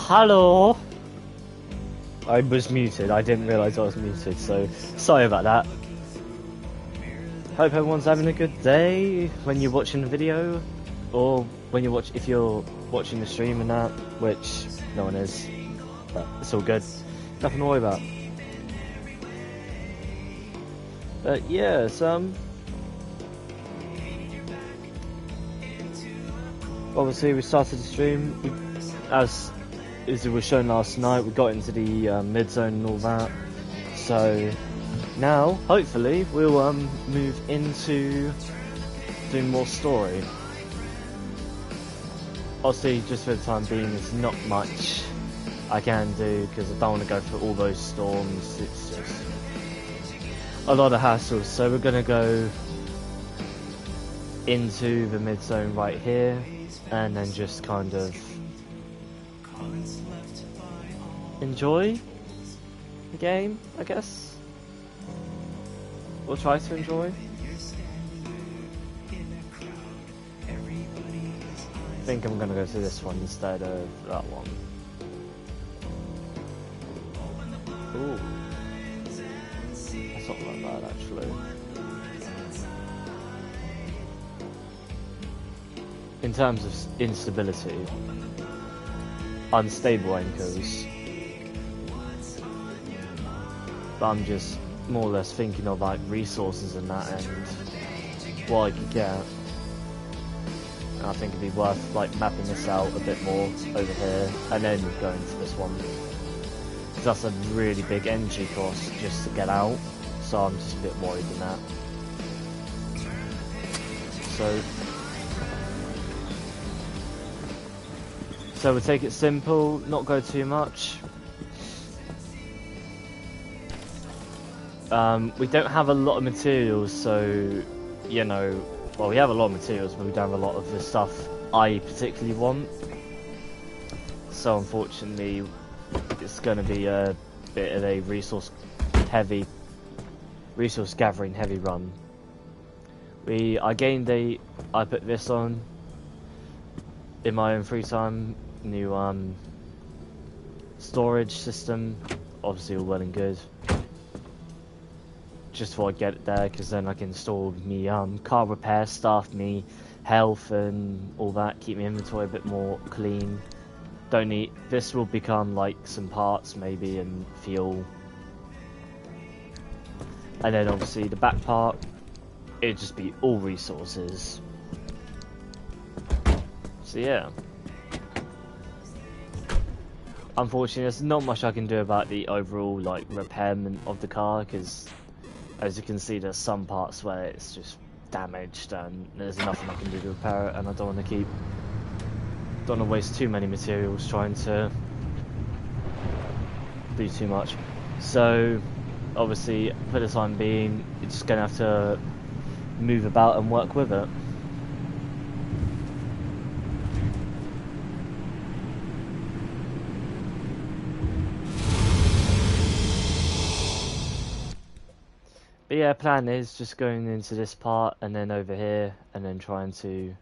Hello! I was muted, I didn't realise I was muted, so sorry about that. Hope everyone's having a good day when you're watching the video, or when if you're watching the stream and that, which no one is, but it's all good. Nothing to worry about. But yeah, obviously we started the stream, as it was shown last night, we got into the mid-zone and all that, so now hopefully we'll move into doing more story. Obviously just for the time being there's not much I can do because I don't want to go through all those storms, it's just a lot of hassle, so we're going to go into the mid-zone right here and then just kind of enjoy the game, I guess. Or try to enjoy. I think I'm gonna go to this one instead of that one. Ooh. That's not that bad actually. In terms of instability, unstable anchors. But I'm just more or less thinking of like resources and that and what I could get. And I think it'd be worth like mapping this out a bit more over here and then going to this one. Because that's a really big energy cost just to get out. So I'm just a bit worried in that. So we'll take it simple, not go too much. We don't have a lot of materials, so, you know, well, we have a lot of materials, but we don't have a lot of the stuff I particularly want. So, unfortunately, it's going to be a bit of a resource gathering heavy run. I put this on in my own free time, new storage system, obviously all well and good. Just before I get it there, because then I can store me car repair stuff, me health and all that, keep my inventory a bit more clean. Don't need, this will become like some parts maybe and fuel. And then obviously the back part, it'd just be all resources. So yeah. Unfortunately, there's not much I can do about the overall like repairment of the car, because as you can see, there's some parts where it's just damaged and there's nothing I can do to repair it, and I don't want to waste too many materials trying to do too much. So obviously for the time being, you're just gonna have to move about and work with it. But yeah, plan is just going into this part and then over here and then trying to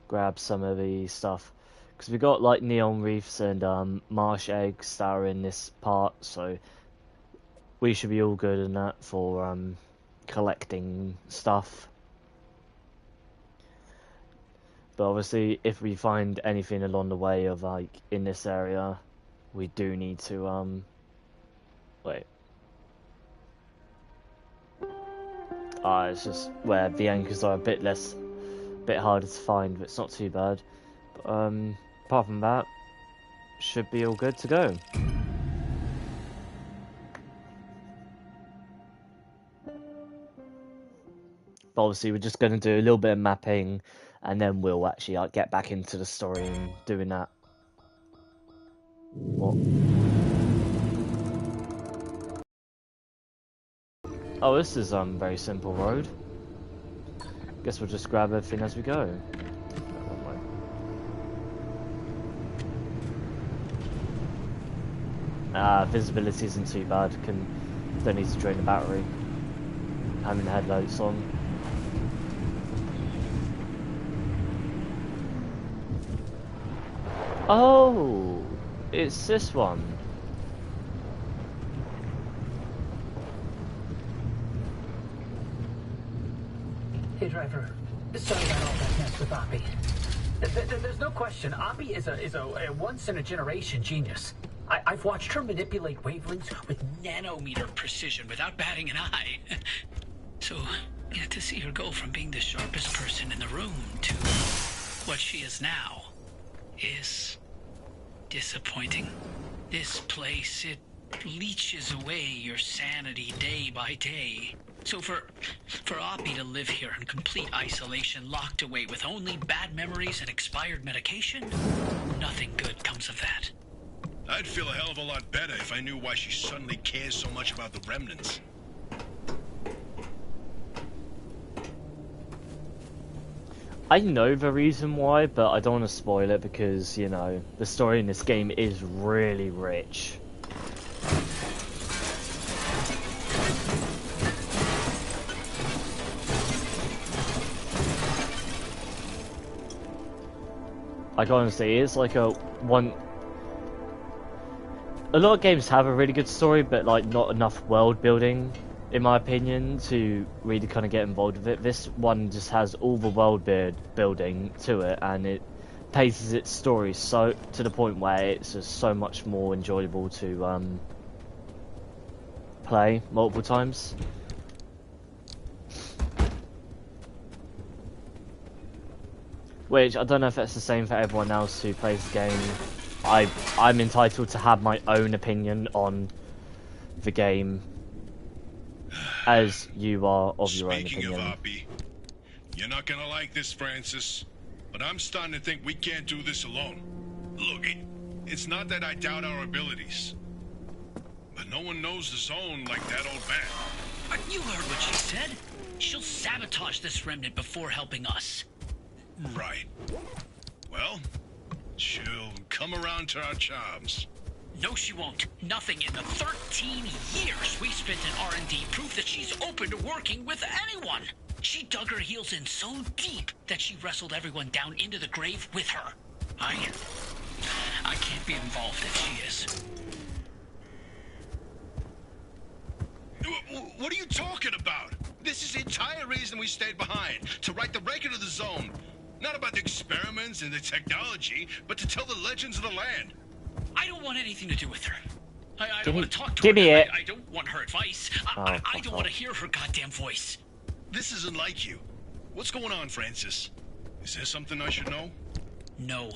grab some of the stuff. Because we got like neon reefs and marsh eggs that are in this part, so we should be all good in that for collecting stuff. But obviously if we find anything along the way of like in this area, we do need to, wait. It's just where the anchors are a bit harder to find, but it's not too bad. But, apart from that, should be all good to go. But obviously we're just going to do a little bit of mapping, and then we'll actually like, get back into the story and doing that. What? Oh, this is very simple road. Guess we'll just grab everything as we go. Visibility isn't too bad. Don't need to drain the battery. Having the headlights on. Oh, it's this one. Hey driver, sorry about all that mess with Oppie. There's no question, Oppie is a once-in-a-generation genius. I've watched her manipulate wavelengths with nanometer precision without batting an eye. So, yeah, to see her go from being the sharpest person in the room to what she is now is disappointing. This place, it leeches away your sanity day by day. So for Oppie to live here in complete isolation, locked away with only bad memories and expired medication, nothing good comes of that. I'd feel a hell of a lot better if I knew why she suddenly cares so much about the remnants. I know the reason why, but I don't want to spoil it because, you know, the story in this game is really rich. Like, honestly, it's like a lot of games have a really good story, but like not enough world building, in my opinion, to really kind of get involved with it. This one just has all the world building to it, and it paces its story so to the point where it's just so much more enjoyable to play multiple times. Which I don't know if that's the same for everyone else who plays the game. I'm entitled to have my own opinion on the game, as you are of your own opinion. Speaking of Oppie, you're not gonna like this, Francis, but I'm starting to think we can't do this alone. Look, it's not that I doubt our abilities, but no one knows the zone like that old man. You heard what she said. She'll sabotage this remnant before helping us. Right. Well, she'll come around to our charms. No, she won't. Nothing in the 13 years we spent in R&D prove that she's open to working with anyone. She dug her heels in so deep that she wrestled everyone down into the grave with her. I can't be involved if she is. What are you talking about? This is the entire reason we stayed behind, to write the record of the zone. Not about the experiments and the technology, but to tell the legends of the land. I don't want anything to do with her. I don't want to talk to her. Give me it. I don't want her advice. I don't want to hear her goddamn voice. This isn't like you. What's going on, Francis? Is there something I should know? No.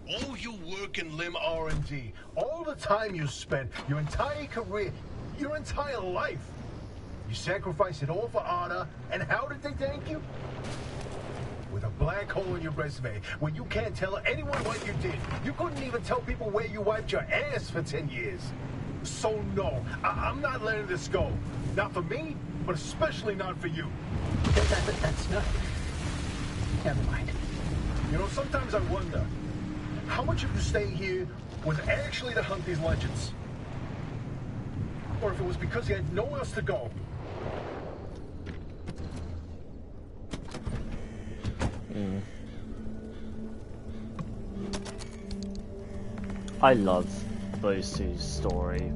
All your work in Lim R&D, all the time you spent, your entire career, your entire life. You sacrificed it all for honor, and how did they thank you? With a black hole in your resume, where you can't tell anyone what you did. You couldn't even tell people where you wiped your ass for 10 years. So no, I'm not letting this go. Not for me, but especially not for you. That's not... Never mind. You know, sometimes I wonder, how much of you staying here was actually to hunt these legends? Or if it was because you had nowhere else to go. I love those two's story.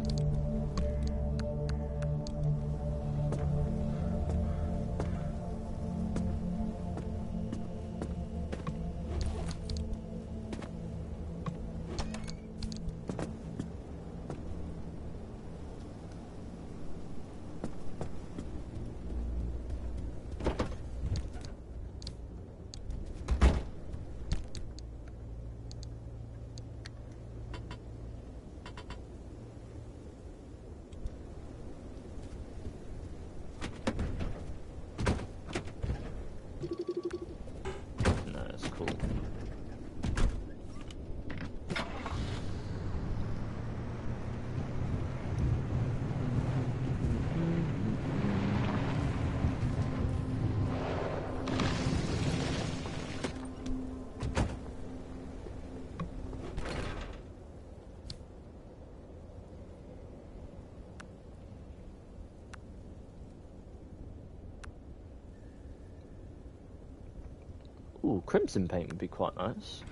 Ooh, crimson paint would be quite nice.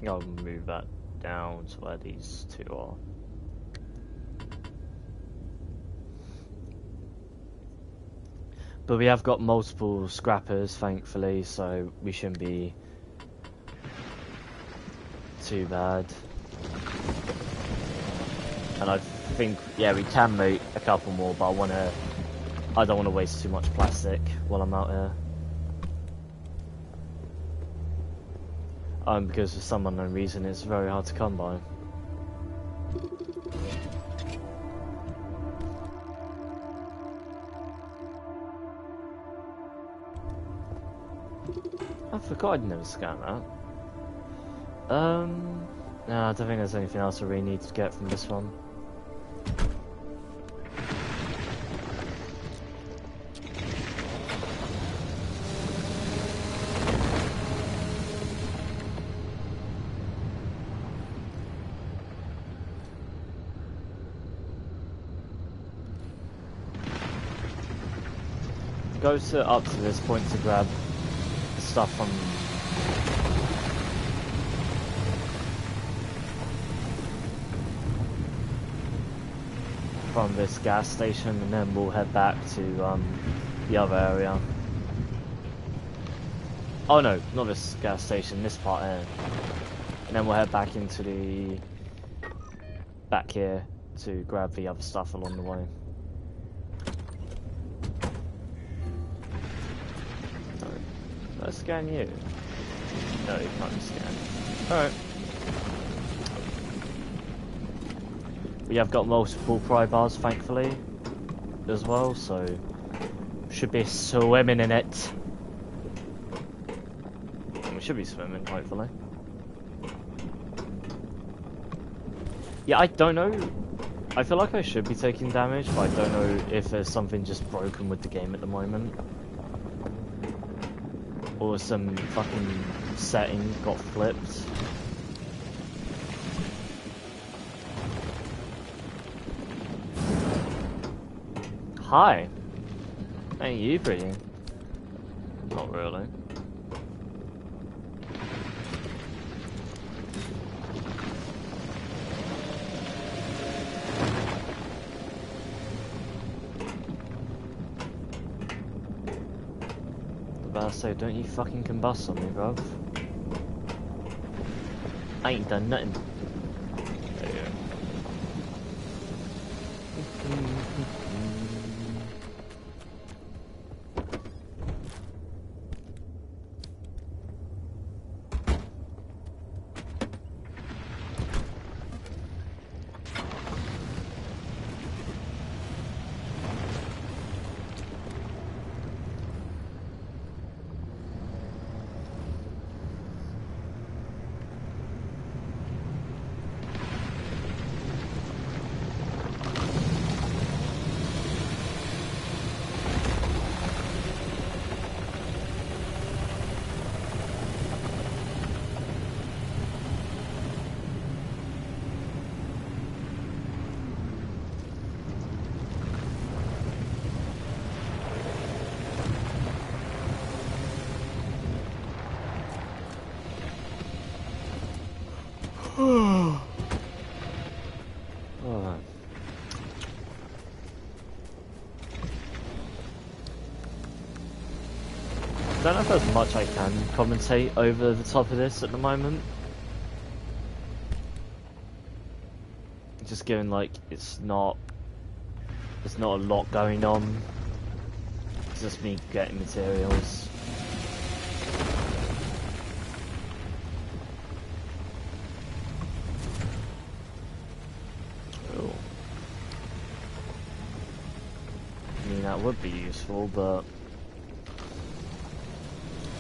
I'll move that down to where these two are. But we have got multiple scrappers, thankfully, so we shouldn't be too bad. And I think, yeah, we can make a couple more, but I don't want to waste too much plastic while I'm out here. Because for some unknown reason it's very hard to come by. I forgot I'd never scanned that. No, I don't think there's anything else I really need to get from this one. Go up to this point to grab the stuff from this gas station, and then we'll head back to the other area. Oh no, not this gas station, this part here. And then we'll head back into the back here to grab the other stuff along the way. Let's scan you. No, you can't be scanned. Alright. We have got multiple pry bars, thankfully, as well, so should be swimming in it. We should be swimming, hopefully. Yeah, I don't know. I feel like I should be taking damage, but I don't know if there's something just broken with the game at the moment. Or some fucking setting got flipped. Hi. Ain't you pretty? Not really. So don't you fucking combust on me, bruv. I ain't done nothing. There you go. I don't know if there's much I can commentate over the top of this at the moment. Just given like it's not a lot going on. It's just me getting materials. Cool. I mean that would be useful, but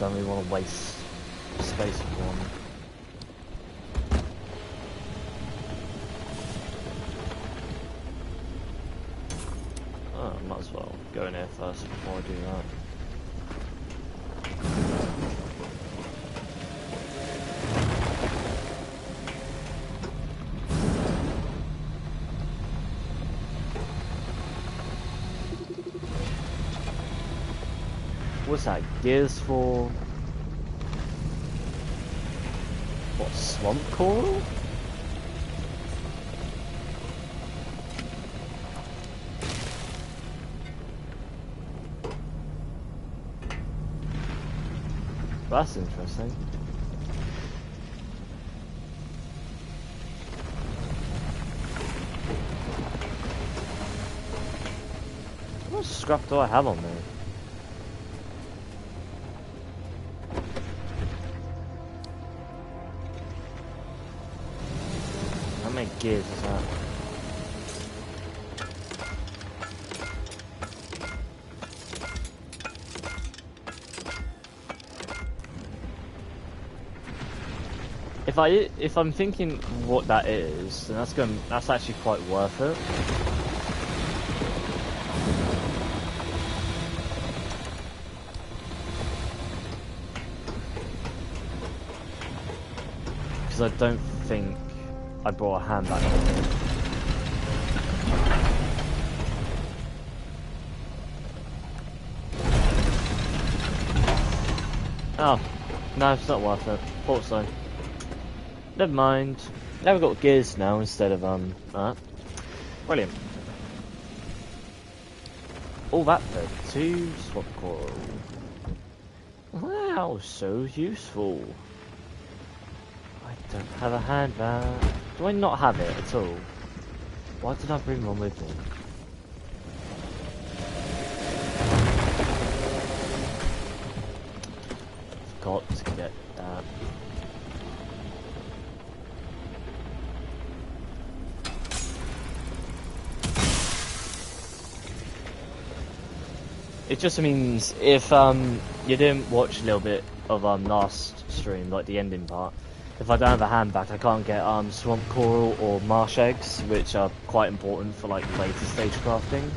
don't really want to waste space with one. Oh, might as well go in here first before I do that. What's that? Gears for... What, swamp coral? That's interesting. How much scrap do I have on me? How many gears is that? If I'm thinking what that is, then that's actually quite worth it. Because I don't think I brought a handbag with me. Oh, no, it's not worth it. Thought so. Never mind. Now we've got gears now instead of that. Brilliant. All that for 2 swap coral. Wow, so useful. I don't have a handbag. Do I not have it at all? Why did I bring one with me? Forgot to get that. It just means if you didn't watch a little bit of last stream, like the ending part, if I don't have a handbag, I can't get swamp coral or marsh eggs, which are quite important for like later stage crafting.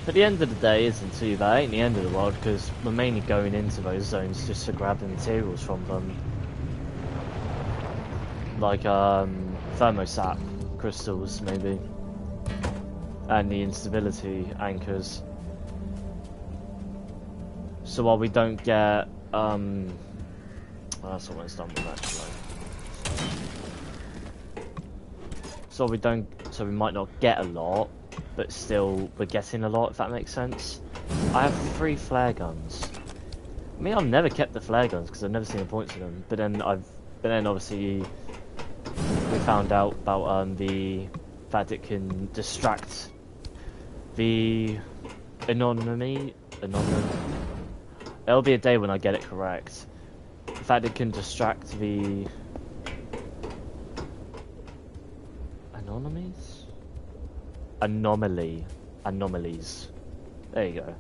But the end of the day isn't too bad, it ain't the end of the world, because we're mainly going into those zones just to grab the materials from them. Like thermosap crystals maybe. And the instability anchors. So while we don't get that's almost done with actually. So we might not get a lot, but still we're getting a lot, if that makes sense. I have 3 flare guns. I mean, I've never kept the flare guns because I've never seen the point to them. But then obviously we found out about the fact it can distract the anonymity. There'll be a day when I get it correct. The fact it can distract the anomalies. There you go.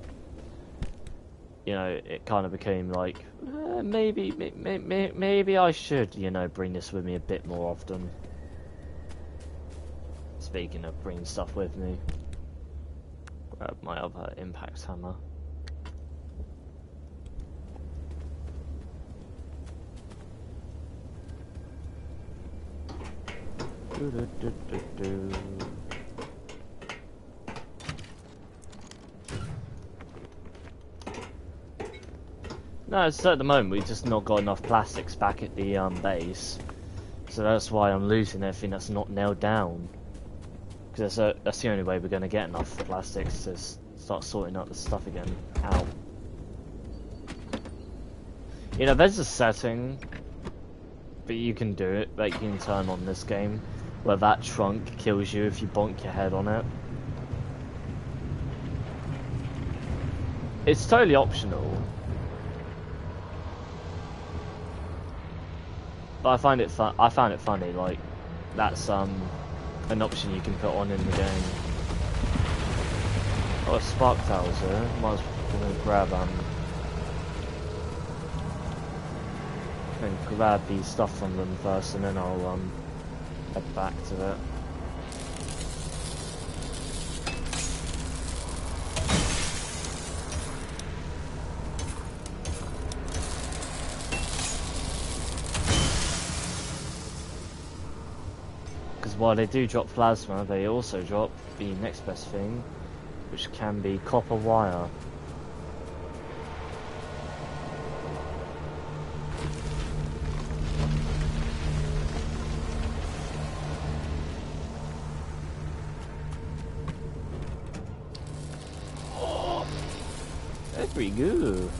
You know, it kind of became like maybe I should, you know, bring this with me a bit more often. Speaking of bringing stuff with me, grab my other impact hammer. No, it's at the moment we've just not got enough plastics back at the base, so that's why I'm losing everything that's not nailed down. Because that's the only way we're going to get enough plastics to start sorting out the stuff again. Ow. You know, there's a setting, but you can do it, that you can turn on this game, where that trunk kills you if you bonk your head on it. It's totally optional. But I found it funny, like, that's an option you can put on in the game. Oh, a spark towers here. Might as well grab and grab the stuff from them first, and then I'll head back to it. While they do drop plasma, they also drop the next best thing, which can be copper wire. pretty good.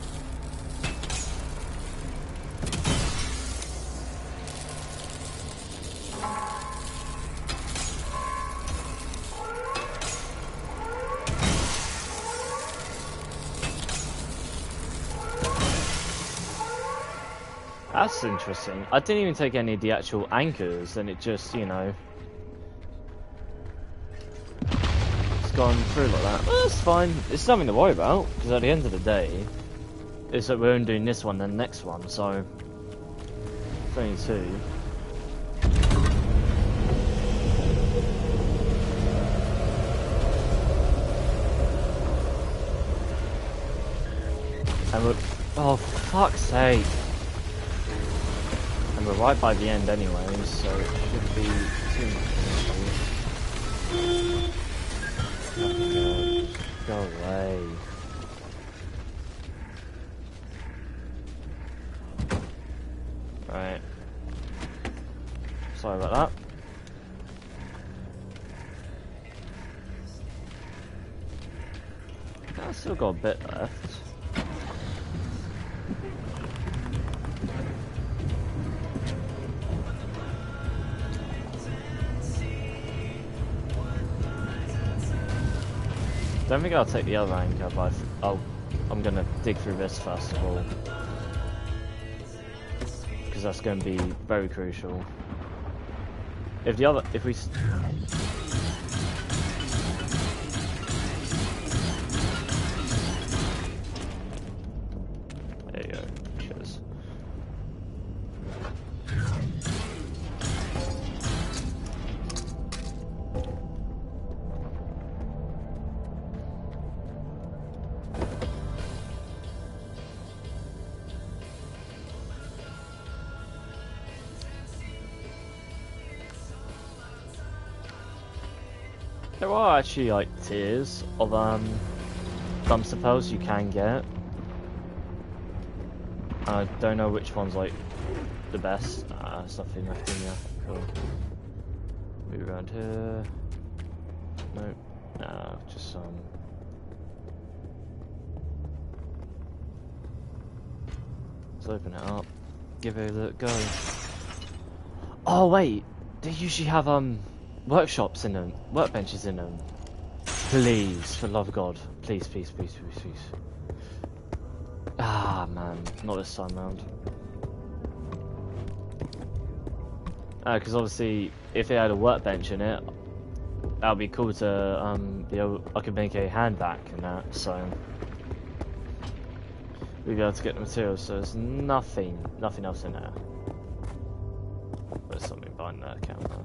That's interesting. I didn't even take any of the actual anchors, and it just, you know, it's gone through like that. Well, that's fine. It's nothing to worry about, because at the end of the day, it's that we're only doing this one and the next one, so it's only two. And we're, oh, fuck's sake. And we're right by the end anyway, so it should be too much of an issue. Go away. Right. Sorry about that. I've still got a bit left. Don't think I'll take the other anchor, but I'm gonna dig through this first of all, because that's going to be very crucial. If we. There you go. Cheers. There are actually like tiers of dumpster pearls you can get. I don't know which one's like the best. There's nothing left in here. Cool. Move around here. Nope. No, just let's open it up. Give it a go. Oh wait, they usually have workshops in them, workbenches in them. Please, for the love of God, please, please, please, please, please. Ah man, not this time round. Because obviously, if it had a workbench in it, that would be cool to be able. I could make a hand vac and that. So we'd be able to get the materials. So there's nothing else in there. There's something behind that camera.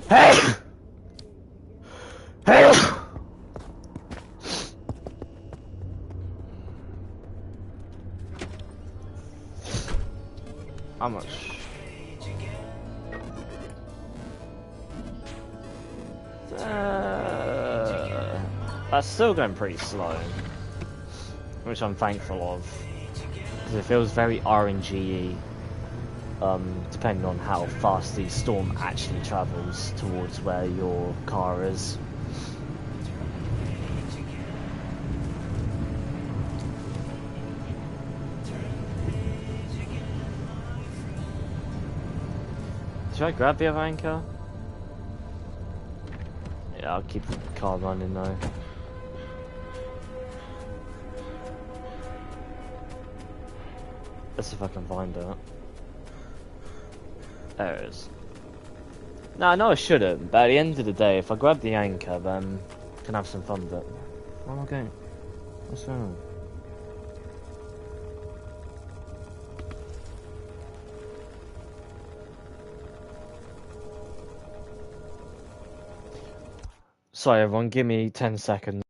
Hey! Hey! How much? That's still going pretty slow, which I'm thankful of, because it feels very RNG-y. Depending on how fast the storm actually travels towards where your car is. Should I grab the other anchor? Yeah, I'll keep the car running though. Let's see if I can find it. There it is. No, I know I shouldn't, but at the end of the day, if I grab the anchor, then I can have some fun with it. Where am I going? What's going on? Sorry everyone, give me 10 seconds.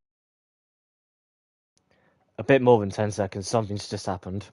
A bit more than 10 seconds, something's just happened.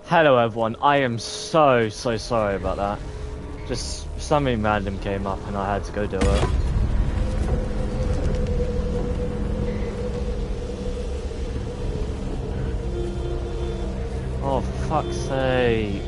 Hello everyone, I am so sorry about that. Just something random came up and I had to go do it. Oh, for fuck's sake.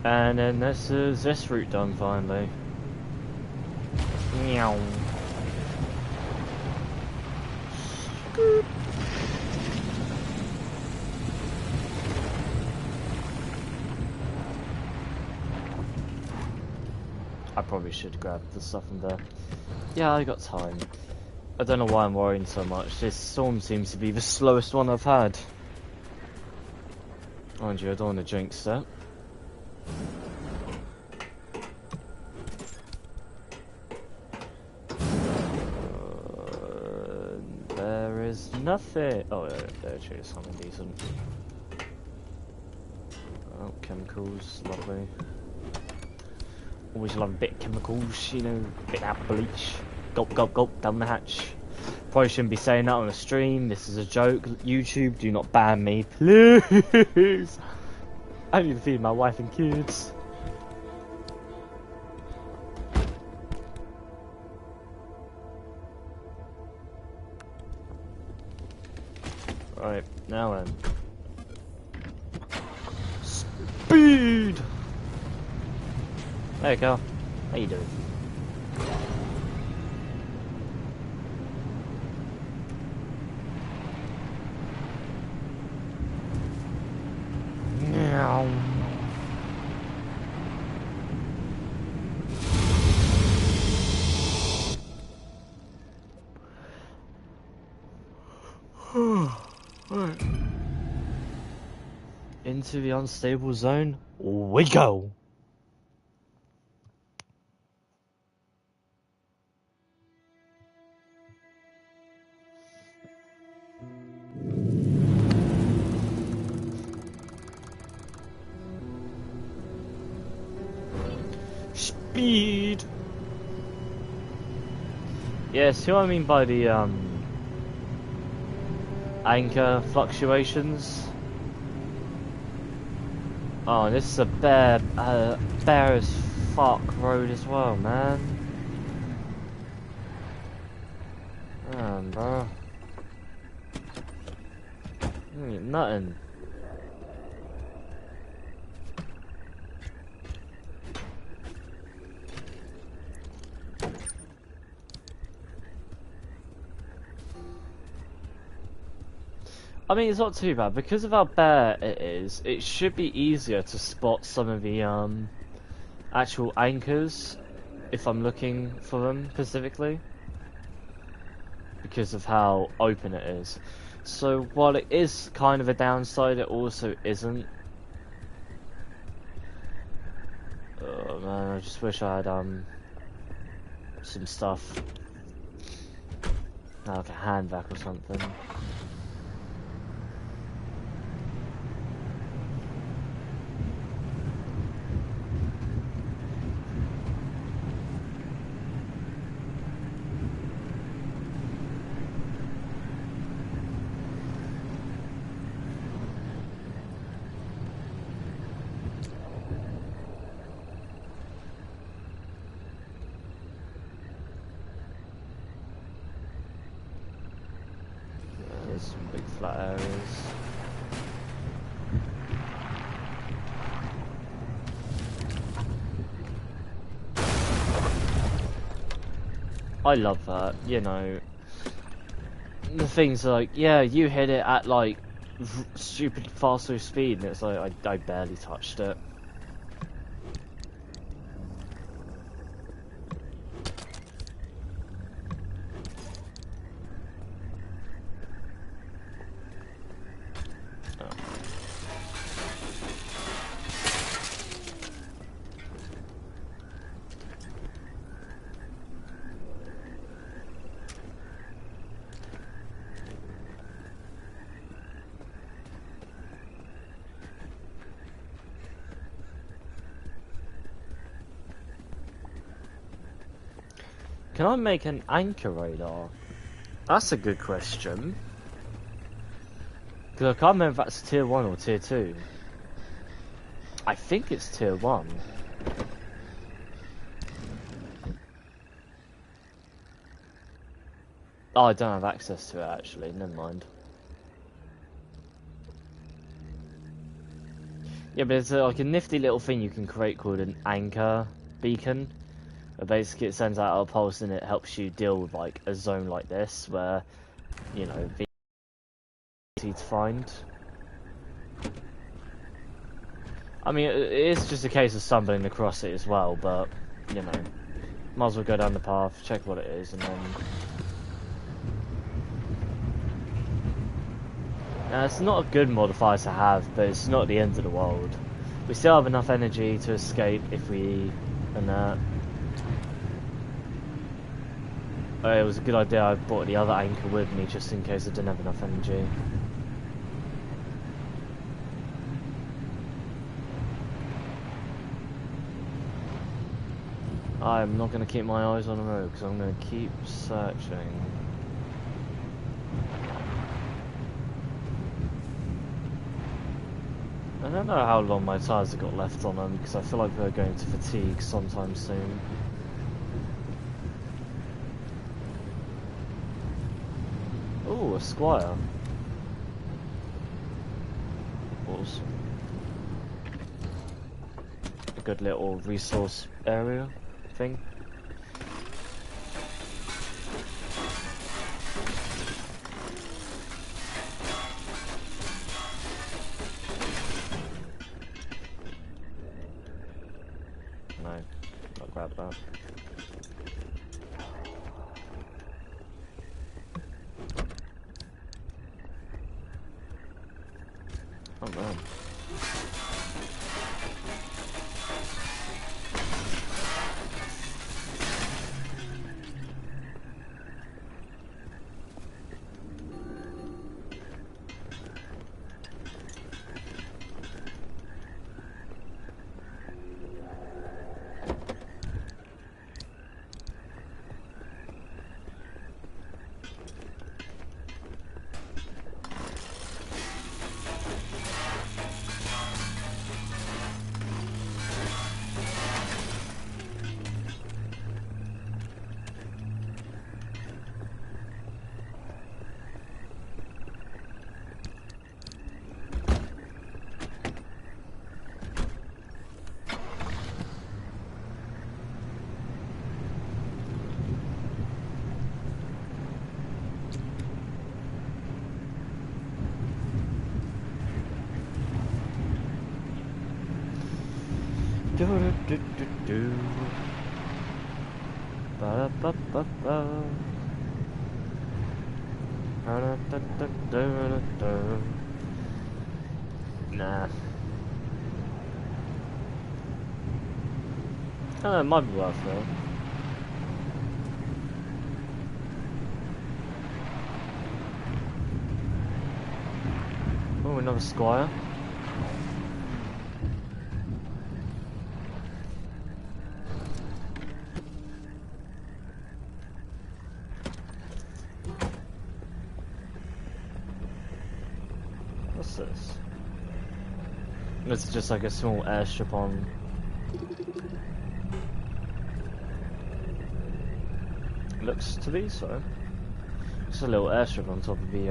And then this is this route done finally. Meow. I probably should grab the stuff in there. Yeah, I got time. I don't know why I'm worrying so much. This storm seems to be the slowest one I've had. Mind you, I don't want to jinx that. There is nothing. Oh, there actually is something decent. Oh, chemicals, lovely. Always love a bit of chemicals, you know, a bit of bleach. Gulp, gulp, gulp, down the hatch. Probably shouldn't be saying that on a stream. This is a joke. YouTube, do not ban me, please. I need to feed my wife and kids. Right, now then. Speed! There you go. How you doing? Meow. Into the unstable zone we go. Speed. Yeah, see what I mean by the anchor fluctuations. Oh, and this is a bare as fuck road as well, man. Man, bro. Ain't nothing. I mean, it's not too bad. Because of how bare it is, it should be easier to spot some of the actual anchors if I'm looking for them specifically. Because of how open it is. So while it is kind of a downside, it also isn't. Oh man, I just wish I had some stuff. Like a hand vac or something. Some big flat areas. I love that, you know. The things like, yeah, you hit it at like stupid faster speed, and it's like I barely touched it. Can I make an anchor radar? That's a good question. Because I can't remember if that's tier 1 or tier 2. I think it's tier 1. Oh, I don't have access to it actually, never mind. Yeah, but it's like a nifty little thing you can create called an anchor beacon. Basically it sends out a pulse and it helps you deal with like a zone like this where, you know, it's easy to find. I mean, it is just a case of stumbling across it as well, but, you know, might as well go down the path, check what it is, and then... Now, it's not a good modifier to have, but it's not the end of the world. We still have enough energy to escape if we... and it was a good idea I brought the other anchor with me just in case I didn't have enough energy. I'm not going to keep my eyes on the road because I'm going to keep searching. I don't know how long my tyres have got left on them because I feel like they're going to fatigue sometime soon. Ooh, a squire. Awesome. A good little resource area thing. No, I'll grab that. Oh man. Do do do do do. Ba ba ba ba. Da da da da da da. Nah. Oh, it might be worth though. Oh, another squire. What's this? It's just like a small airstrip on. Looks to be so. Just a little airstrip on top of the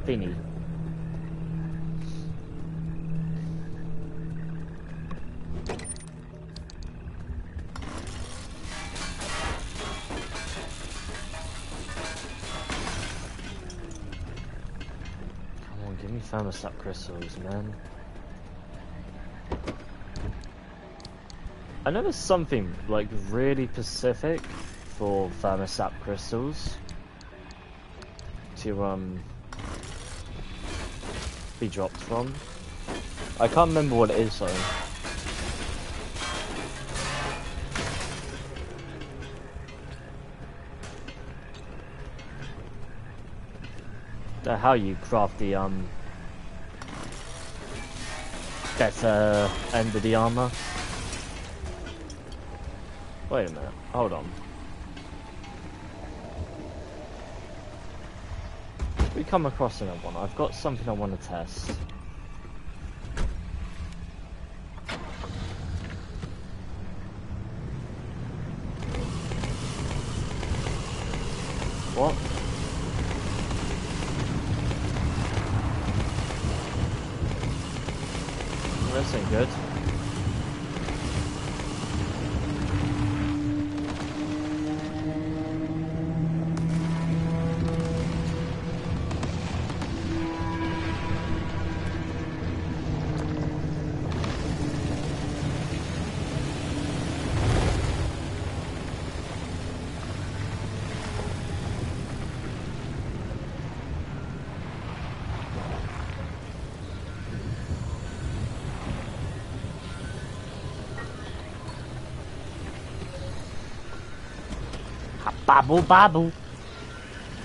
thingy. Come on, give me thermostat crystals, man. I know there's something like really specific for thermostat crystals to be dropped from. I can't remember what it is though. How you craft the better end of the armor. Wait a minute, hold on. we come across another one, I've got something I want to test. What? This ain't good. Babble, babble.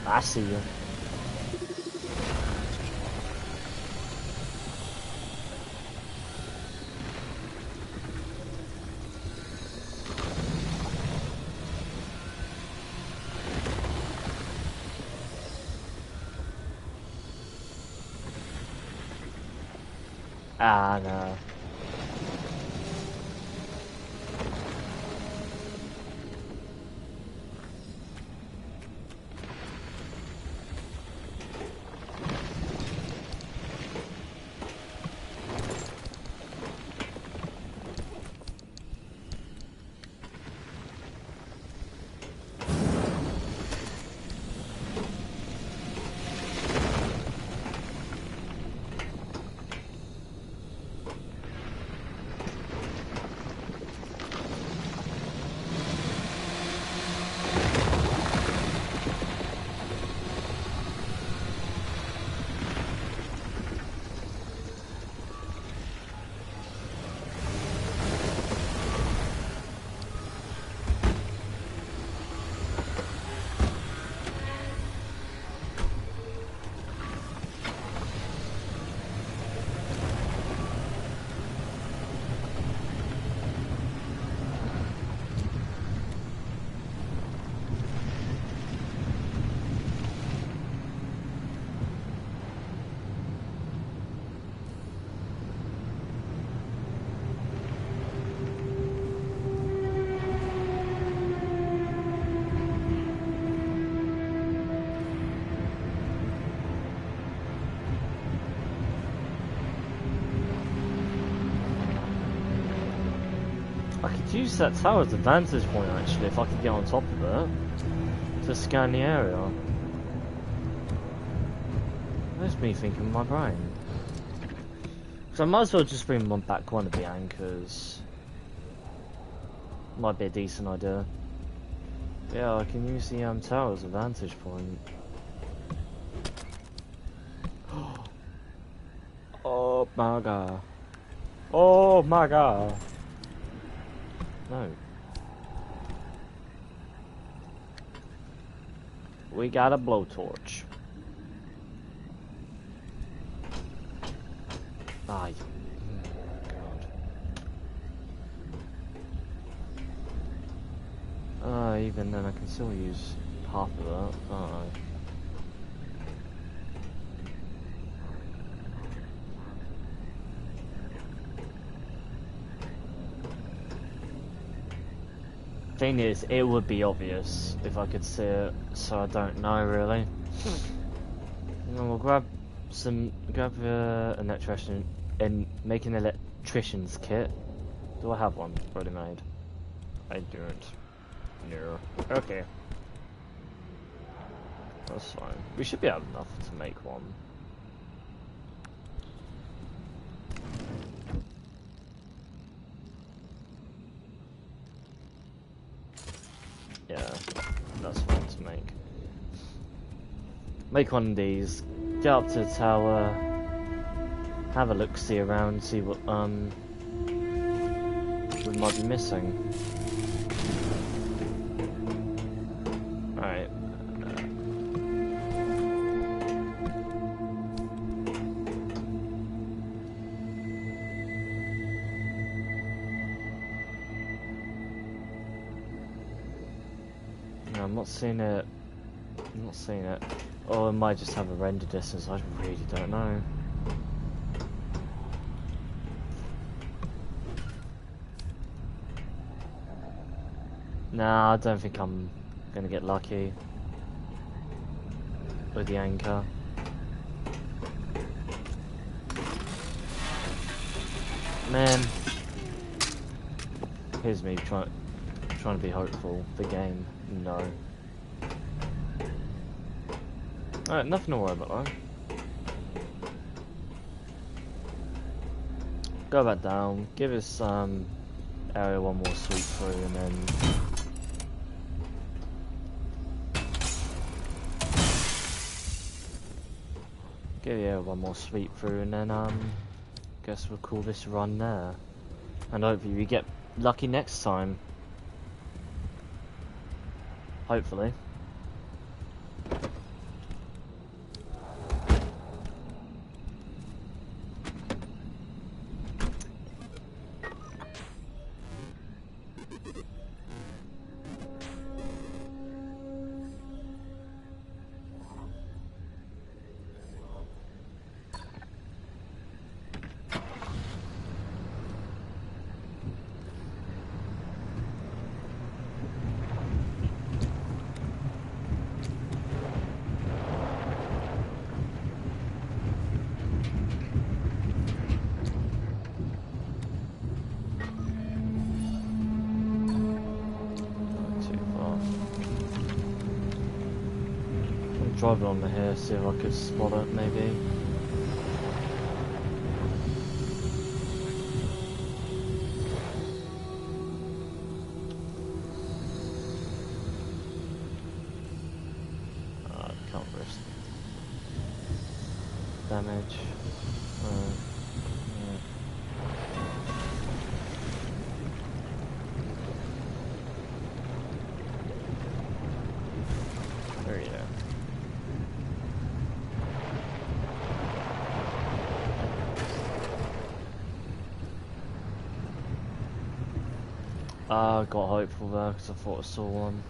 I see you. Ah, no. I could use that tower as a vantage point actually if I could get on top of it to scan the area. That's me thinking in my brain. So I might as well just bring back one of the anchors. Might be a decent idea. Yeah, I can use the tower as a vantage point. Oh my god. Oh my god. No. We got a blowtorch. Ah, God. Even then I can still use half of that, can't I? Thing is, it would be obvious if I could see it, so I don't know really. And then we'll grab an electrician and make an electrician's kit. Do I have one already made? I don't. No. Okay. That's fine. We should be able enough to make one. Yeah, that's fine to make. Make one of these, get up to the tower, have a look-see around, see what we might be missing. Alright. No, I'm not seeing it. I'm not seeing it. Or it might just have a render distance, I really don't know. Nah, I don't think I'm gonna get lucky with the anchor. Man, here's me trying to be hopeful. The game, no. Alright, nothing to worry about though. Go back down, give us area one more sweep through, and then give the area one more sweep through, and then guess we'll call this run there. And hopefully we get lucky next time. Hopefully. Drive along the here, see if I could spot it, maybe. Can't risk damage. Yeah. There you go. I got hopeful there because I thought I saw one.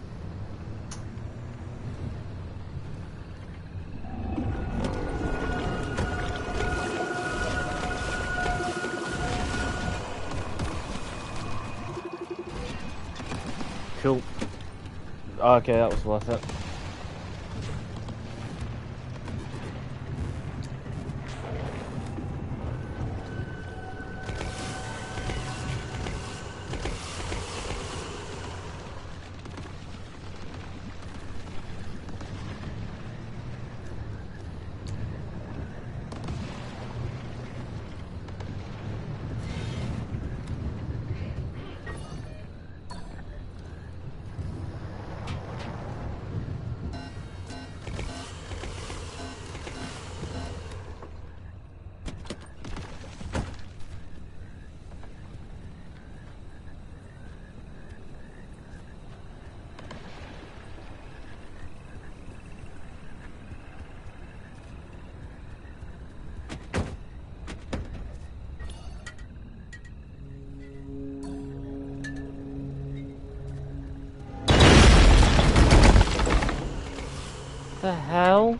Cool. Okay, that was worth it. The hell?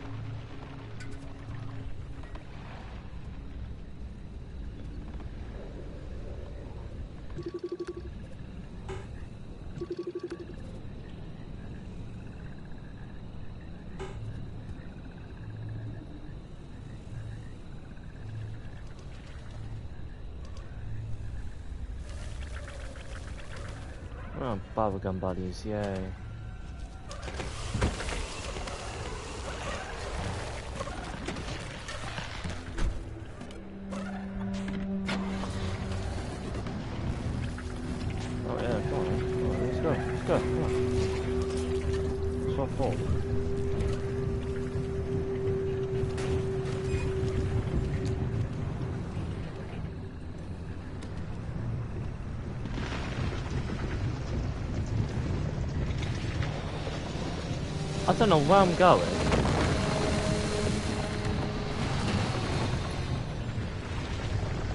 Oh, bubblegum buddies, yay. I don't know where I'm going.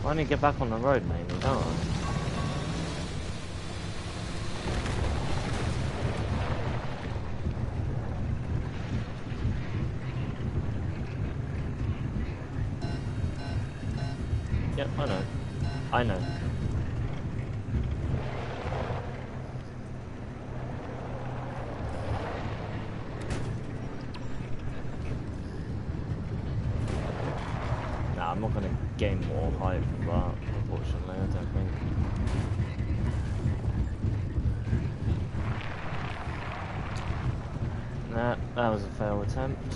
I need to get back on the road, maybe, don't I? Yep, I know. I know. Nah, I'm not gonna gain more hype from that, unfortunately, I don't think. Nah, that was a failed attempt.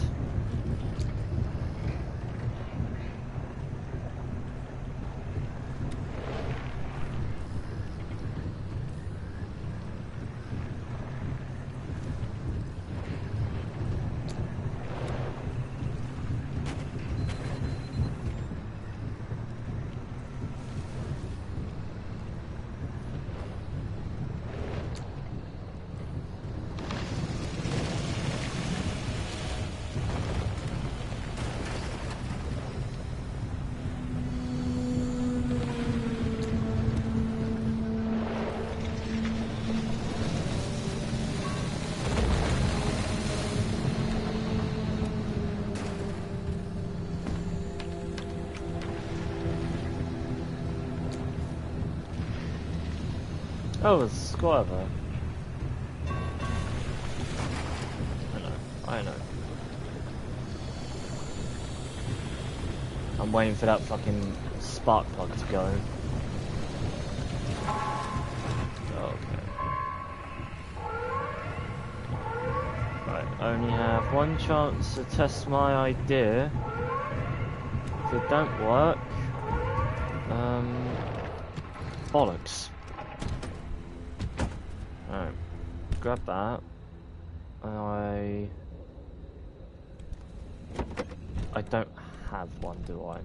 Oh, it's Squaver. I know. I'm waiting for that fucking spark plug to go. Okay. Right, I only have one chance to test my idea. If it don't work, bollocks. Alright, grab that. I don't have one, do I?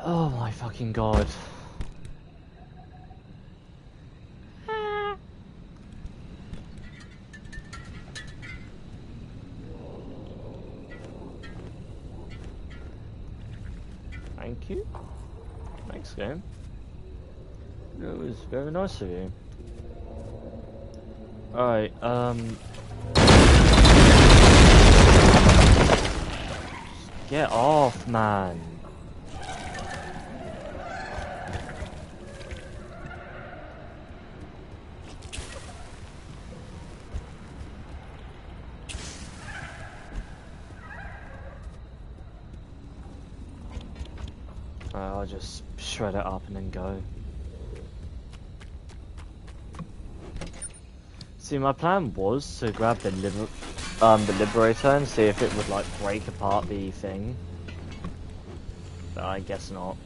Oh my fucking god. Thank you. Thanks, game. It was very nice of you. Alright, get off, man. I'll just shred it up and then go. See, my plan was to grab the Liberator and see if it would like break apart the thing, but I guess not.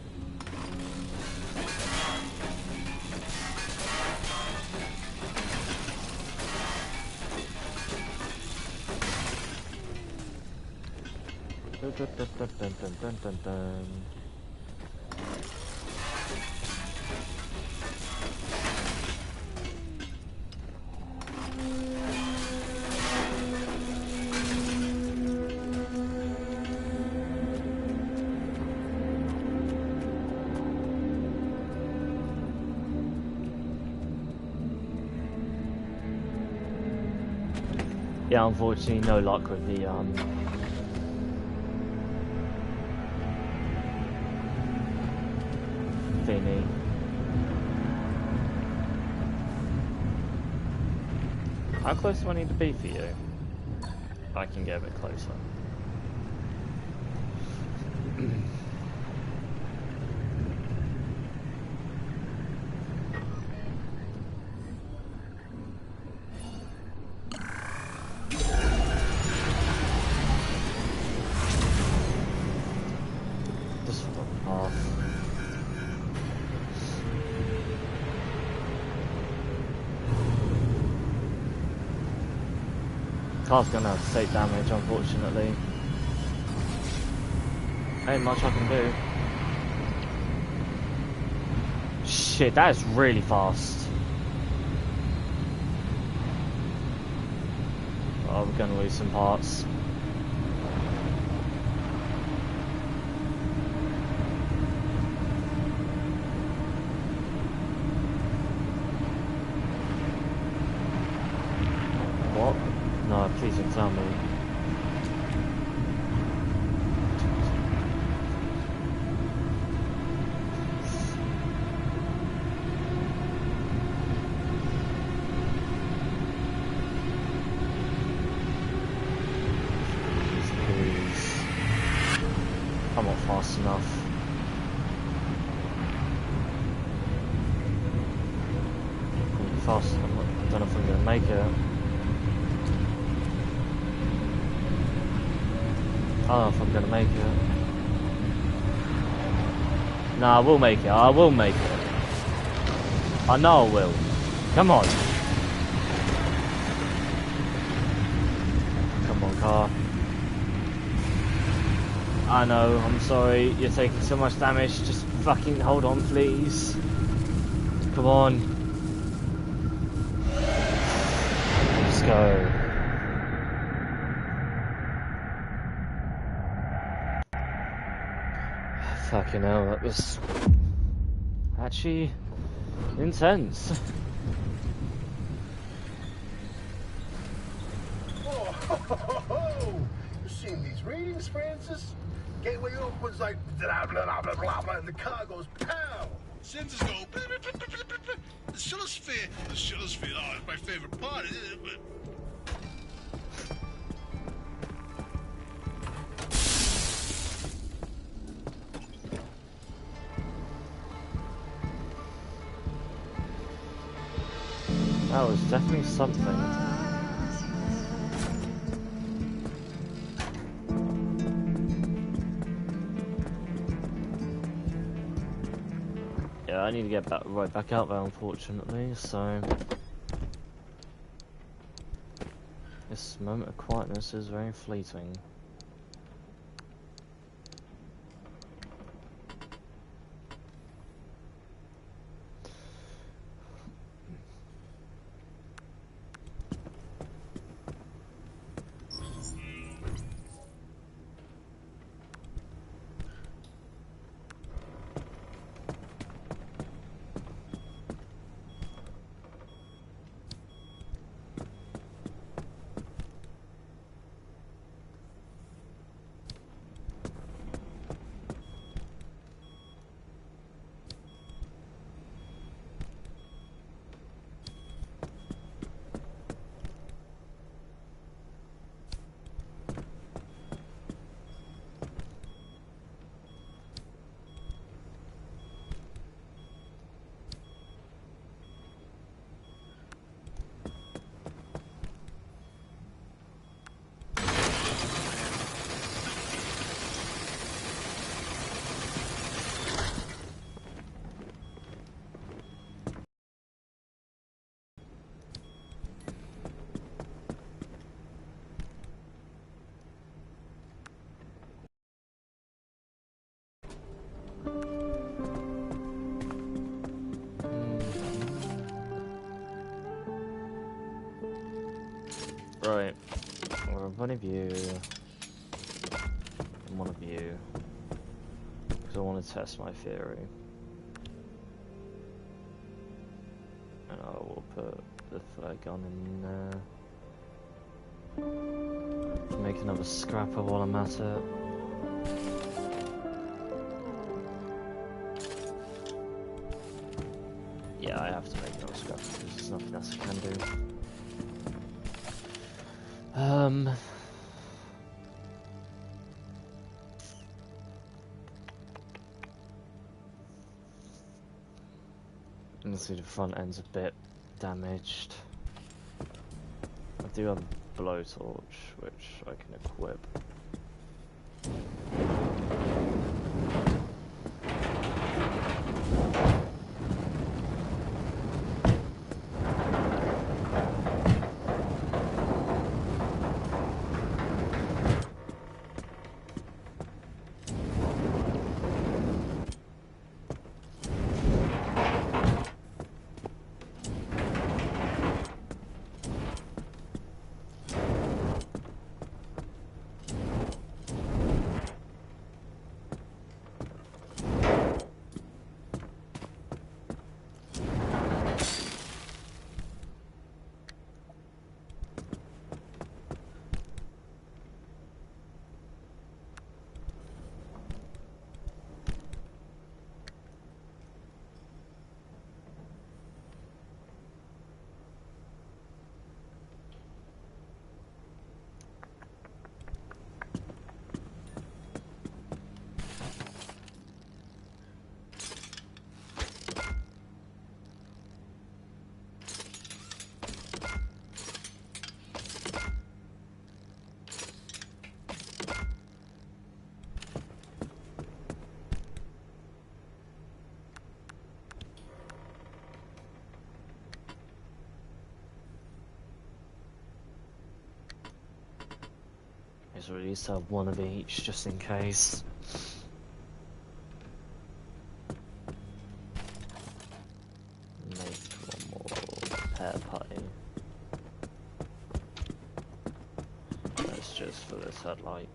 Yeah, unfortunately, no luck with the thingy. How close do I need to be for you? I can get a bit closer. Car's gonna have to take damage, unfortunately. Ain't much I can do. Shit, that is really fast. Oh, we're gonna lose some parts. What? No, please don't tell me. close enough. Pretty fast. I don't know if I'm gonna make it. I don't know if I'm gonna make it. No, I will make it. I will make it. I know I will. Come on. Come on, car. I know, I'm sorry. You're taking so much damage. Just fucking hold on, please. Come on. Let's go. Fucking hell, that was actually intense. Oh, you seen these readings, Francis? Gateway opens like blah blah blah blah blah, blah and the car goes pow. Sensors go. The Scythosphere. The Scythosphere. Oh, it's my favorite part. That was definitely something. Yeah, I need to get right back out there, unfortunately, so... This moment of quietness is very fleeting. Right, we're one of you, and one of you, because I want to test my theory. And I will put the third gun in there. Make another scrapper while I'm at it. Yeah, I have to make another scrapper because there's nothing else I can do. You can see the front end's a bit damaged. I do have a blowtorch, which I can equip. guess we'll at least have one of each, just in case. Make one more pear putty. That's just for this headlight.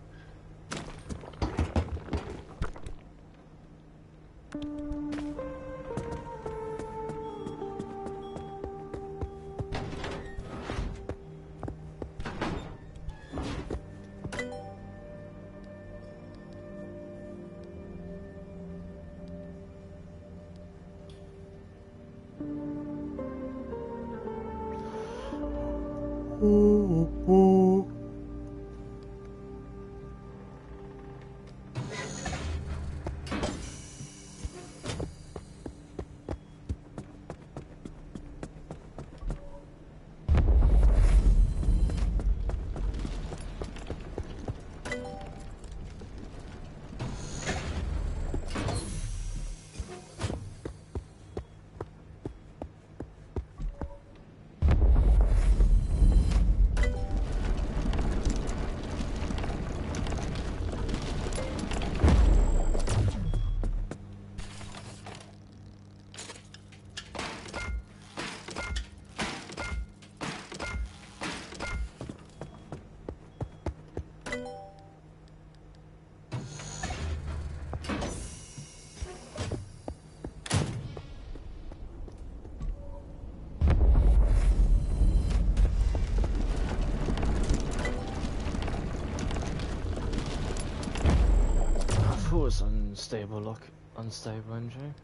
Unstable engine.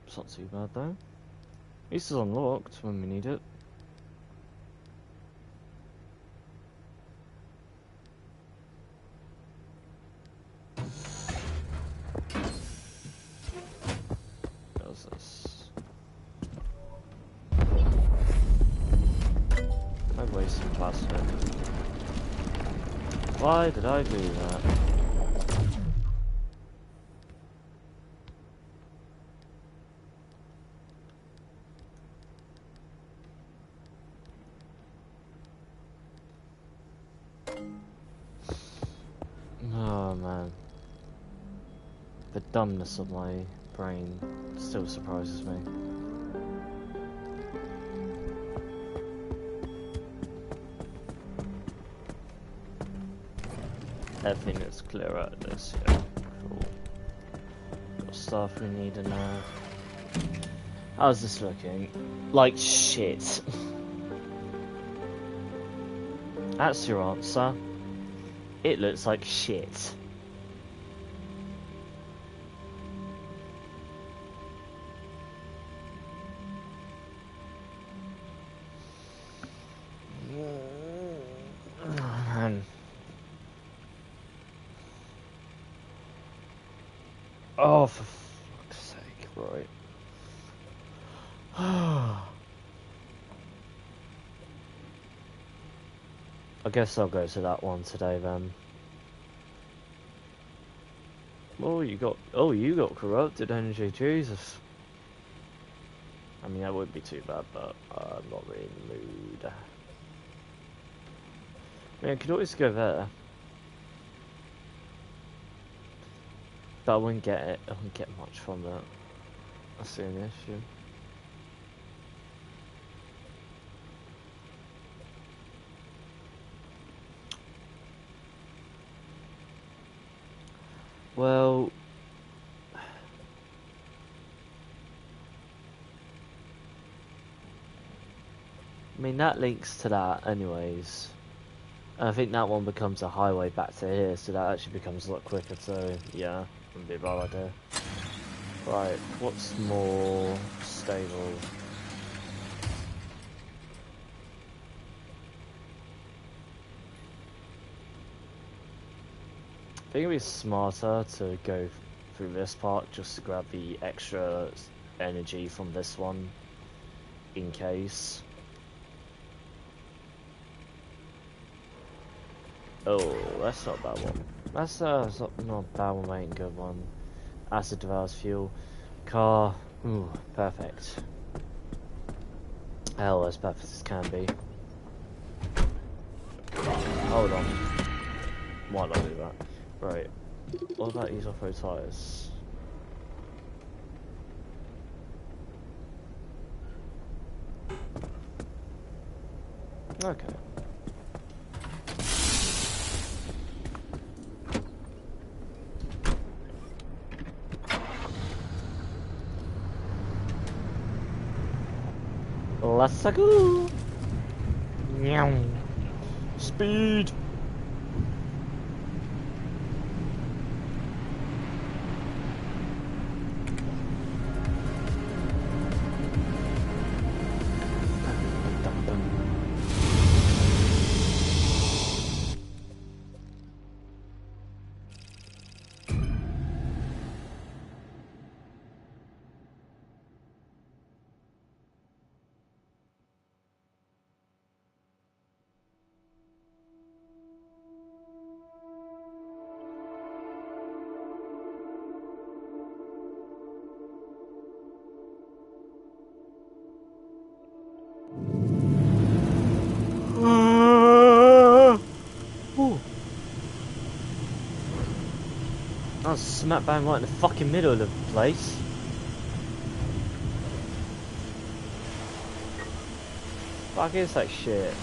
It's not too bad though. At least it's unlocked when we need it. What's this? I'm wasting plastic. Why did I do that? Oh man, the dumbness of my brain still surprises me. Everything is clear out of this, yeah. Cool. Got stuff we need in there. How's this looking? Like shit. That's your answer. It looks like shit. Man. Oh, for fuck's sake, right. I guess I'll go to that one today then. Oh, you got corrupted energy, Jesus. I mean, that wouldn't be too bad, but I'm not really in the mood. I mean, I could always go there. But I wouldn't get it. I wouldn't get much from that. That's the only issue. Well, I mean, that links to that anyways. And I think that one becomes a highway back to here, so that actually becomes a lot quicker, so yeah, wouldn't be a bad idea. Right, what's more stable? I think it'd be smarter to go through this part just to grab the extra energy from this one in case. Oh, that's not a bad one. That's not a bad one, mate. Good one. Acid devours fuel. Car. Ooh, perfect. Hell, as perfect as can be. Hold on. might not do that. Right. What about these off-road tyres? Okay. Let's go. Meow. Speed. I was smack bang right in the fucking middle of the place. Fuck is that shit?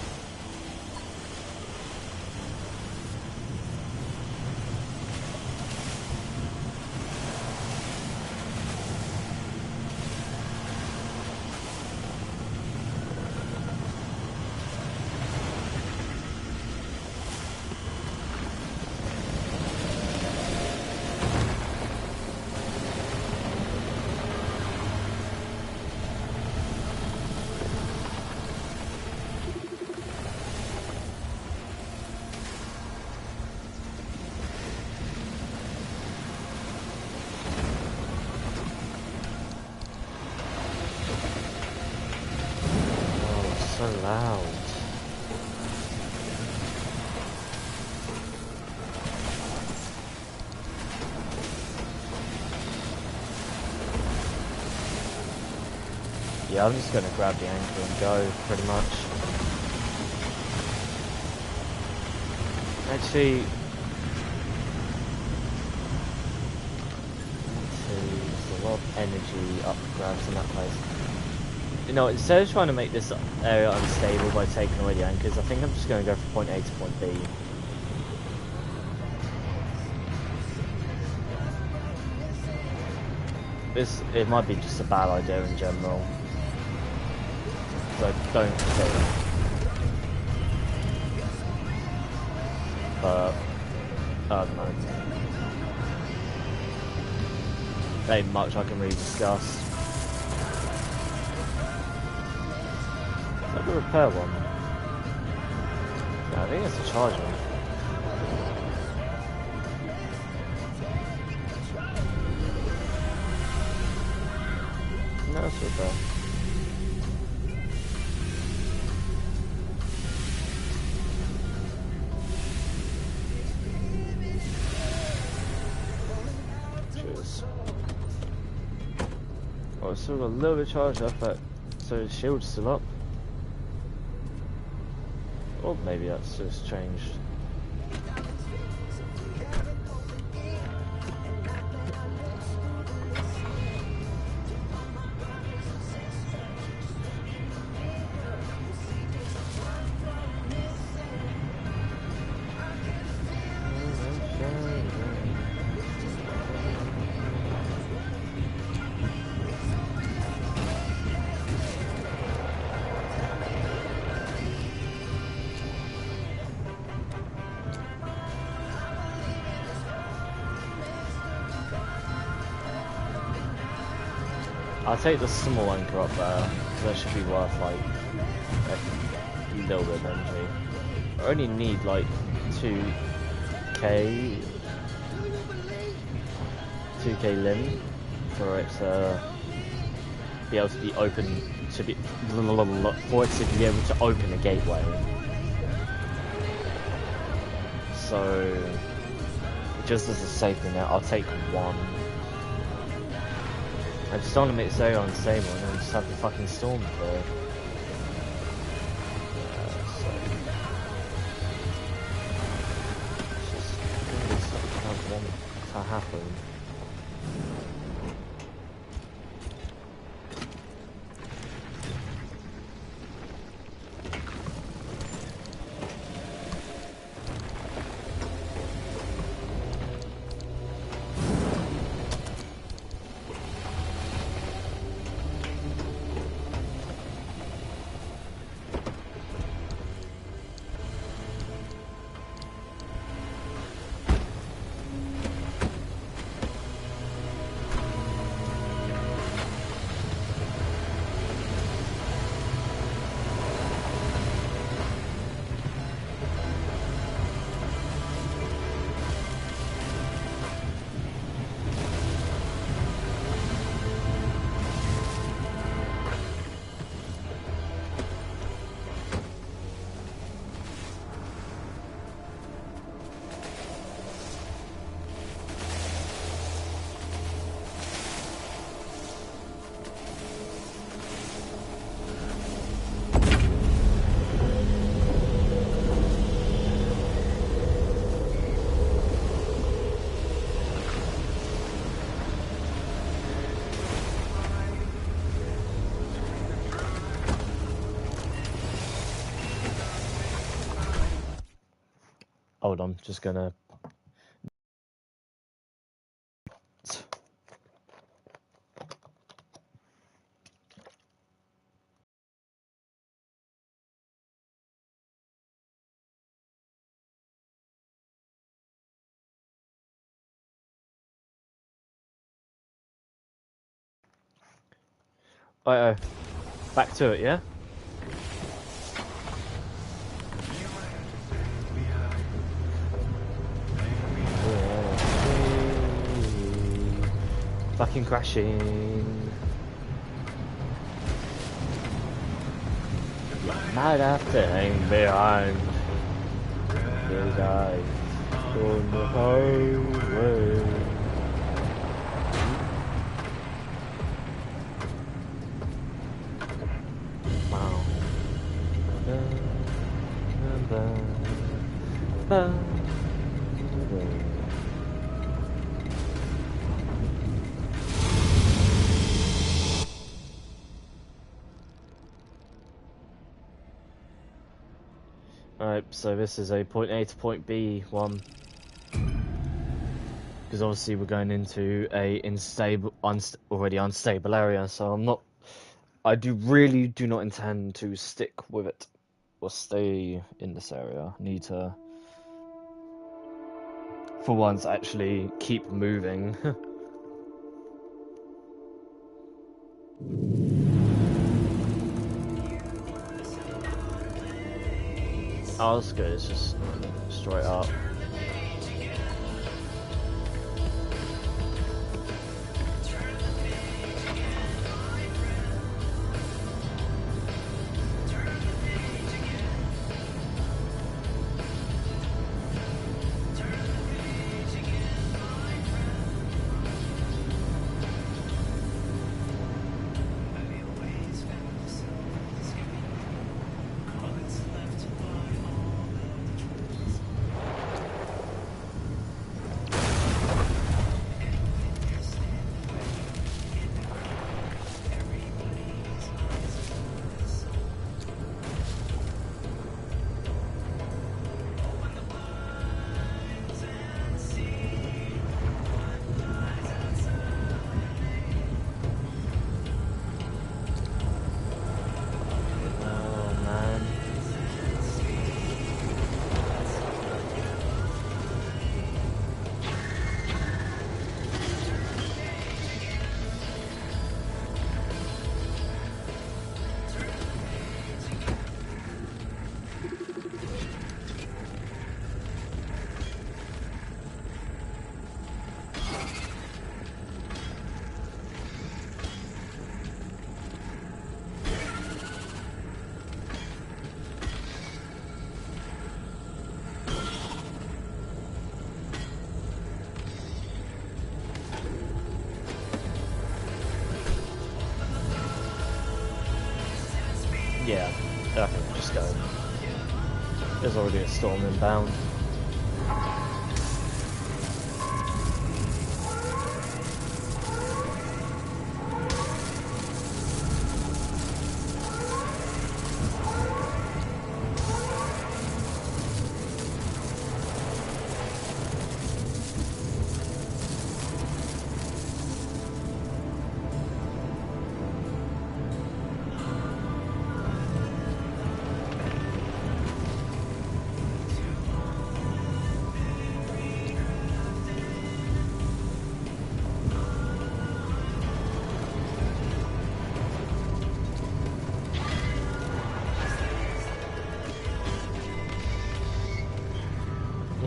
So loud. Yeah, I'm just gonna grab the anchor and go, pretty much. Actually, there's a lot of energy up grabs in that place. You know, instead of trying to make this area unstable by taking away the anchors, I think I'm just going to go from point A to point B. It might be just a bad idea in general. So don't think. But, I don't know. There ain't much I can really discuss. The repair one. No, I think it's a charge one. No, it's repair. Cheers. Oh, it's still got a little bit charged up, but so the shield's still up. Or maybe that's just changed. I'll take the small anchor up there, because that should be worth like a little bit of energy. I only need like 2k limb for it to be able to be open, for it to be able to open a gateway. So just as a safety net, I'll take one. I just don't want to make this area unstable and then just have the fucking storm there. So. Let's just happen. Hold on, just gonna... Uh-oh. Back to it, yeah? Fucking crashing. Might have to hang behind his eyes on the highway. Wow. Alright, so this is a point A to point B one. Because obviously we're going into a already unstable area, so I really do not intend to stick with it or stay in this area. I need to, for once, actually keep moving. Oh, that's good, it's just straight up. Yeah, I think we'll just go. There's already a storm inbound.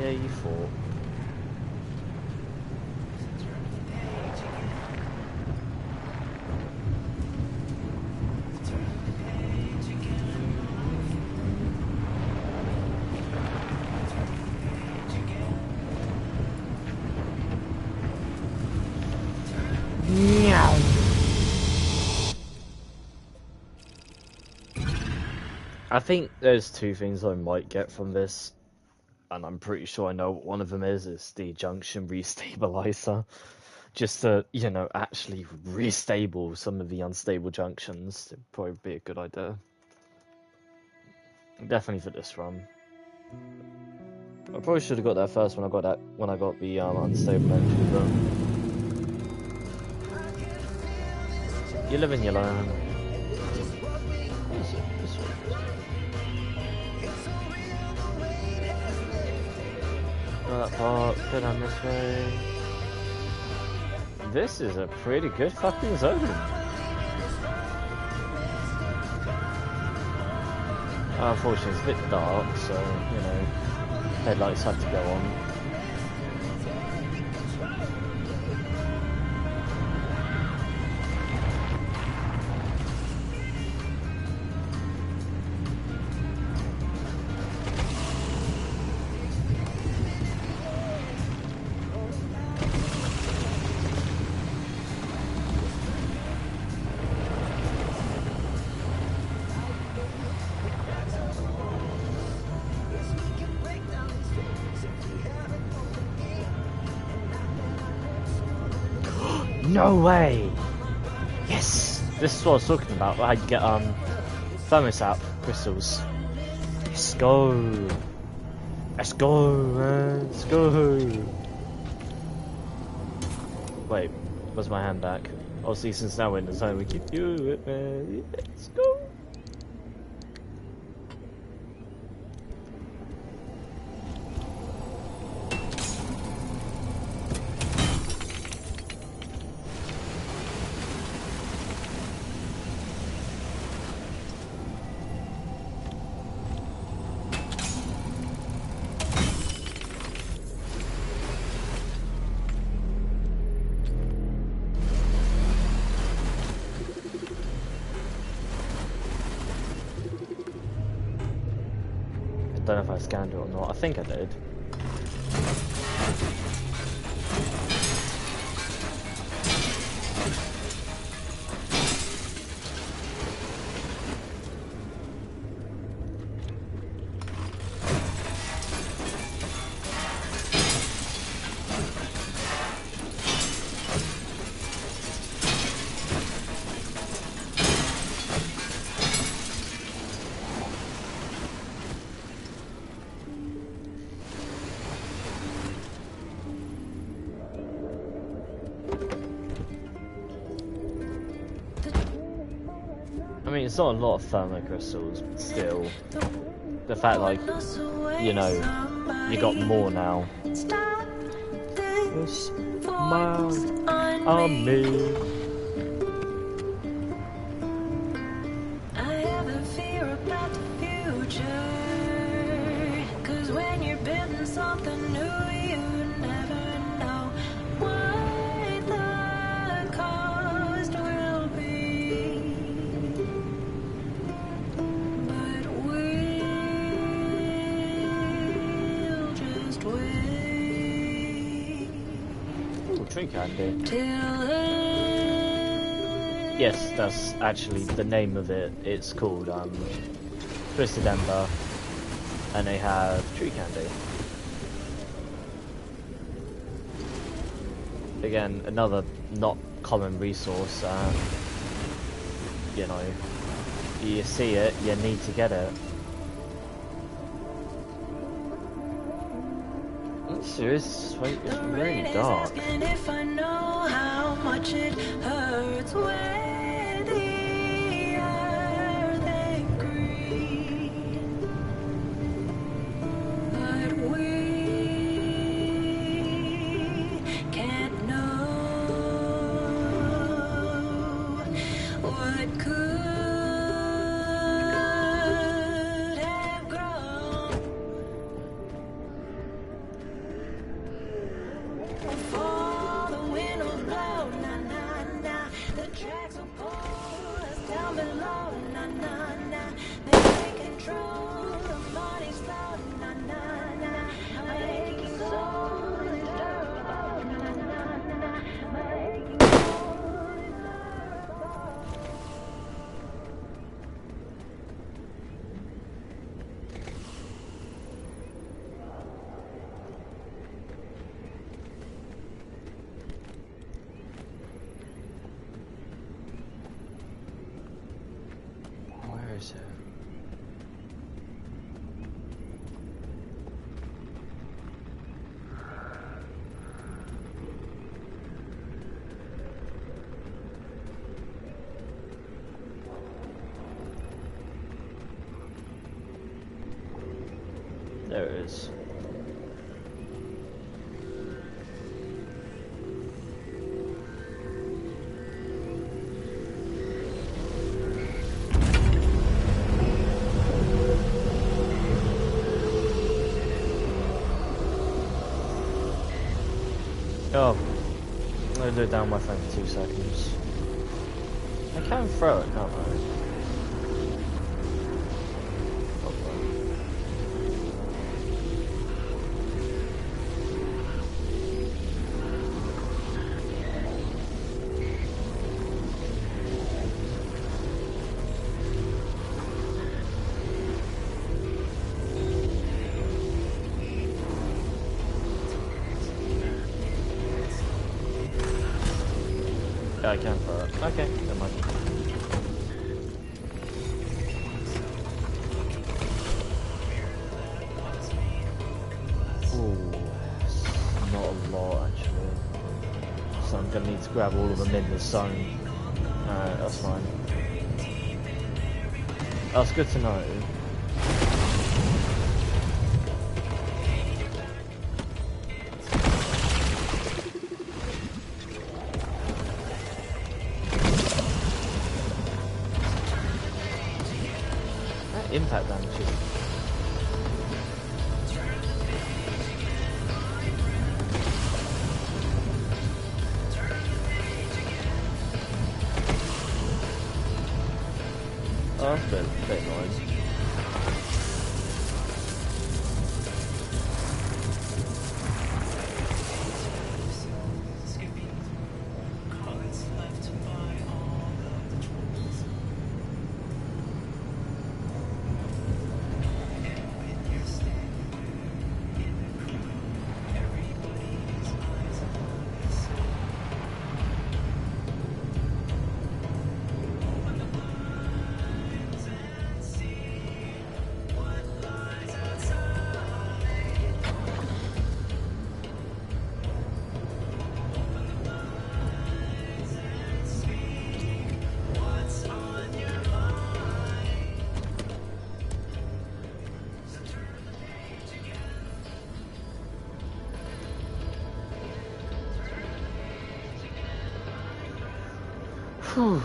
Yeah, you thought. I think there's two things I might get from this, and I'm pretty sure I know what one of them is the junction restabilizer. Just to, you know, actually restable some of the unstable junctions. It'd probably be a good idea. Definitely for this run. I probably should have got that first when I got the unstable entry, but you live and you learn. That part, go down this way. This is a pretty good fucking zone. Unfortunately, it's a bit dark, so, you know, headlights have to go on. No way! Yes! This is what I was talking about, how you get thermosap crystals. Let's go! Let's go, man! Let's go! Wait, where's my hand back? Obviously, since now we're in the zone, we can do it, man! Let's go! I don't know if I scanned it or not. I think I did. I mean, it's not a lot of thermo crystals, but still, the fact, like, you know, you got more now. This smile on me. I have a fear about the future, 'cause when you're building something new, you never know what the cost will be. But we'll just wait. Ooh, tree candy. Till Yes, that's actually the name of it. It's called Twisted Ember, and they have tree candy. Again, another not common resource. You know, you see it, you need to get it. Seriously, it's really dark. asking if I know how much it hurts when the earth ain't green. But we can't know what could have grown. There it is. Oh, I'm gonna do it down my phone for 2 seconds. I can throw it, can't I? Yeah, I can throw it. Okay, never mind. Ooh, not a lot actually. So I'm gonna need to grab all of them in the zone. That's fine. That's good to know. Impact damage is oh, that's a bit annoying. Whew.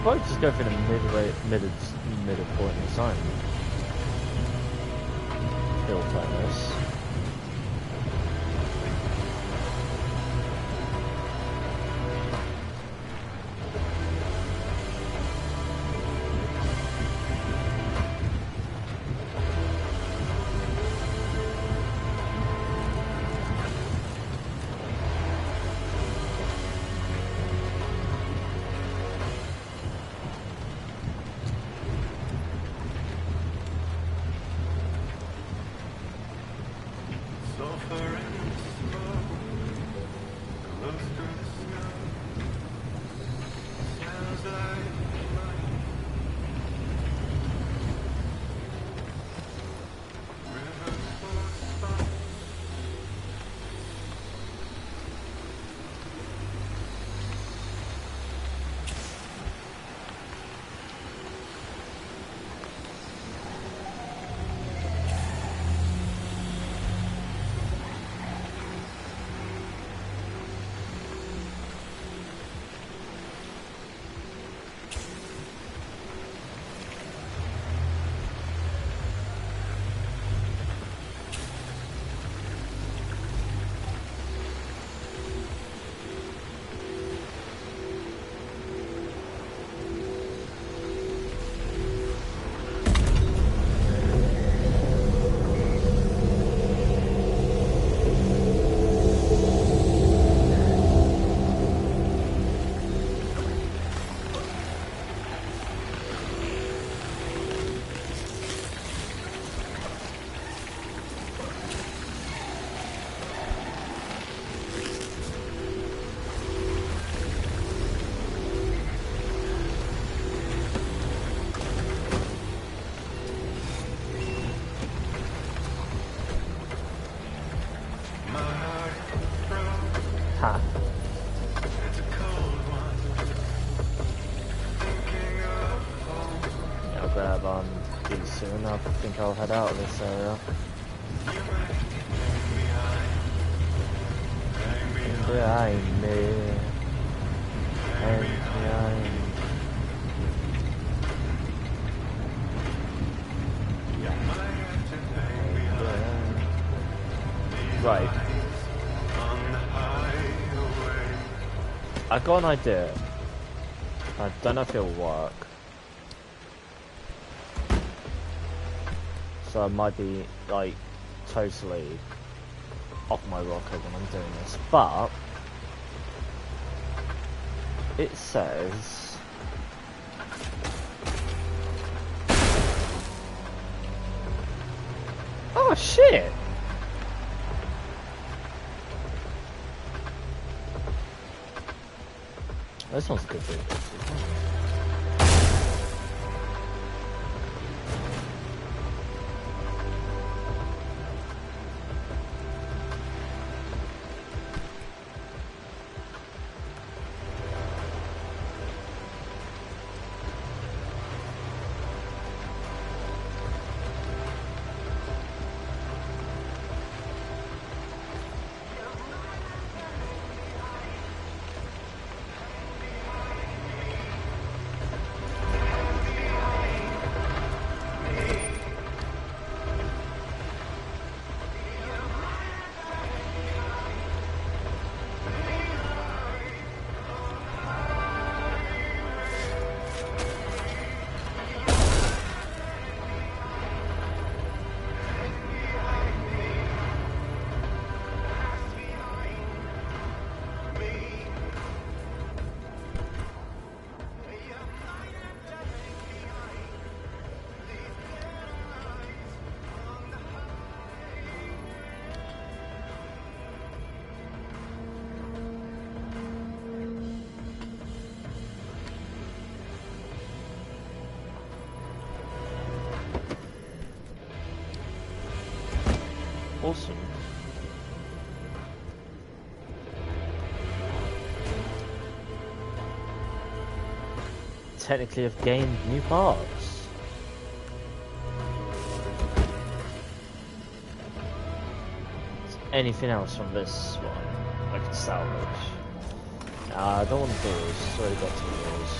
probably just go for the middle point in the zone. Still playing this. Soon, I think I'll head out of this area. Behind me, and behind. Right. I got an idea. I don't know if it'll work. So I might be like totally off my rocker when I'm doing this, but it says oh shit! This one's good too. Awesome. Technically, I've gained new parts. Is anything else from this one I can salvage? Nah, I don't want doors. Already got 2 doors.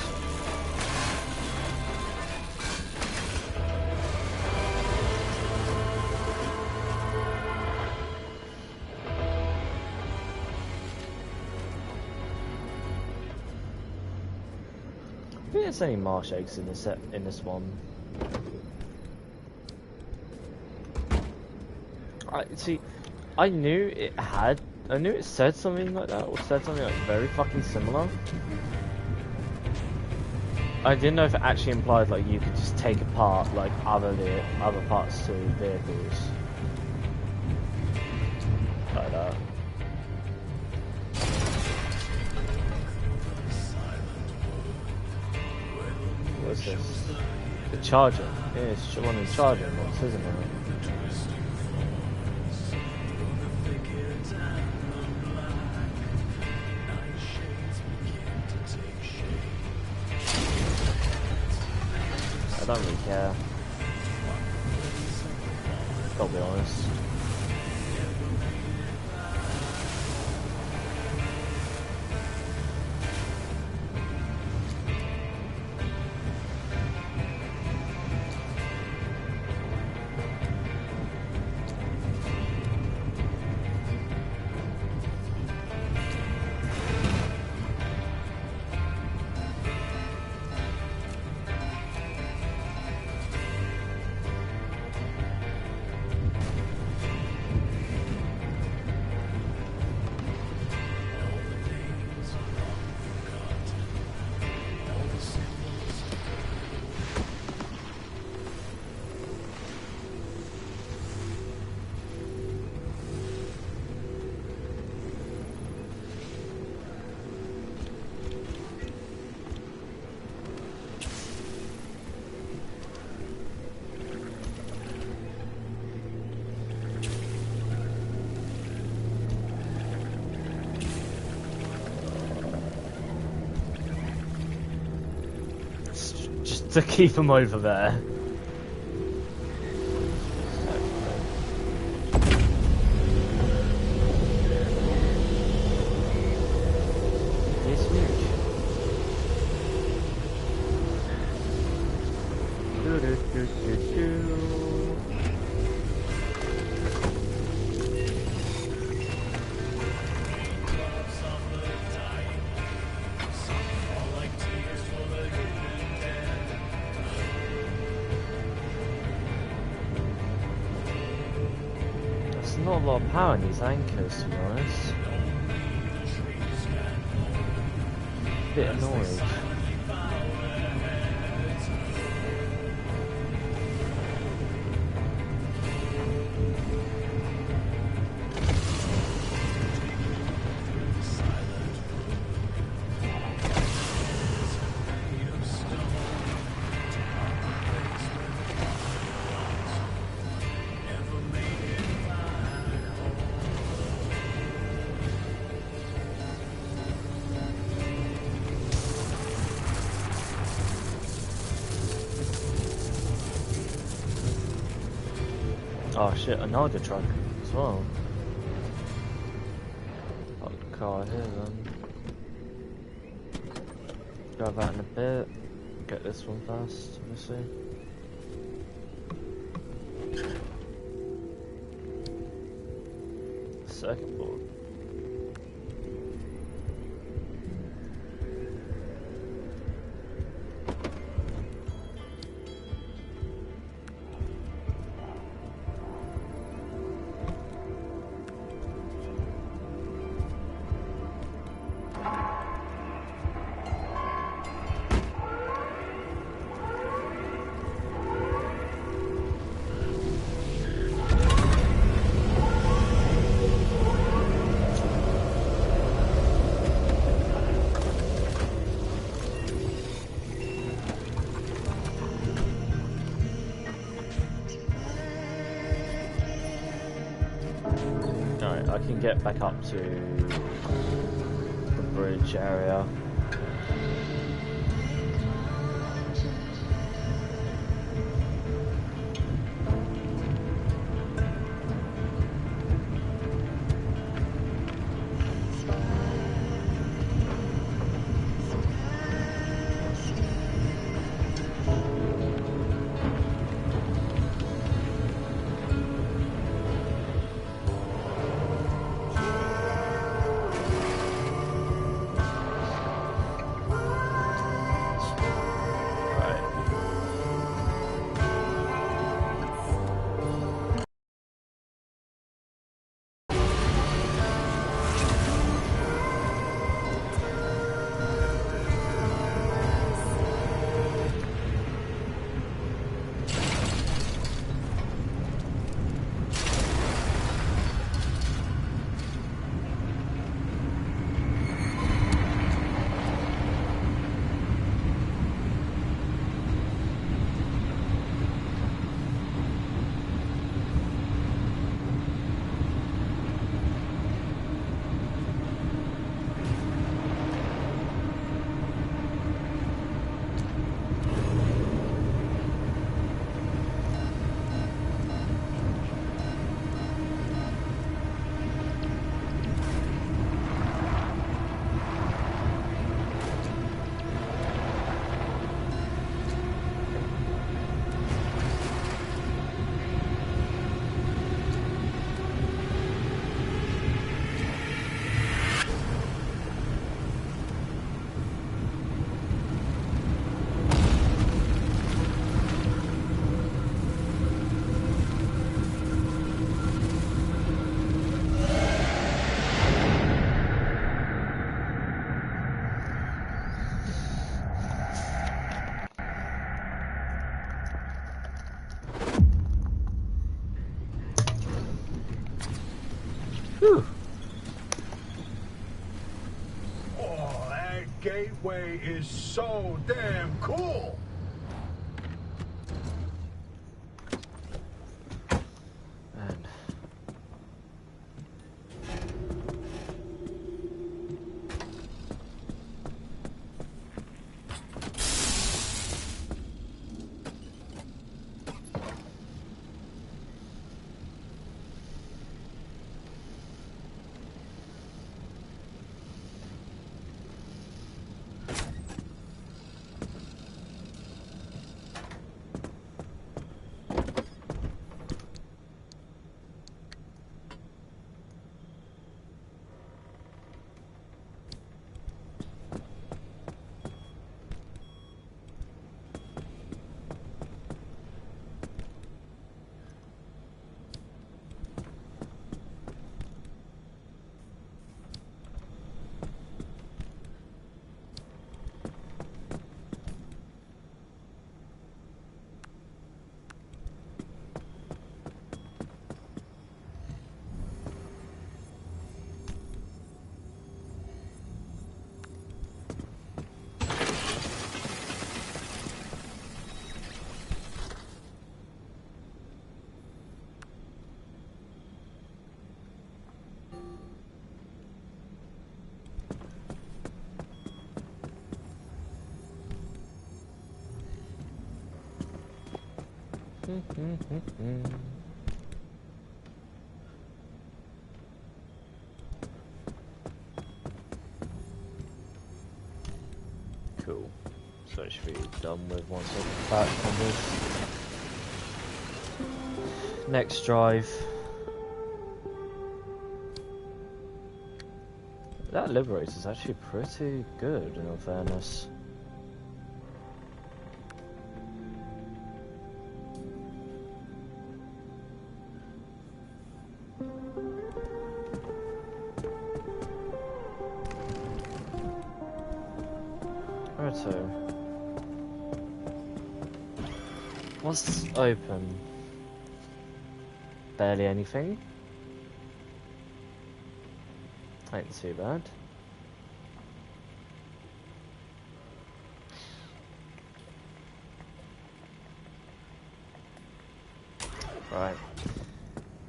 think there's any marsh eggs in this one. I knew it said something like that, or said something like very fucking similar. I didn't know if it actually implied like you could just take apart like other parts to vehicles. Like that. What's this? The charger. Yeah, it's one of the charger box, isn't it? I don't really care. Gotta be honest. To keep them over there. It's huge. Not a lot of power in these anchors, to be honest. A bit annoyed. Oh shit, another truck as well. Got the car here then. Grab that in a bit. Get this one first, obviously. Circuit board. I can get back up to the bridge area. Whew. Oh, that gateway is so damn cool. Man. Cool. So it should be done with once I'm back on this. Next drive. That Liberator's actually pretty good, in all fairness. Righto. What's open? Barely anything. Ain't too bad. Right.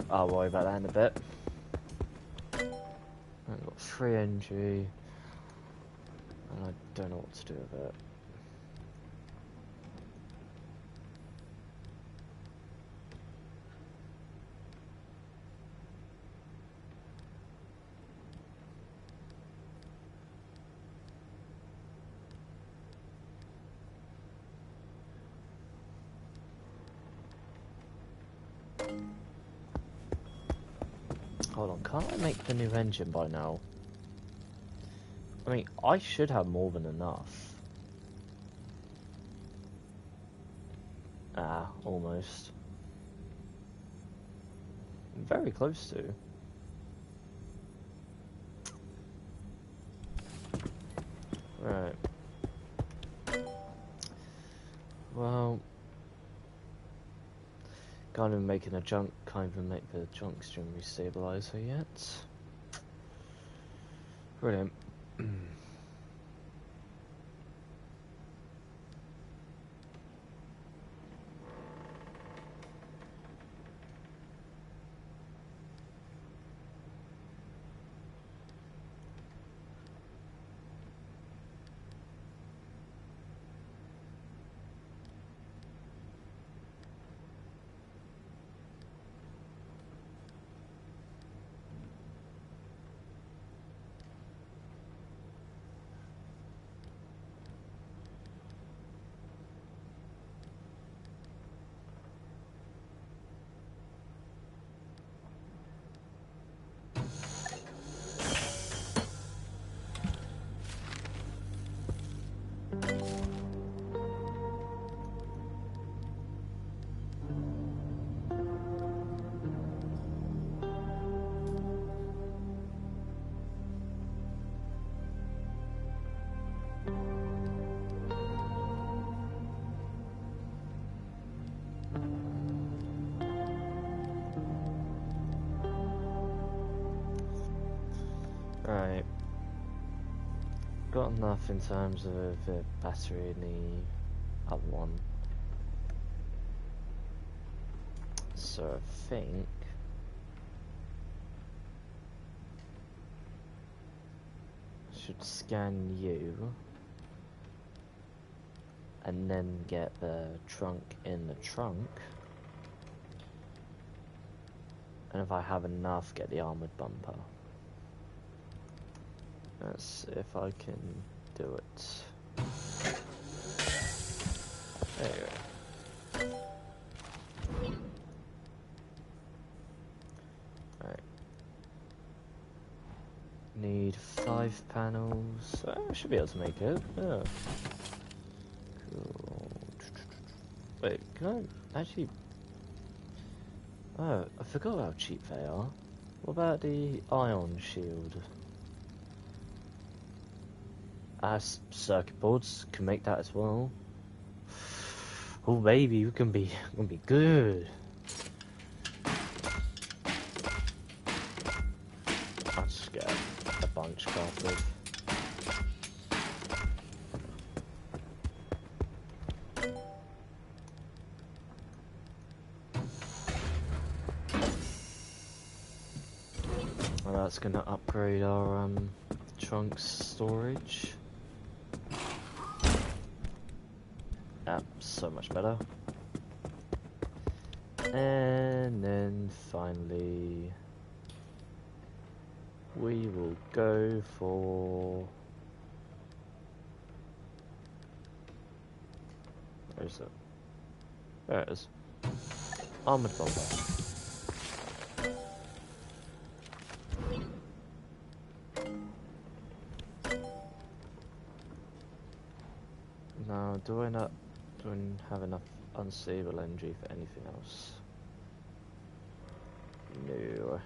I'll worry about that in a bit. I've got 3 NG. And I don't know what to do with it. Hold on, can't I make the new engine by now? I mean, I should have more than enough. Ah, almost. Very close to. Right. Well, can't even make a junk. Can't even make the junk stream restabilizer yet. Brilliant. Right. Got enough in terms of the battery in the other one. So I think I should scan you and then get the trunk in the trunk. And if I have enough, get the armored bumper. Let's see if I can do it. There you go. Right. Need 5 panels. I should be able to make it. Yeah. Cool. Wait, can I actually... Oh, I forgot how cheap they are. What about the ion shield? Circuit boards can make that as well. Oh baby, we can be good. I'll just get a bunch crafted. Well, that's gonna upgrade our trunk storage. So much better. And then finally we will go for... Where is it? There it is. Armored bumper. Now, do I have enough unstable energy for anything else? No.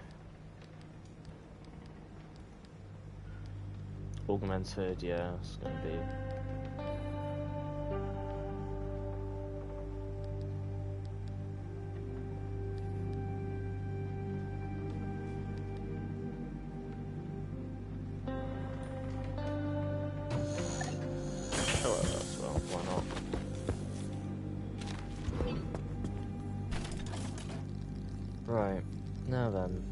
Augmented, yeah, it's gonna be. Right, now then.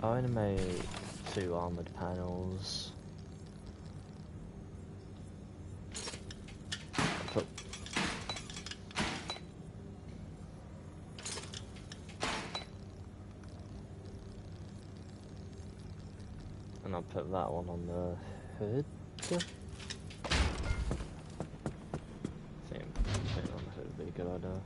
I'm gonna make 2 armored panels. And I'll put that one on the hood. I think putting it on the hood would be a good idea.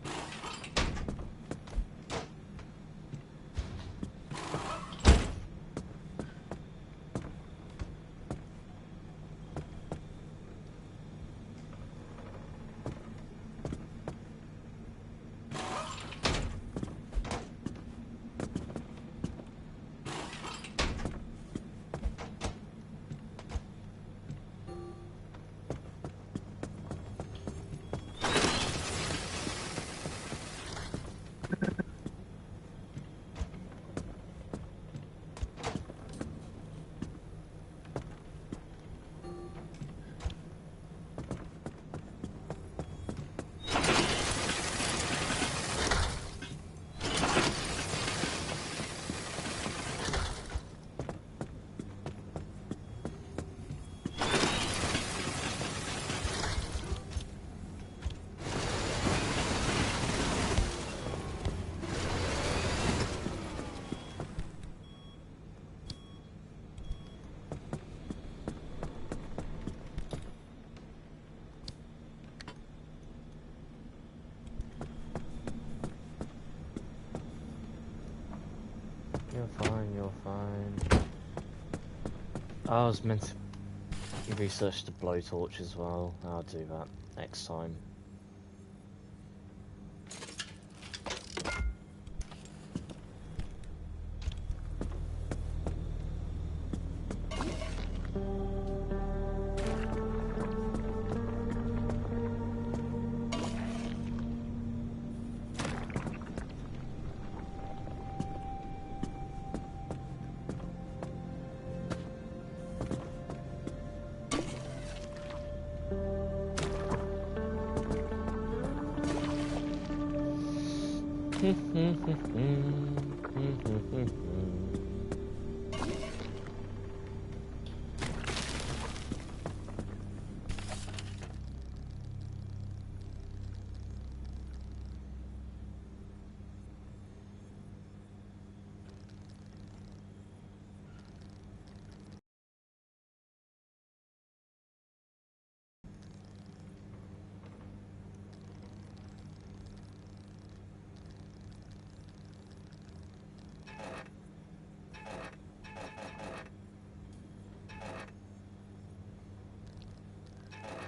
You're fine. I was meant to research the blowtorch as well. I'll do that next time.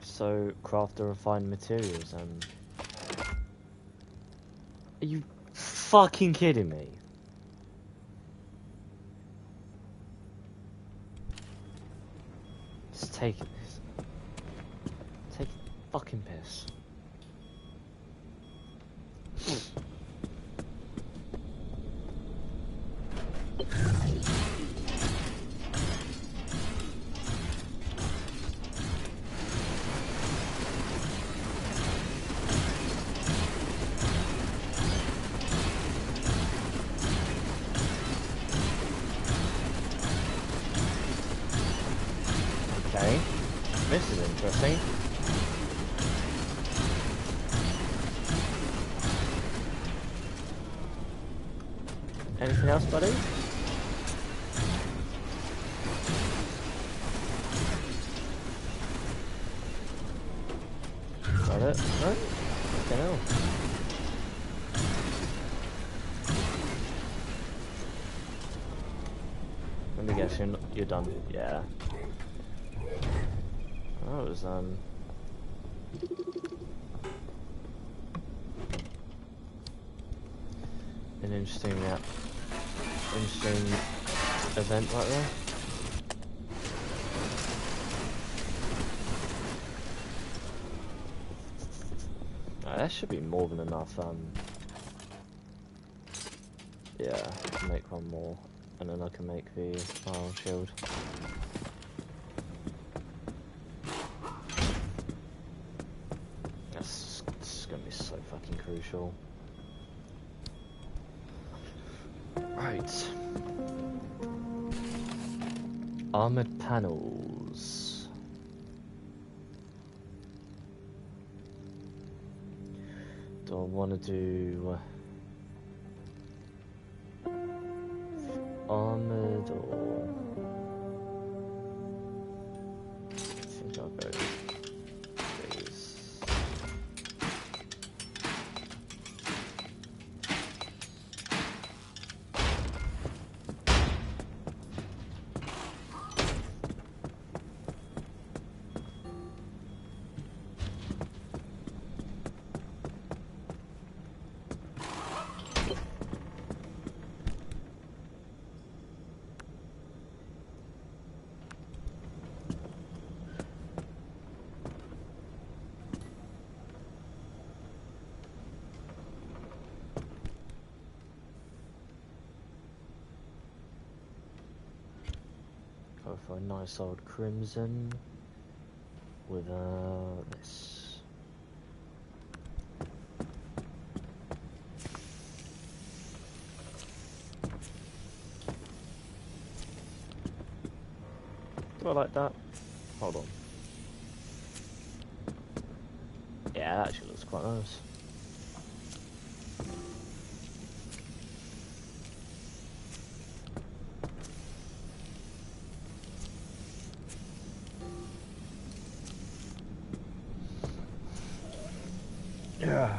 So, craft the refined materials and... Are you fucking kidding me? Just take it. Take fucking piss. Okay, this is interesting. Anything else, buddy? Got it? No? Okay, no. Let me guess, you're done. Yeah. That was, an interesting event right there. That should be more than enough, yeah, to make one more, and then I can make the iron shield. That's gonna be so fucking crucial. Right. Armored panels. Do I want to do armored or I think I'll go these. Go for a nice old crimson with this. Do I like that? Hold on. Yeah, that actually looks quite nice. Yeah.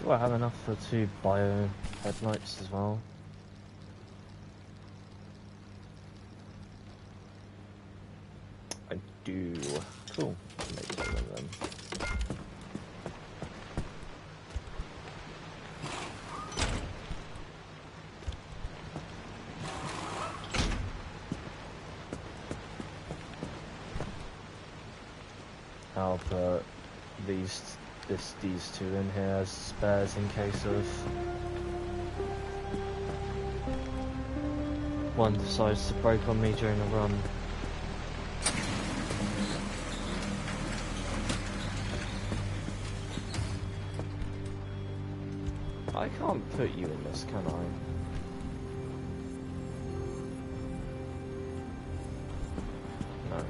Do I have enough for 2 bio headlights as well? I'll put these two in here as spares in case of one decides to break on me during a run. I can't put you in this, can I? No.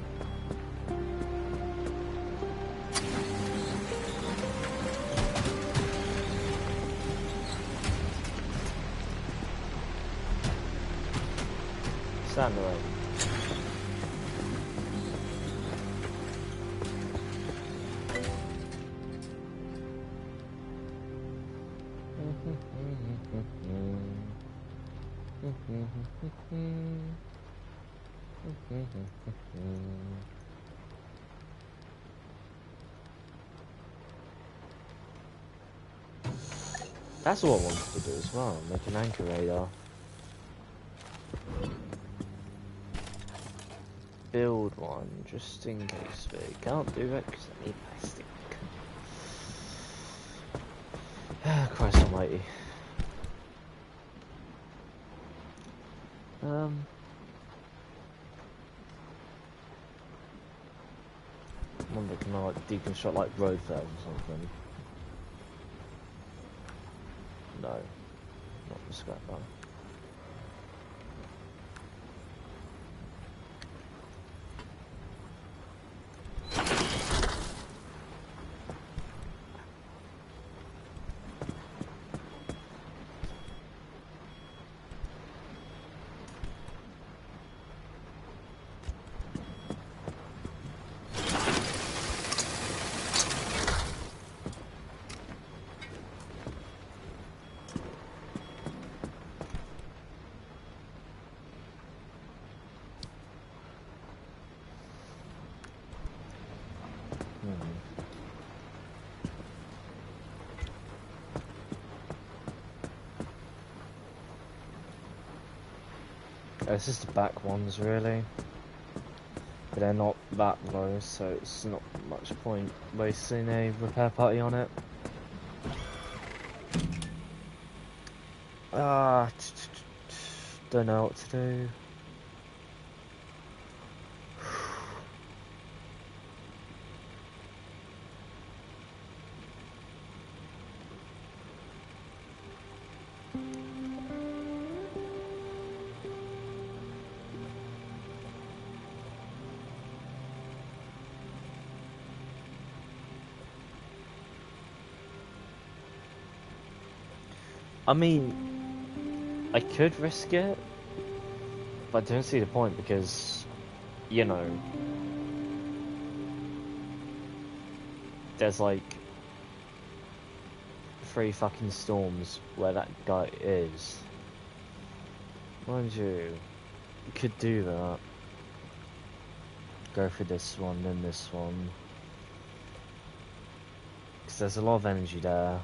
Stand away. That's what I wanted to do as well, make an anchor radar. Build one, just in case, but I can't do it because I need plastic. Ah, Christ almighty. I wonder, can I like deconstruct like road fairs or something? No, not the scrap bar. It's just the back ones really, but they're not that low, so it's not much point wasting a repair party on it. Don't know what to do. I mean, I could risk it, but I don't see the point because, you know, there's like 3 fucking storms where that guy is. Mind you could do that. Go for this one, then this one. Because there's a lot of energy there.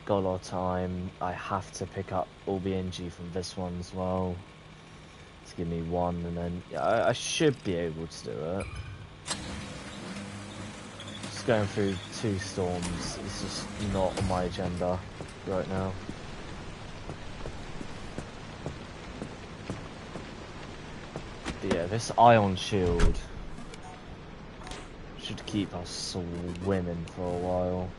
Got a lot of time. I have to pick up all the energy from this one as well. Just give me 1 and then yeah, I should be able to do it. Just going through 2 storms is just not on my agenda right now. But yeah, this ion shield should keep us swimming for a while.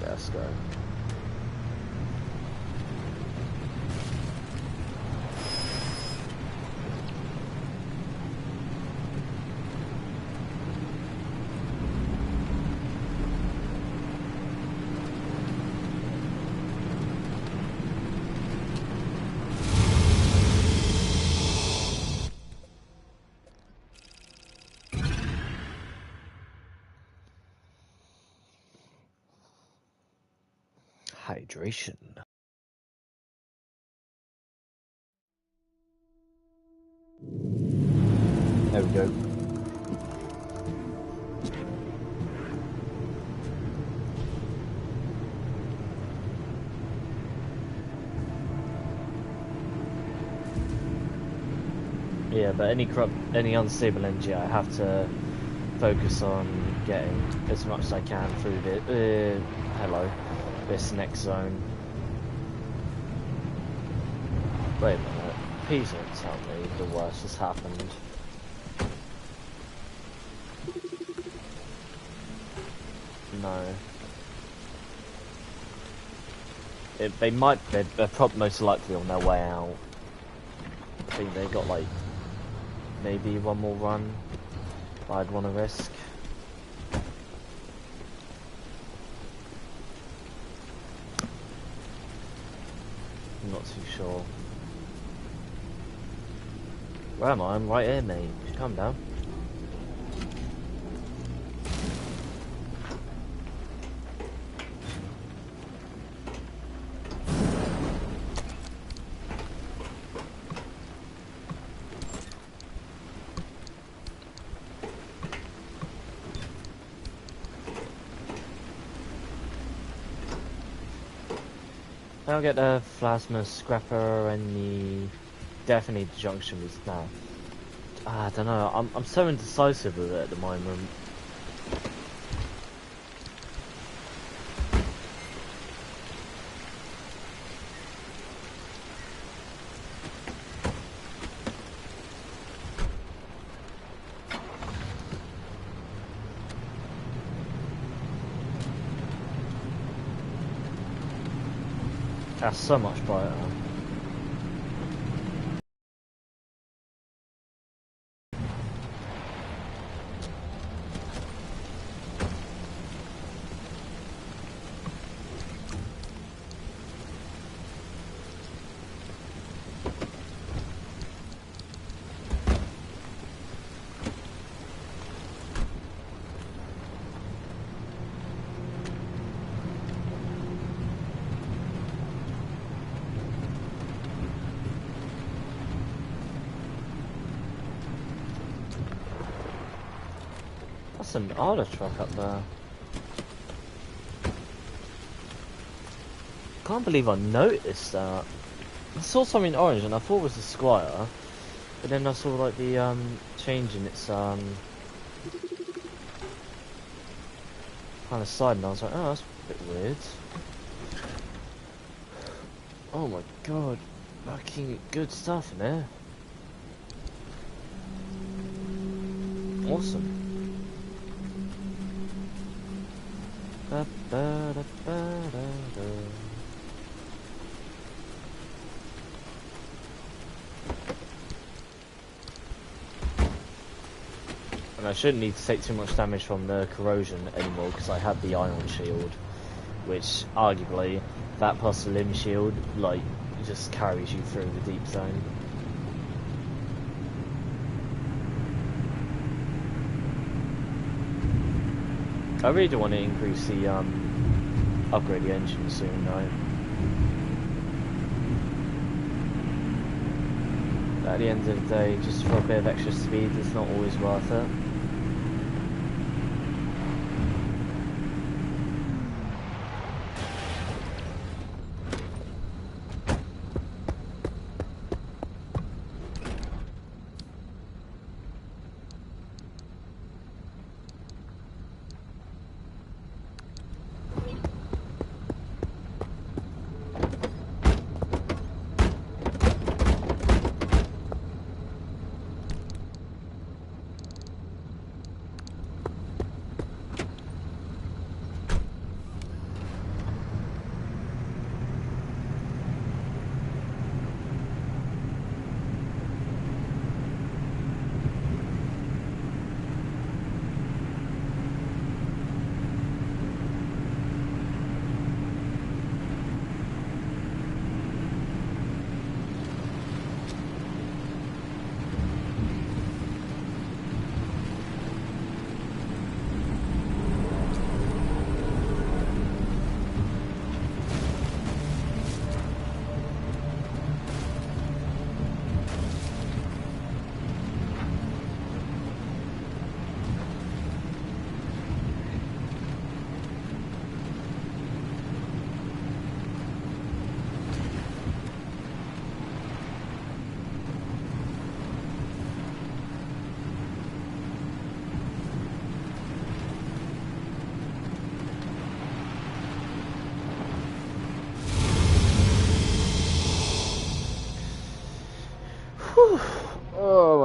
Let's go. Hydration. There we we go. Yeah, but any unstable energy, I have to focus on getting as much as I can through this next zone. Wait a minute, please don't tell me the worst has happened. No. They're most likely on their way out. I think they got like maybe one more run I'd want to risk. I'm not too sure. Where am I? I'm right here, mate. Calm down. I'll get the plasma scrapper and definitely the junction was now. I don't know. I'm so indecisive with it at the moment. That's so much brighter. That's an Arda truck up there. Can't believe I noticed that. I saw something orange and I thought it was a Squire, but then I saw like the change in its kind of side, and I was like, oh, that's a bit weird. Oh my god, fucking good stuff in there. Awesome. Ba, ba, da, ba, da, da. And I shouldn't need to take too much damage from the corrosion anymore because I have the iron shield, which arguably that plus the limb shield like just carries you through the deep zone. I really do want to increase the upgrade the engine soon though. At the end of the day, just for a bit of extra speed, it's not always worth it.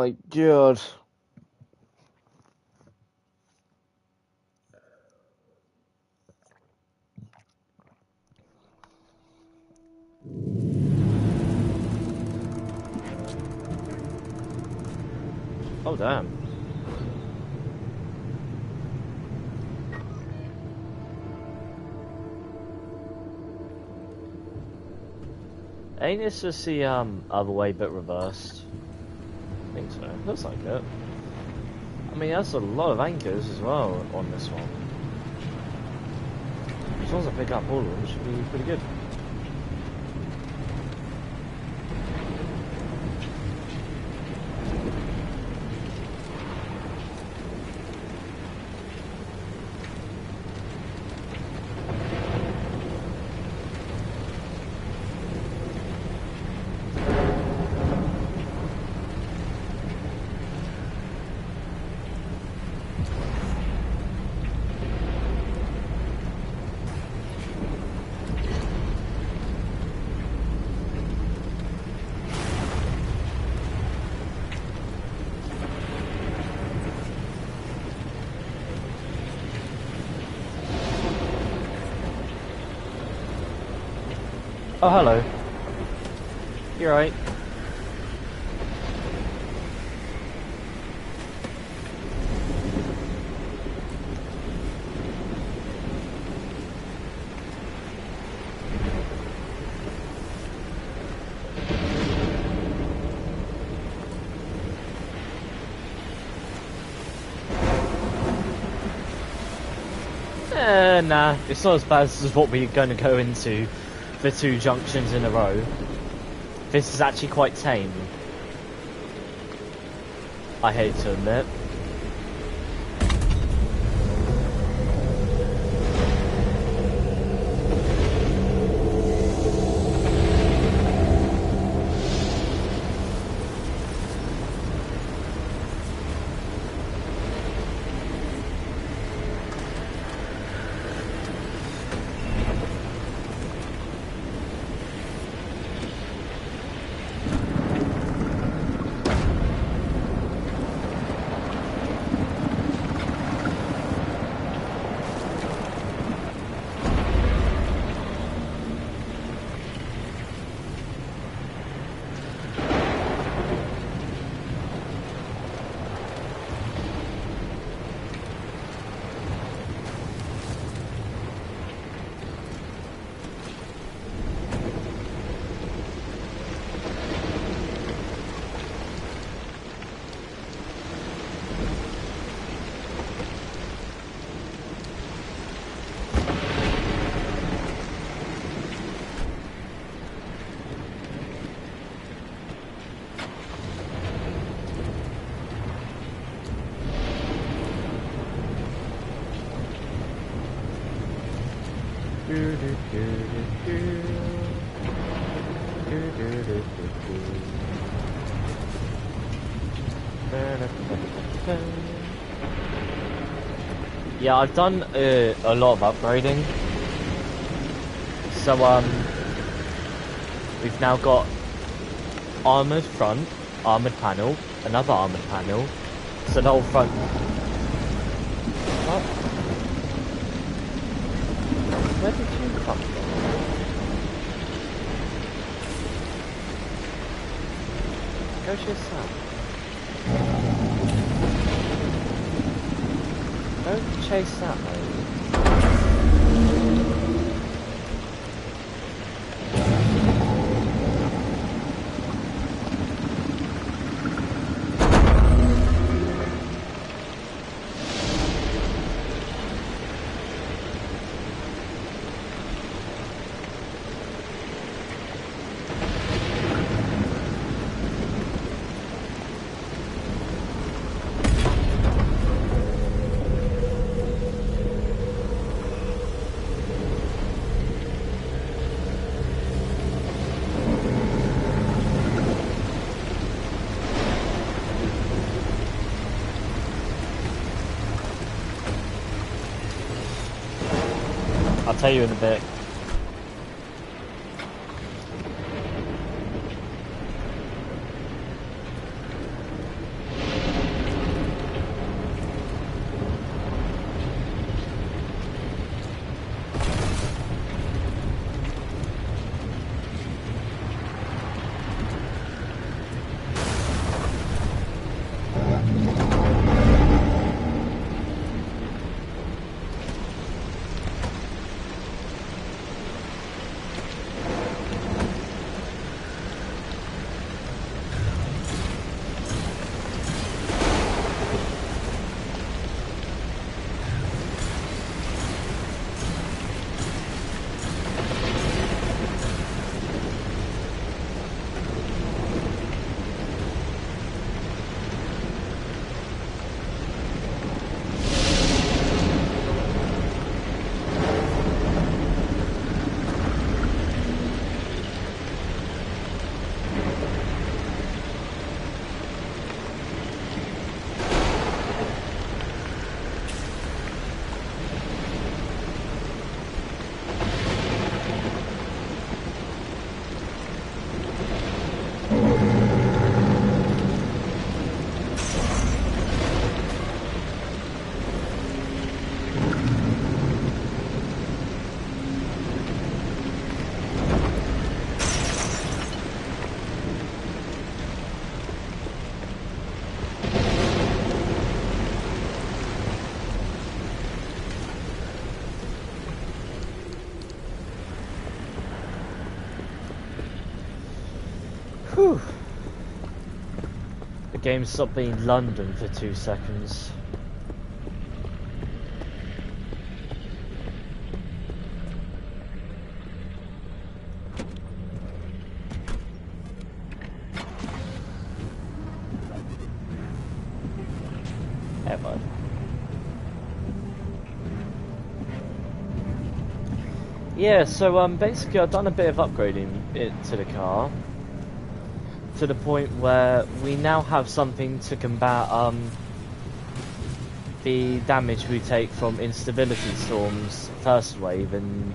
my god. Oh damn. Ain't this just the other way but reversed? I think so. Looks like it. I mean, that's a lot of anchors as well on this one. As long as I pick up all of them, it should be pretty good. Oh, hello. You're right. Nah, it's not as bad as what we're going to go into for 2 junctions in a row. This is actually quite tame. I hate to admit. Yeah, I've done a lot of upgrading. So we've now got armoured front, armoured panel, another armoured panel. So the whole front. What? Where did you come from? Go to yourself. Don't chase that lady. I'll tell you in a bit. game stopped being London for 2 seconds. Ever. Yeah, so basically I've done a bit of upgrading to the car, to the point where we now have something to combat the damage we take from instability storms, first wave and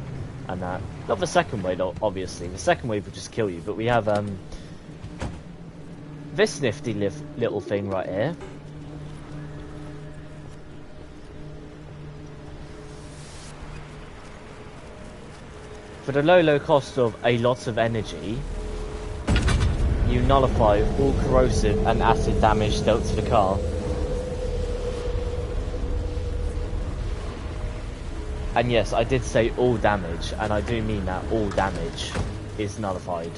that. Not the second wave, obviously. The second wave will just kill you, but we have this nifty little thing right here. For the low cost of a lot of energy, you nullify all corrosive and acid damage dealt to the car. And yes, I did say all damage, and I do mean that all damage is nullified.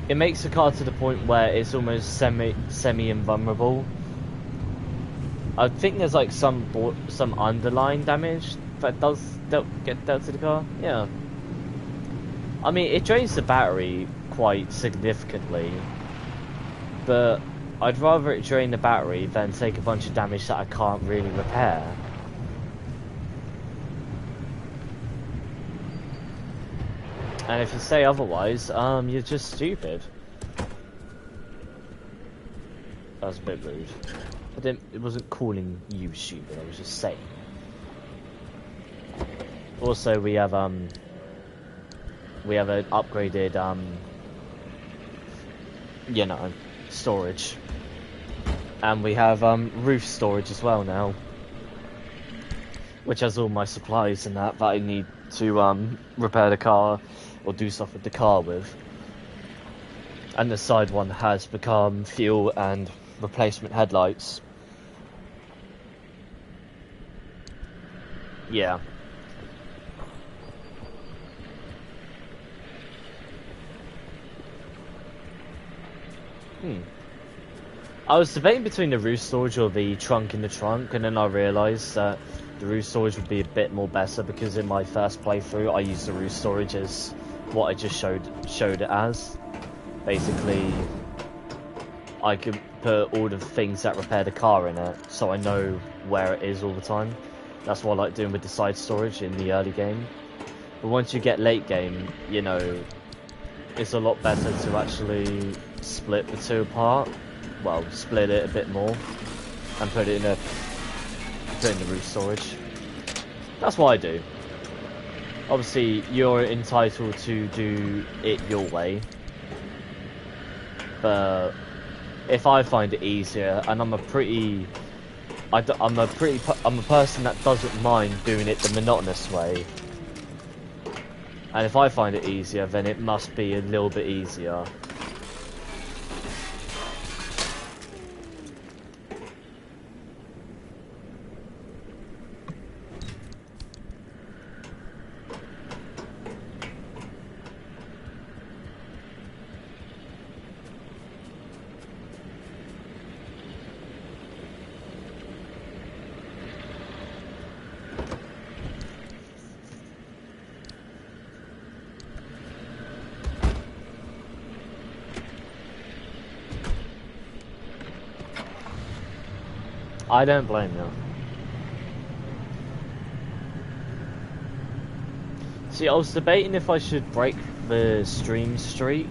It makes the car to the point where it's almost semi-invulnerable. I think there's like some underlying damage that does get dealt to the car. Yeah. I mean, it drains the battery quite significantly, but I'd rather it drain the battery than take a bunch of damage that I can't really repair. And if you say otherwise, you're just stupid. That was a bit rude. It wasn't calling you stupid, I was just saying. Also, we have an upgraded, you know, storage. And we have, roof storage as well now. Which has all my supplies and that I need to, repair the car or do stuff with the car with. And the side one has become fuel and replacement headlights. Yeah. I was debating between the roof storage or the trunk in the trunk, and then I realised that the roof storage would be a bit more better, because in my first playthrough I used the roof storage as what I just showed it as. Basically, I could put all the things that repair the car in it, so I know where it is all the time. That's what I like doing with the side storage in the early game. But once you get late game, you know, it's a lot better to actually split the two apart. Well, split it a bit more and put it in the roof storage. That's what I do. Obviously, you're entitled to do it your way, but if I find it easier, and I'm a person that doesn't mind doing it the monotonous way, and if I find it easier, then it must be a little bit easier. I don't blame you. See, I was debating if I should break the stream streak,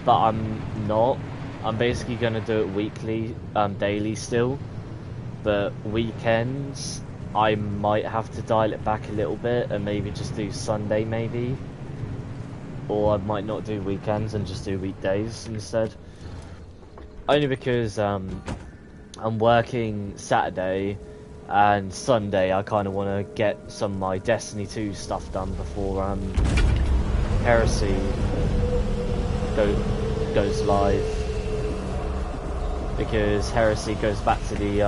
but I'm not. I'm basically going to do it weekly, daily still, but weekends I might have to dial it back a little bit and maybe just do Sunday maybe, or I might not do weekends and just do weekdays instead. Only because I'm working Saturday and Sunday. I kind of want to get some of my Destiny 2 stuff done before Heresy goes live, because Heresy goes back to the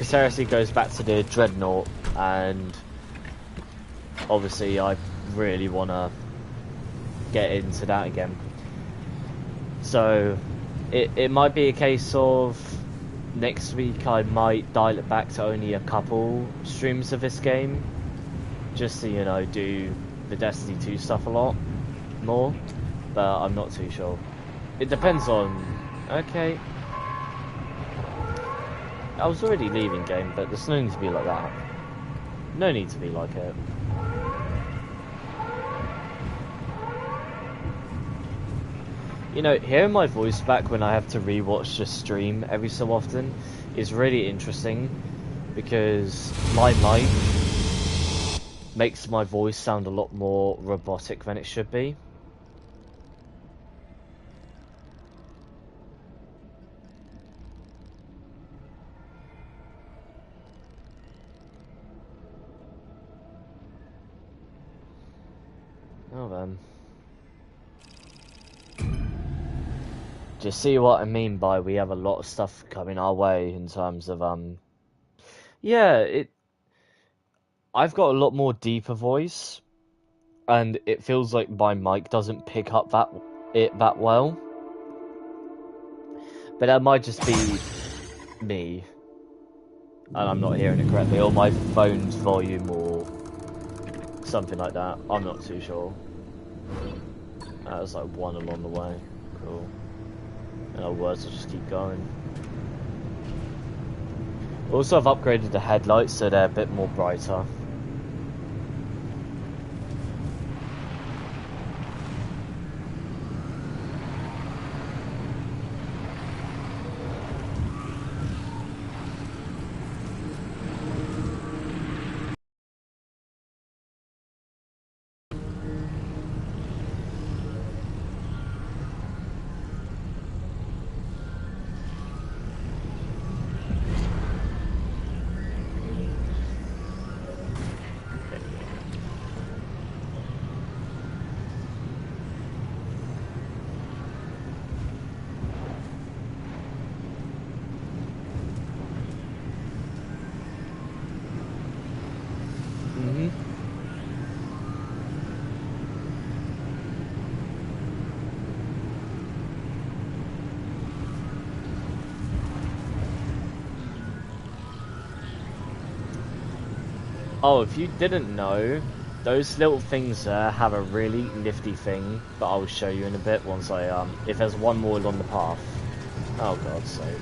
because Heresy goes back to the Dreadnought, and obviously I really want to get into that again. So it might be a case of next week I might dial it back to only a couple streams of this game, just to, you know, do the Destiny 2 stuff a lot more, but I'm not too sure. It depends on... Okay. I was already leaving game, but there's no need to be like that. No need to be like it. You know, hearing my voice back when I have to rewatch the stream every so often is really interesting, because my mic makes my voice sound a lot more robotic than it should be. Oh then. Do you see what I mean by we have a lot of stuff coming our way in terms of yeah, I've got a lot more deeper voice, and it feels like my mic doesn't pick up that well. But that might just be me, and I'm not hearing it correctly, or my phone's volume, or something like that. I'm not too sure. That was like one along the way. Cool. And our words will just keep going. Also, I've upgraded the headlights so they're a bit more brighter. Oh, if you didn't know, those little things there have a really nifty thing that I will show you in a bit once I, if there's one more on the path. Oh, God's sake.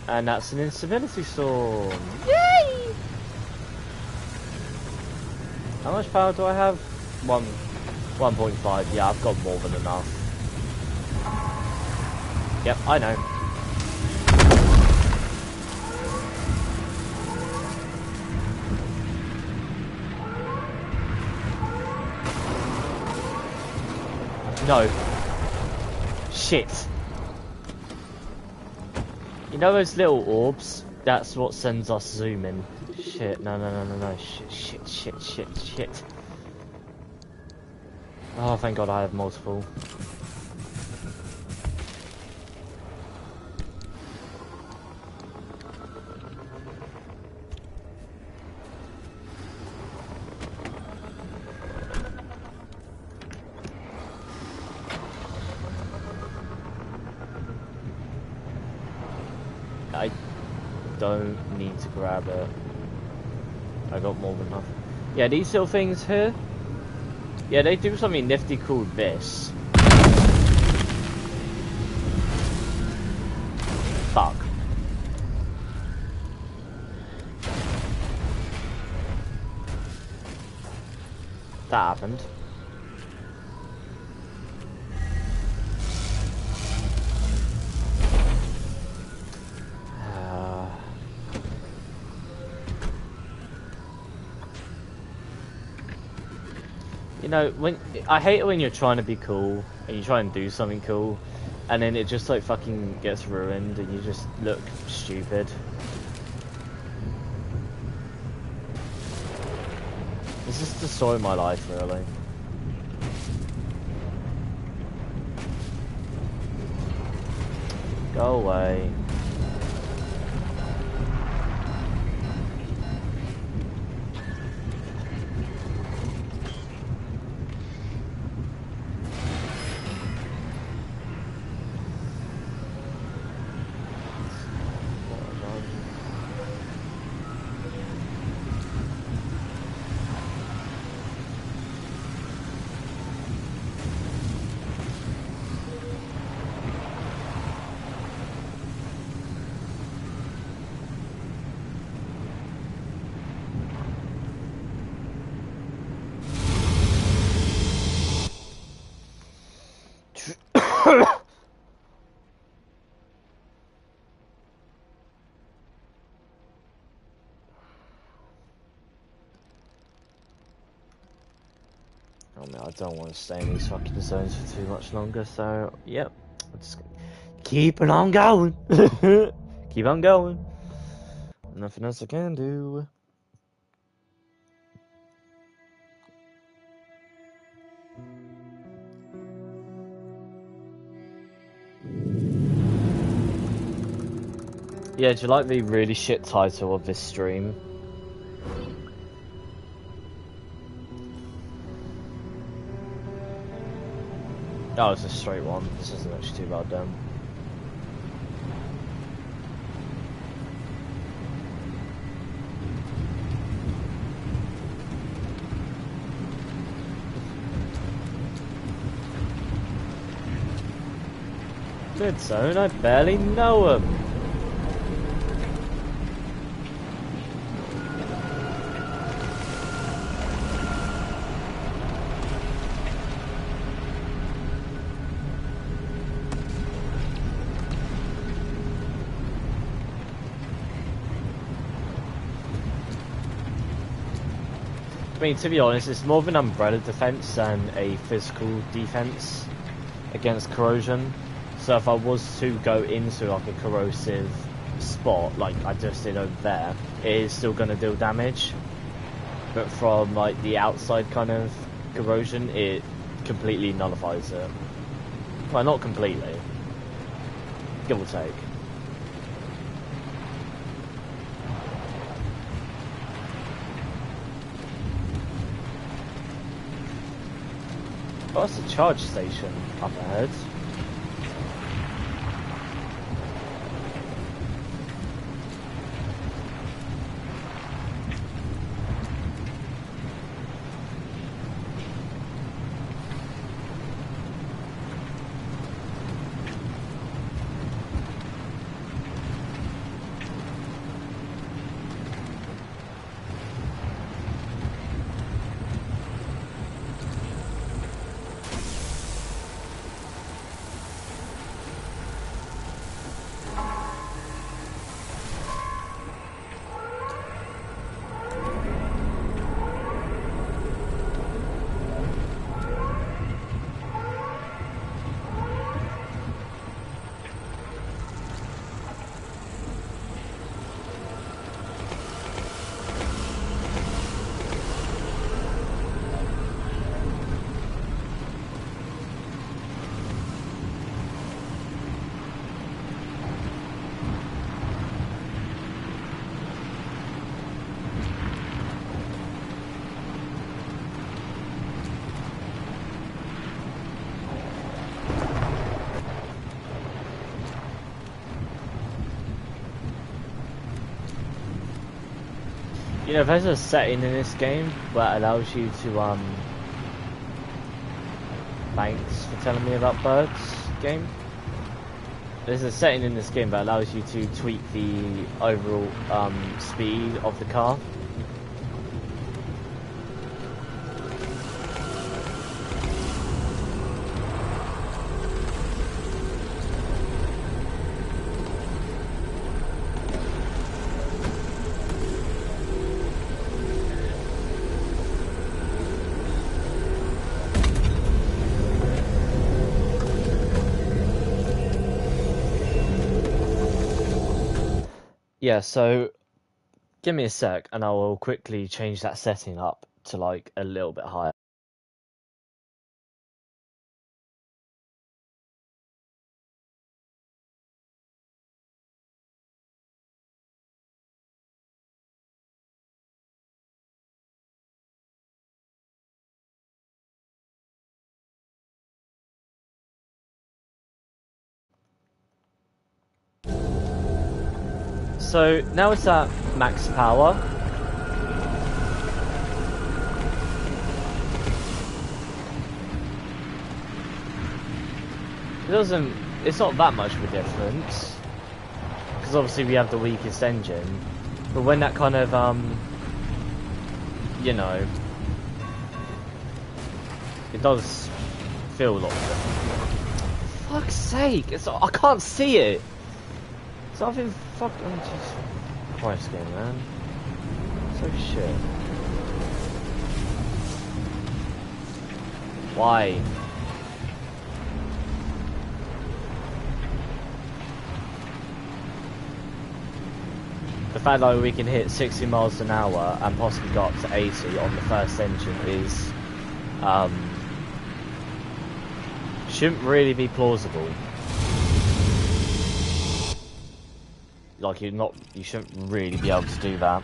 And that's an Instability Storm. Yay! How much power do I have? 1.5. Yeah, I've got more than enough. Yep, I know. No. Shit. You know those little orbs? That's what sends us zooming. Shit, no. Shit. Oh, thank God I have multiple. I don't need to grab it. I got more than enough. Yeah, these little things here. Yeah, they do something nifty called this. Fuck. That happened. know, when I hate it when you're trying to be cool and you try and do something cool, and then it just like fucking gets ruined and you just look stupid. This is the story of my life, really. Go away. Oh man, I don't want to stay in these fucking zones for too much longer, so yep, I'm just keeping on going. Keep on going. Nothing else I can do. Yeah, do you like the really shit title of this stream? Oh, it's a straight one. This isn't actually too bad then. Good zone, I barely know him. I mean, to be honest, it's more of an umbrella defense than a physical defense against corrosion. So if I was to go into like a corrosive spot, like I just did over there, it is still going to deal damage. But from like the outside kind of corrosion, it completely nullifies it. Well, not completely. Give or take. Oh, that's a charge station up ahead. You know, there's a setting in this game that allows you to, thanks for telling me about birds, game. There's a setting in this game that allows you to tweak the overall, speed of the car. Yeah, so give me a sec and I will quickly change that setting up to like a little bit higher. So now it's at max power. It's not that much of a difference. Because obviously we have the weakest engine. But when that kind of, you know, it does feel a lot different. For fuck's sake, I can't see it! Something fucked. Oh, Jesus Christ, game, man. So shit. Why? The fact that we can hit 60 miles an hour and possibly go up to 80 on the first engine is, shouldn't really be plausible. Like you shouldn't really be able to do that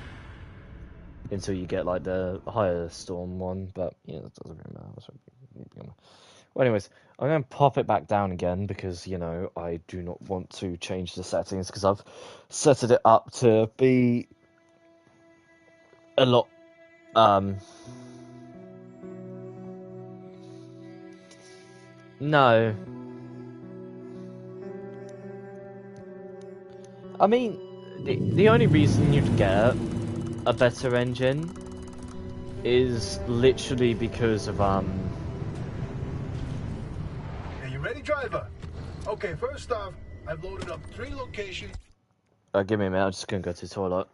until you get like the higher storm one, but yeah, that doesn't really matter. Well, anyways, I'm going to pop it back down again because, you know, I do not want to change the settings because I've set it up to be a lot, no. I mean, the only reason you'd get a better engine is literally because of, Are you ready, driver? Okay, first off, I've loaded up 3 locations. give me a minute, I'm just gonna go to the toilet.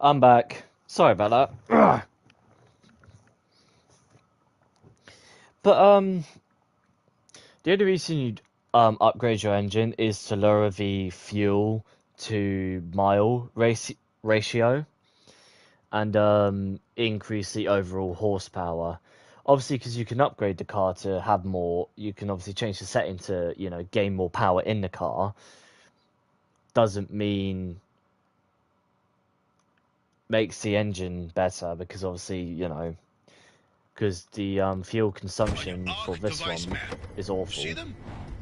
I'm back. Sorry about that. But, the only reason you'd upgrade your engine is to lower the fuel to mile ratio and increase the overall horsepower. Obviously, because you can upgrade the car to have more, you can obviously change the setting to, you know, gain more power in the car. Doesn't mean makes the engine better because obviously, you know, because the fuel consumption for this one is awful. See them?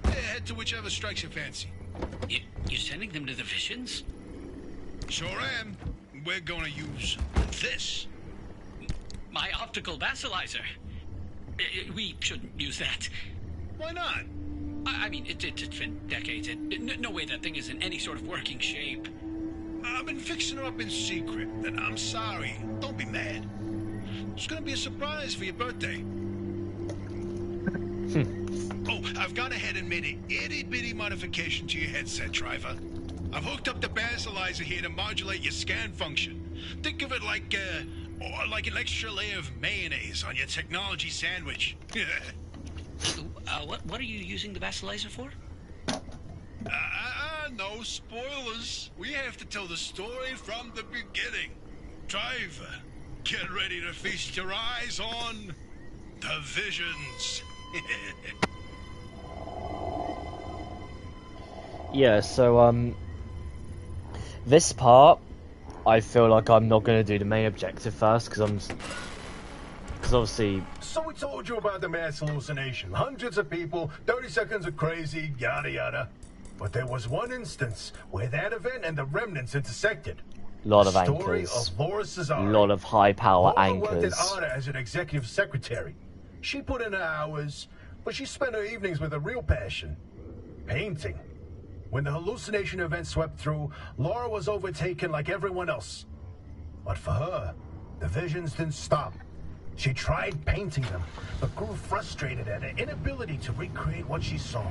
Yeah, head to whichever strikes your fancy. You're sending them to the Visions? Sure am. We're gonna use this. My optical basilizer. We shouldn't use that. Why not? I mean, it's been decades. No way that thing is in any sort of working shape. I've been fixing her up in secret, and I'm sorry. Don't be mad. It's gonna be a surprise for your birthday. Oh, I've gone ahead and made an itty-bitty modification to your headset, driver. I've hooked up the basilizer here to modulate your scan function. Think of it like an extra layer of mayonnaise on your technology sandwich. What are you using the basilizer for? No spoilers. We have to tell the story from the beginning. Driver, get ready to feast your eyes on the Visions. Yeah, so, this part, I feel like I'm not going to do the main objective first, because obviously... So we told you about the mass hallucination. Hundreds of people, 30 seconds of crazy, yada yada. But there was one instance where that event and the remnants intersected. Lot of The story anchors. of Laura Cesare. Lot of high power Laura worked anchors. at ARDA as an executive secretary. She put in her hours, but she spent her evenings with a real passion. Painting. When the hallucination event swept through, Laura was overtaken like everyone else. But for her, the visions didn't stop. She tried painting them, but grew frustrated at her inability to recreate what she saw.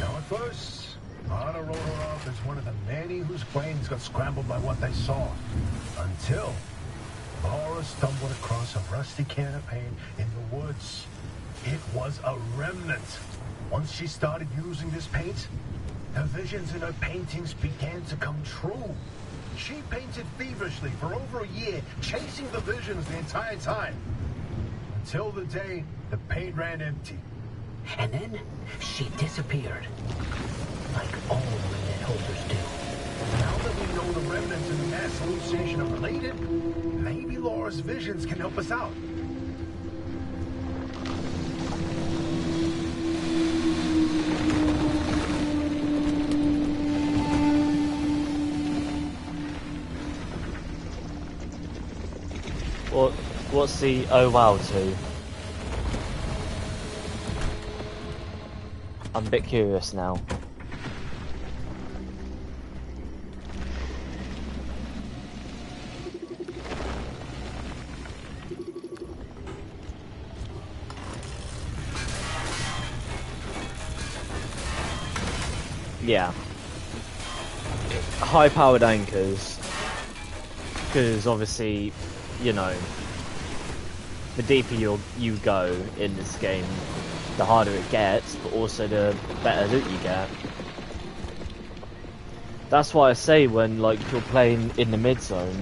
Now at first, Anna wrote her off as one of the many whose brains got scrambled by what they saw. Until Laura stumbled across a rusty can of paint in the woods. It was a remnant. Once she started using this paint, the visions in her paintings began to come true. She painted feverishly for over a year, chasing the visions the entire time. Until the day the paint ran empty. And then she disappeared. Like all remnant holders do. Now that we know the remnants and the mass hallucination are related, maybe Laura's visions can help us out. What's the oh wow to? I'm a bit curious now. Yeah. High-powered anchors. Because obviously, you know, the deeper you go in this game, the harder it gets, but also the better loot you get. That's why I say when like you're playing in the mid zone,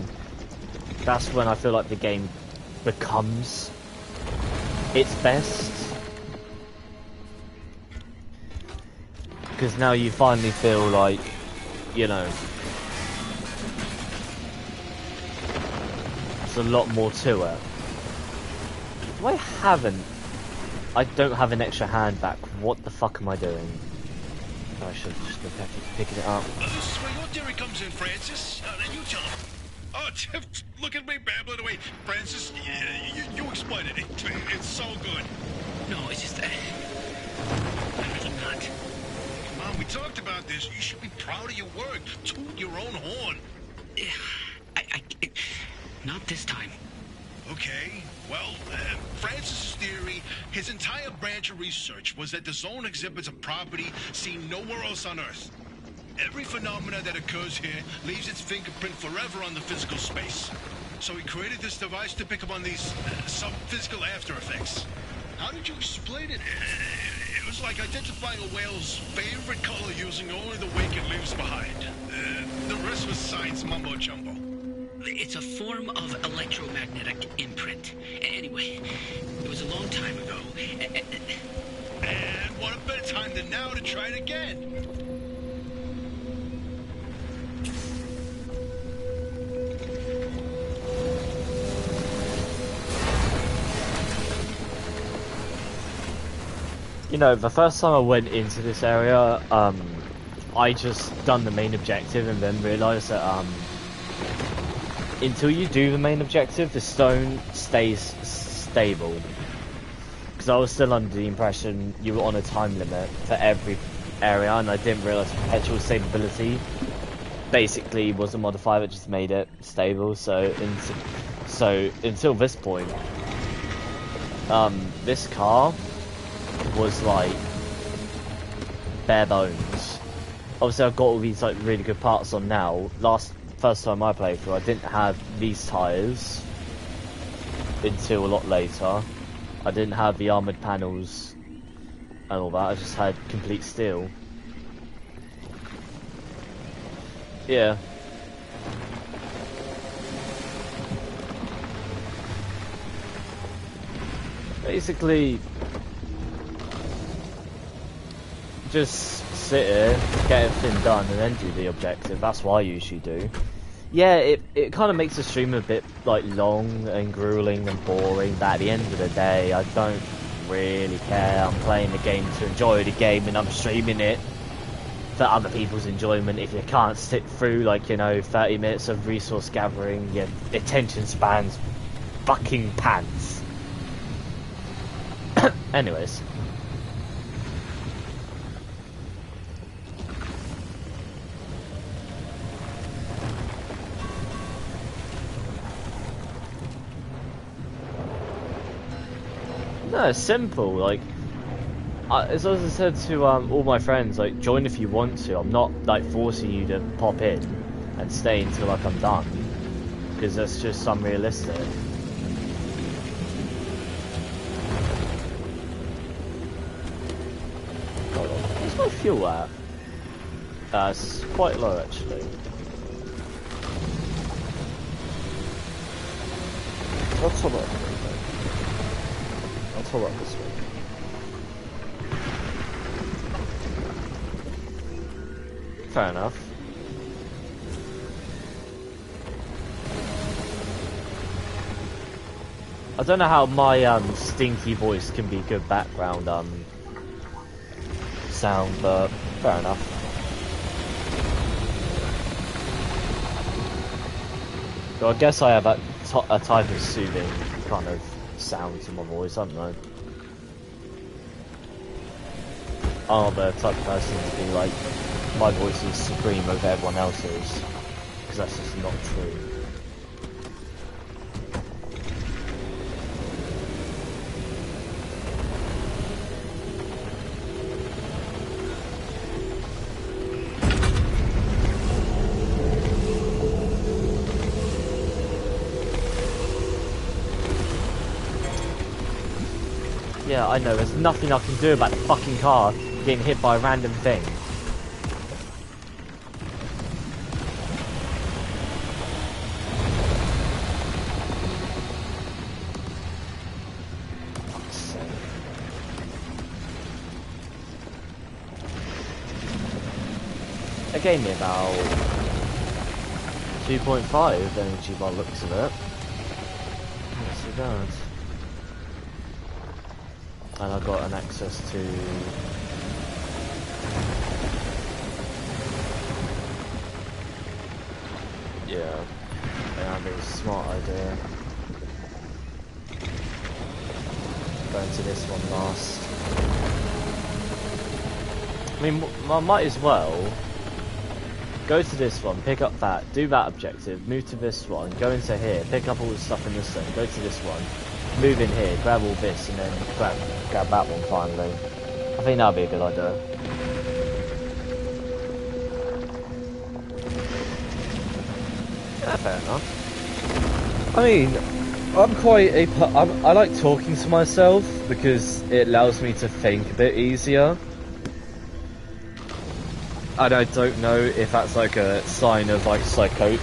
that's when I feel like the game becomes its best. Because now you finally feel like, you know, there's a lot more to it. I don't have an extra hand back. What the fuck am I doing? I should have just been picking it up. This is where your theory comes in, Francis. Then you tell him. Oh, look at me babbling away. Francis, you explain it. It's so good. No, it's just... I'm really not. Come on, we talked about this. You should be proud of your work. Toot your own horn. Not this time. Okay, well, Francis's theory, his entire branch of research was that the zone exhibits a property seen nowhere else on Earth. Every phenomena that occurs here leaves its fingerprint forever on the physical space. So he created this device to pick up on these sub-physical after effects. How did you explain it? It was like identifying a whale's favorite color using only the wake it leaves behind. The rest was science mumbo-jumbo. It's a form of electromagnetic imprint. Anyway, it was a long time ago. And what a better time than now to try it again. You know, the first time I went into this area, I just done the main objective and then realised that until you do the main objective, the stone stays stable. Because I was still under the impression you were on a time limit for every area, and I didn't realise perpetual stability basically was a modifier that just made it stable. So until this point, this car was like bare bones. Obviously I've got all these like really good parts on now. First time I played through, I didn't have these tyres until a lot later. I didn't have the armoured panels and all that, I just had complete steel. Yeah. Basically, just sit here, get everything done, and then do the objective. That's what I usually do. Yeah, it kind of makes the stream a bit like long and grueling and boring, but at the end of the day, I don't really care. I'm playing the game to enjoy the game, and I'm streaming it for other people's enjoyment. If you can't sit through, like, you know, 30 minutes of resource gathering, your attention span's fucking pants. Anyways. No, it's simple. Like, as I said to all my friends, like, join if you want to. I'm not like forcing you to pop in and stay until like I'm done, because that's just unrealistic. Hold on, where's my fuel at? It's quite low actually. Let's hold up. Let's hold up this way. Fair enough. I don't know how my stinky voice can be good background sound, but fair enough. So I guess I have a type of soothing kind of sound to my voice, I don't know. I'm the type of person to be like, my voice is supreme over everyone else's, because that's just not true. Yeah, I know, there's nothing I can do about the fucking car getting hit by a random thing. It gave me about 2.5 energy by the looks of it. Not so bad. And I got an access to yeah, that'd be a smart idea. Going to this one last. I mean, I might as well go to this one, pick up that, do that objective, move to this one, go into here, pick up all the stuff in this one, go to this one, move in here, grab all this, and then grab that one finally. I think that'd be a good idea. Yeah, fair enough. I mean, I like talking to myself because it allows me to think a bit easier. And I don't know if that's like a sign of like psycho,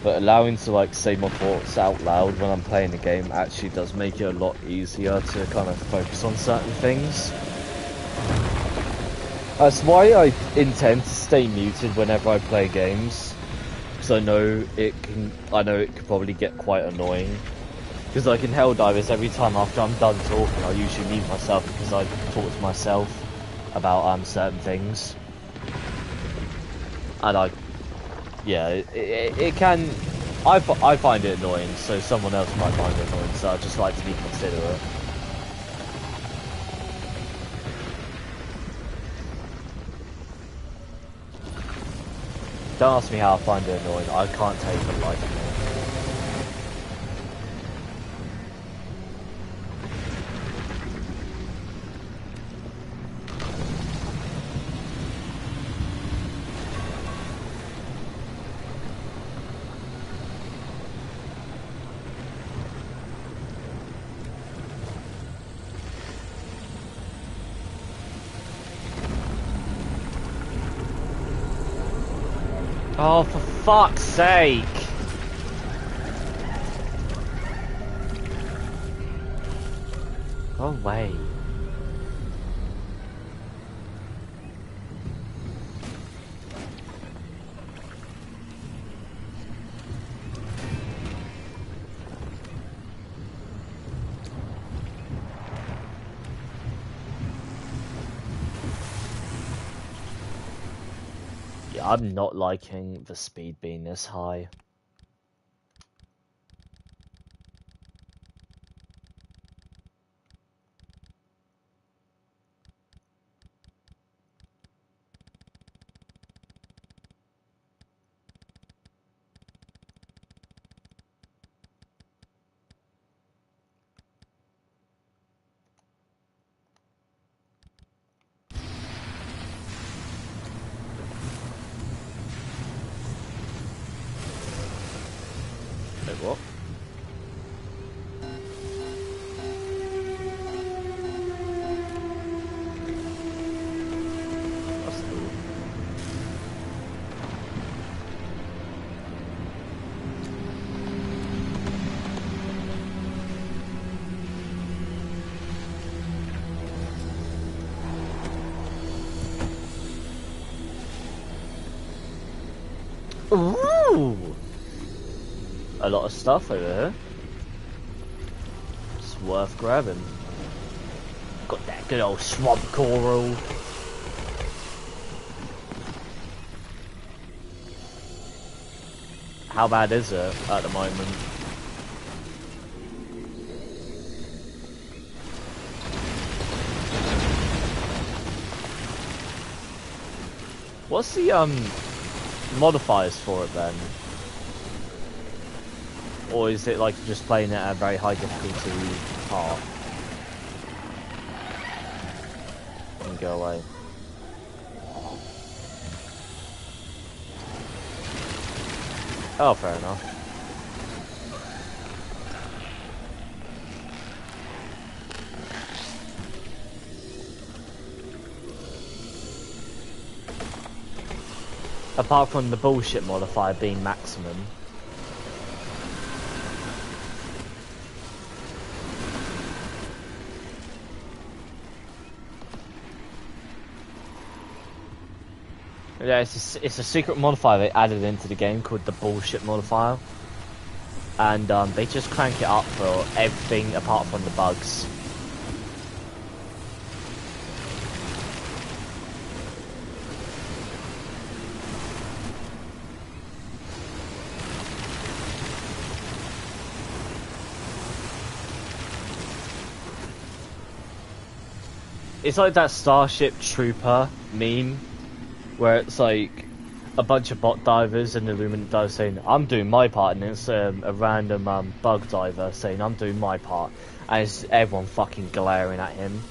but allowing to like say my thoughts out loud when I'm playing the game actually does make it a lot easier to kind of focus on certain things. That's why I intend to stay muted whenever I play games, because I know it could probably get quite annoying. Because like in Helldivers, every time after I'm done talking, I usually mute myself because I talk to myself. about certain things, and it can. I find it annoying, so someone else might find it annoying. So I just like to be considerate. Don't ask me how I find it annoying. I can't tell you for liking it. Oh, for fuck's sake! Go away. I'm not liking the speed being this high. What? That's cool. Ooh! A lot of stuff over here. It's worth grabbing. Got that good old swamp coral. How bad is it at the moment? What's the modifiers for it then? Or is it like just playing it at a very high difficulty part? And go away. Oh, fair enough. Apart from the bullshit modifier being maximum. Yeah, it's a secret modifier they added into the game called the bullshit modifier, and they just crank it up for everything apart from the bugs. It's like that Starship Trooper meme, where it's like a bunch of bot divers and the Illuminant diver saying, I'm doing my part, and it's a random bug diver saying, I'm doing my part, and it's everyone fucking glaring at him.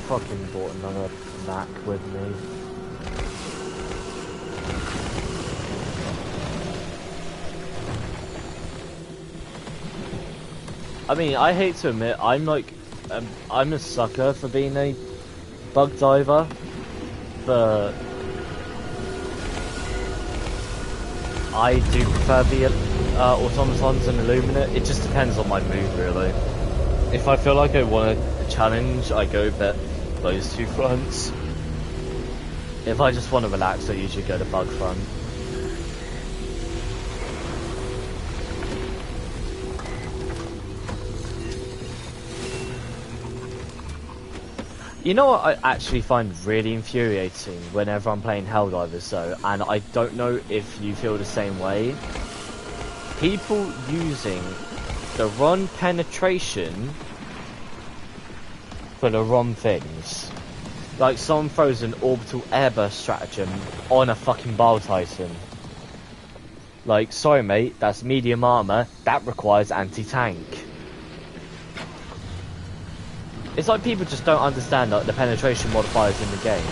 Fucking bought another Mac with me. I mean, I hate to admit, I'm a sucker for being a bug diver, but I do prefer the automatons and Illuminate. It just depends on my mood, really. If I feel like I want a challenge, I go bet those two fronts. If I just want to relax, I usually go to Bug Front. You know what I actually find really infuriating whenever I'm playing Helldivers though, and I don't know if you feel the same way? People using the wrong penetration for the wrong things. Like someone throws an orbital airburst stratagem on a fucking Bile Titan. Like, sorry mate, that's medium armor, that requires anti-tank. It's like people just don't understand like, the penetration modifiers in the game.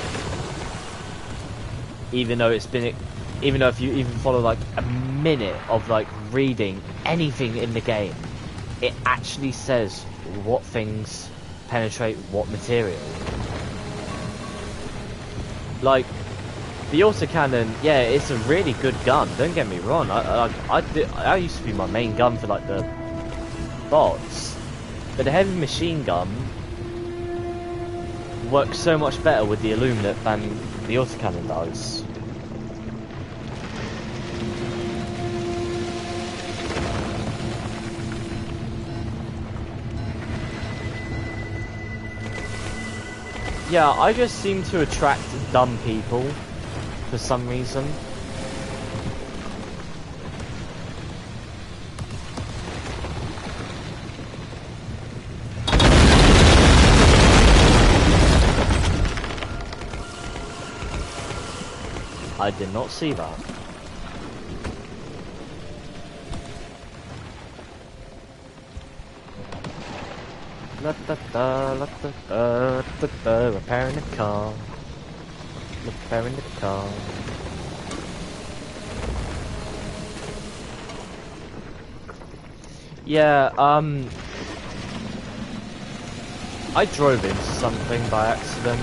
Even though if you even follow like a minute of like reading anything in the game, it actually says what things penetrate what material. Like the autocannon, yeah, it's a really good gun. Don't get me wrong. I used to be my main gun for like the bots, but the heavy machine gun works so much better with the Illuminate than the autocannon does. Yeah, I just seem to attract dumb people for some reason. I did not see that. La da da, la da da, da da, repairing the car. Repairing the car. Yeah, I drove into something by accident.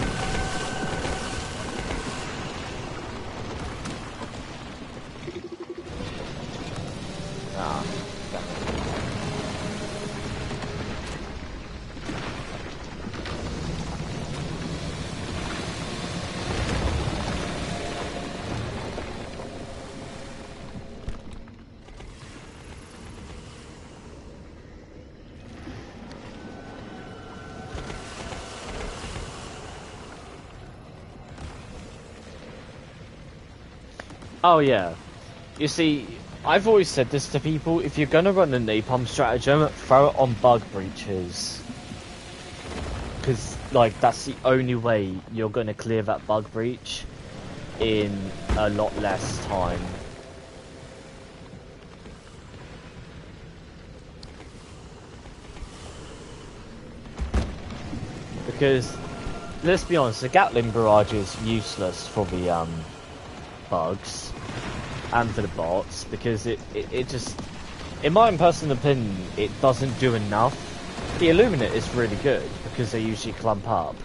Oh yeah, you see, I've always said this to people, if you're gonna run a napalm stratagem, throw it on bug breaches. Because, like, that's the only way you're gonna clear that bug breach in a lot less time. Because, let's be honest, the Gatling barrage is useless for the, bugs and for the bots because it just, in my personal opinion, it doesn't do enough. The Illuminate is really good because they usually clump up.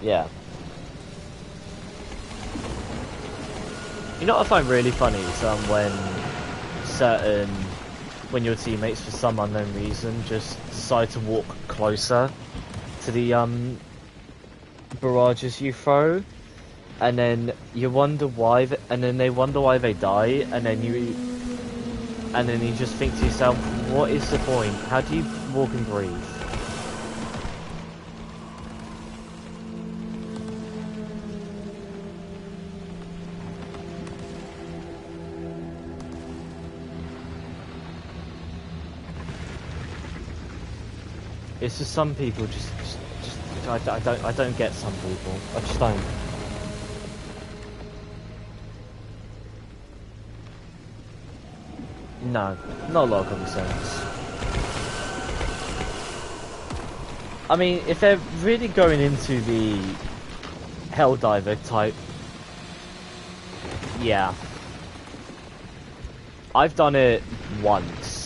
Yeah. You know what I find really funny is when your teammates for some unknown reason just decide to walk closer to the barrages you throw, and then you wonder why, and then they wonder why they die, and then you just think to yourself, what is the point? How do you walk and breathe? It's just some people I don't get some people. I just don't. No, not a lot of common sense. I mean, if they're really going into the Helldiver type, yeah. I've done it once.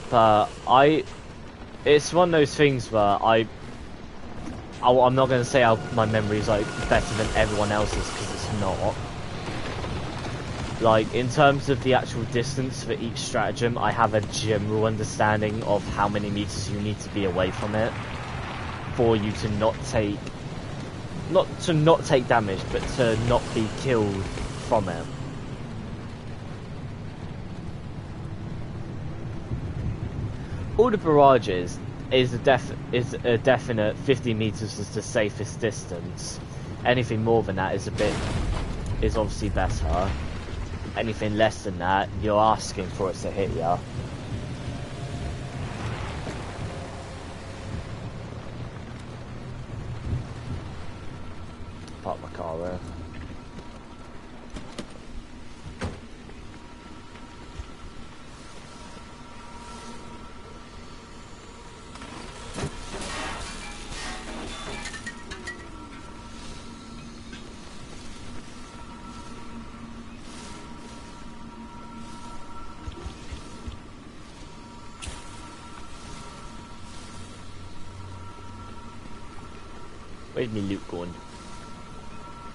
But it's one of those things where I'm not going to say my memory is like better than everyone else's, because it's not. Like, in terms of the actual distance for each stratagem, I have a general understanding of how many meters you need to be away from it for you to not take damage, but to not be killed from it. All the barrages is a definite 50 meters is the safest distance. Anything more than that is obviously better. Anything less than that, you're asking for it to hit you. Park my car there. Where's me loot going?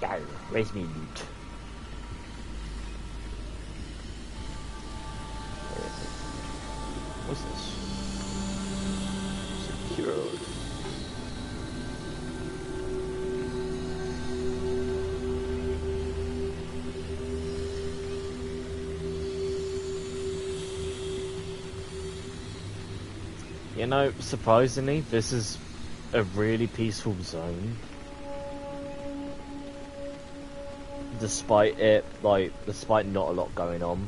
Gar, where's me loot? What's this? Secured. You know, surprisingly, this is a really peaceful zone, despite not a lot going on.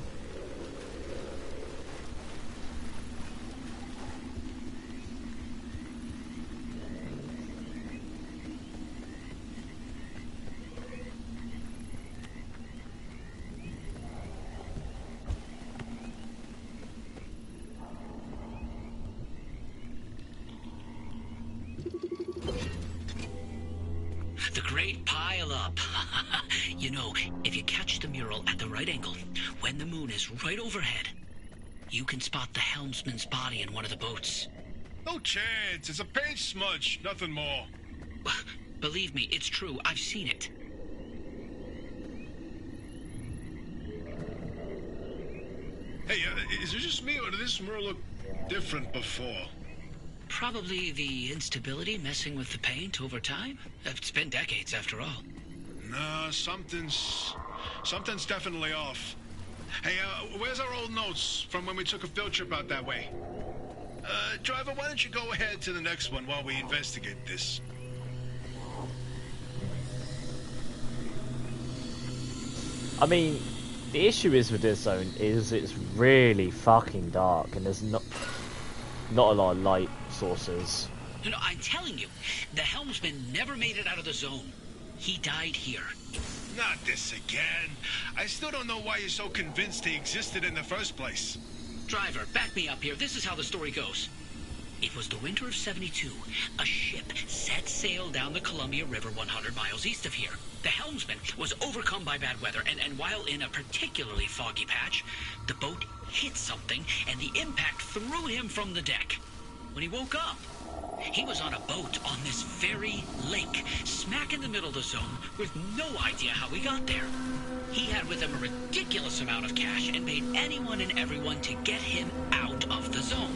The Great Pile-Up. You know, if you catch the mural at the right angle, when the moon is right overhead, you can spot the helmsman's body in one of the boats. No chance. It's a paint smudge. Nothing more. Believe me, it's true. I've seen it. Hey, is it just me, or did this mural look different before? Probably the instability messing with the paint over time. It's been decades after all. No, something's definitely off. Hey, where's our old notes from when we took a field trip out that way? Driver, why don't you go ahead to the next one while we investigate this? I mean, the issue is with this zone is it's really fucking dark, and there's not a lot of light sources. No, I'm telling you, the helmsman never made it out of the zone. He died here. Not this again. I still don't know why you're so convinced he existed in the first place. Driver, back me up here. This is how the story goes. It was the winter of '72. A ship set sail down the Columbia River 100 miles east of here. The helmsman was overcome by bad weather, and while in a particularly foggy patch, the boat hit something, and the impact threw him from the deck. When he woke up, he was on a boat on this very lake, smack in the middle of the zone, with no idea how he got there. He had with him a ridiculous amount of cash and paid anyone and everyone to get him out of the zone.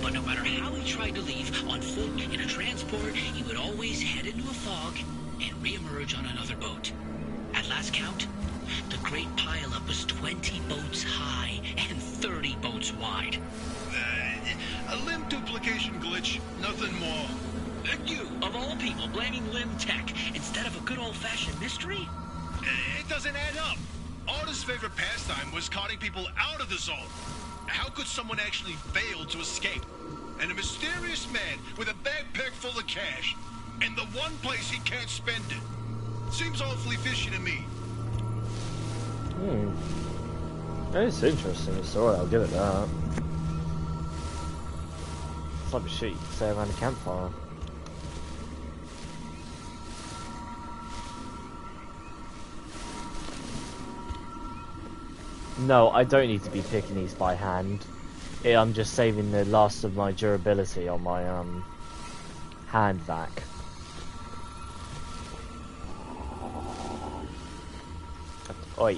But no matter how he tried to leave, on foot, in a transport, he would always head into a fog and reemerge on another boat. At last count, the Great Pile-Up was 20 boats high and 30 boats wide. A limb duplication glitch, nothing more. And you, of all people, blaming Limb Tech instead of a good old-fashioned mystery? It doesn't add up. Arda's favorite pastime was carting people out of the zone. How could someone actually fail to escape? And a mysterious man with a backpack full of cash, in the one place he can't spend it. Seems awfully fishy to me. It's interesting story, I'll give it that. It's like a shit you can say around a campfire. No, I don't need to be picking these by hand. Yeah, I'm just saving the last of my durability on my hand vac. Oi.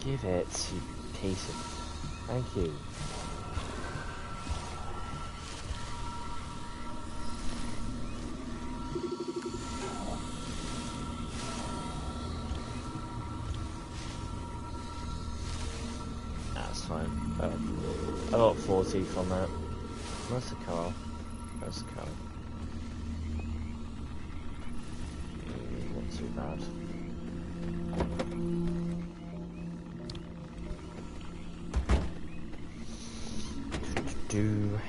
Give it, you piece of... Thank you. That's fine. I got 40 from it. Where's the car? Where's the car? Not too bad. Do.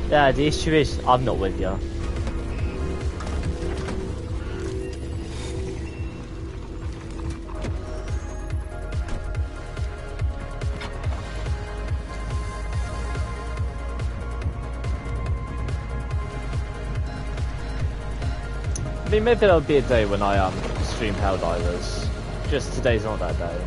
Yeah, the issue is I'm not with you. I mean, maybe there'll be a day when I stream Helldivers. Just today's not that day.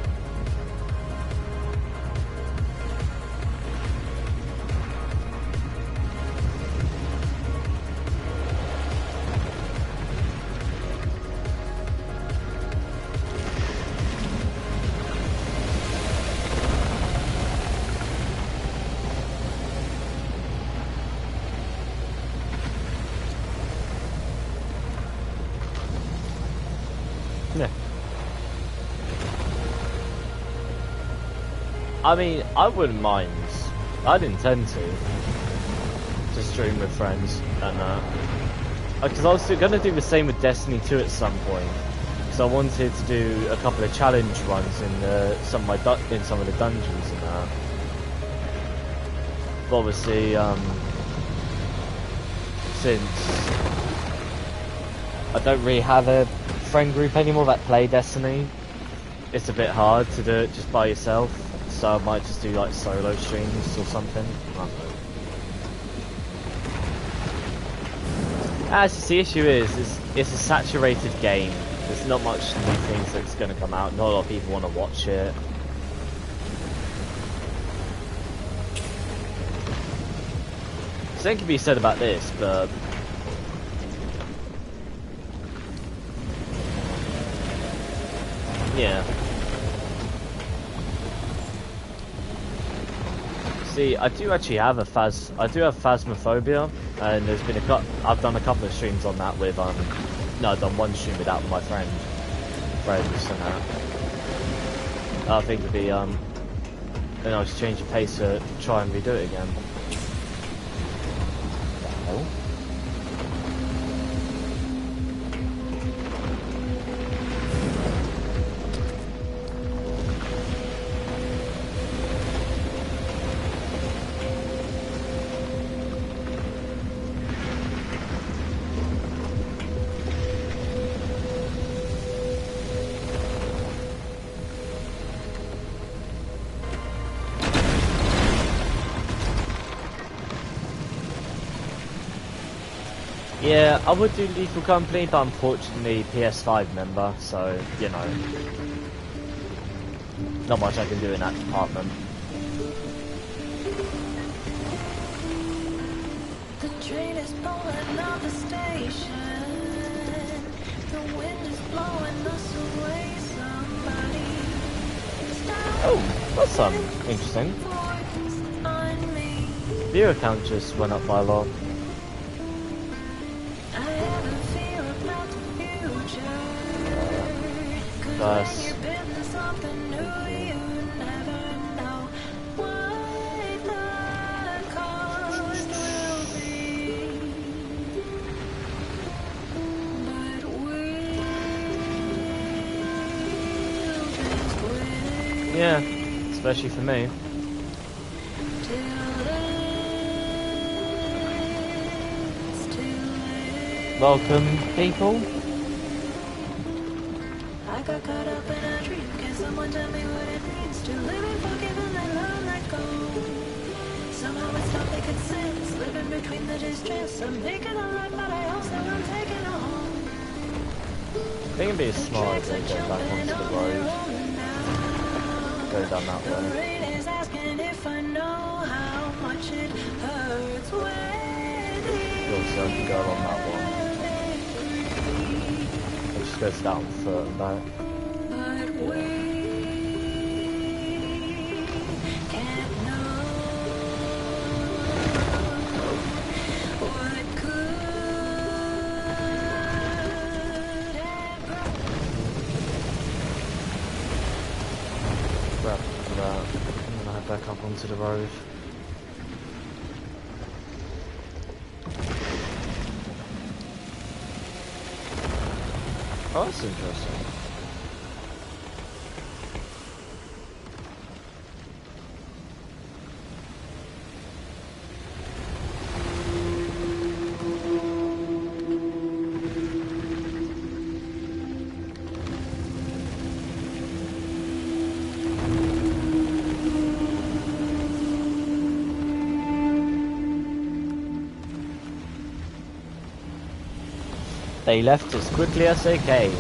I mean, I wouldn't mind. I'd intend to stream with friends and because I was going to do the same with Destiny 2 at some point. So I wanted to do a couple of challenge runs in some of the dungeons and that. But obviously, since I don't really have a friend group anymore that play Destiny, it's a bit hard to do it just by yourself. So I might just do like solo streams or something. I don't know. As the issue is, it's a saturated game. There's not much new things that's going to come out. Not a lot of people want to watch it. Something can be said about this, but yeah. See, I do actually have Phasmophobia, and there's been I've done a couple of streams on that with no, I've done one stream with that with my friends and that. I think it'd be then I'll just change the pace to try and redo it again. What the hell? Yeah, I would do Lethal Company, but unfortunately PS5 member, so, you know, not much I can do in that department. train is pulling out the station. The wind is blowing us away. Somebody stop Oh, that's interesting. on me. Viewer count just went up by a lot. I have a feel about the future. 'Cause Nice. when you're building something new, you never know what the cost will be. But we'll just wait Yeah, especially for me. till it's too late. Welcome, people. I got caught up in a dream. Can someone tell me what it means to live and forgive and let love let go? Somehow it's not making sense. Living between the distress. I'm making a run, but I also am taking a home. I think it'd be smart to go back onto the road. Go down that The way. rain is asking if I know how much it hurts when Also, I can go along that one. It just goes down foot and back. but we can't know what could have grown. Grab that. I'm gonna head back up onto the road. Oh, that's interesting. They left as quickly as they came.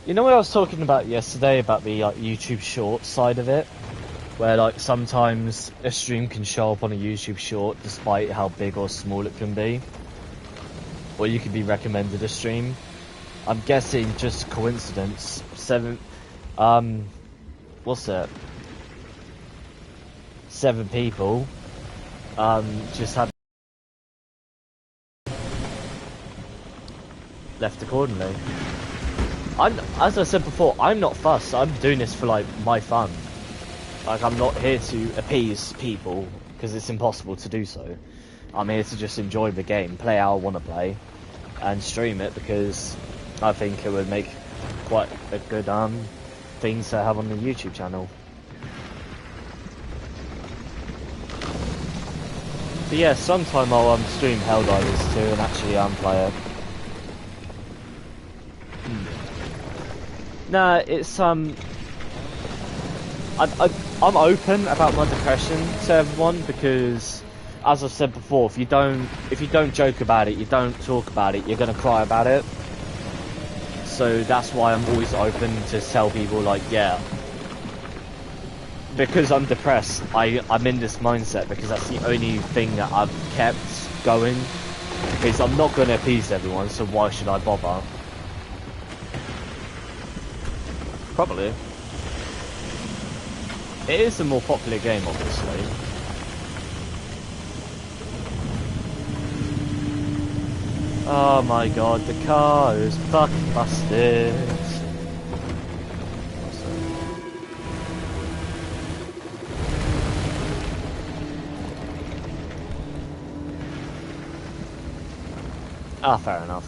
You know what I was talking about yesterday about the like YouTube short side of it, where like sometimes a stream can show up on a YouTube short despite how big or small it can be, or you could be recommended a stream. I'm guessing just coincidence. What's it? 7 people, just had left accordingly. As I said before, I'm not fussed. I'm doing this for like my fun. Like I'm not here to appease people because it's impossible to do so. I'm here to just enjoy the game, play how I want to play, and stream it because I think it would make quite a good thing to have on the YouTube channel. But yeah, sometime I'll stream Helldivers too and actually play it. Nah, it's I'm open about my depression to everyone because, as I've said before, if you don't joke about it, you don't talk about it, you're gonna cry about it. So that's why I'm always open to tell people like, yeah, because I'm depressed, I'm in this mindset because that's the only thing that I've kept going. Is I'm not gonna appease everyone, so why should I bother? Probably. It is a more popular game, obviously. Oh my god, the car is fucking busted. Ah, fair enough.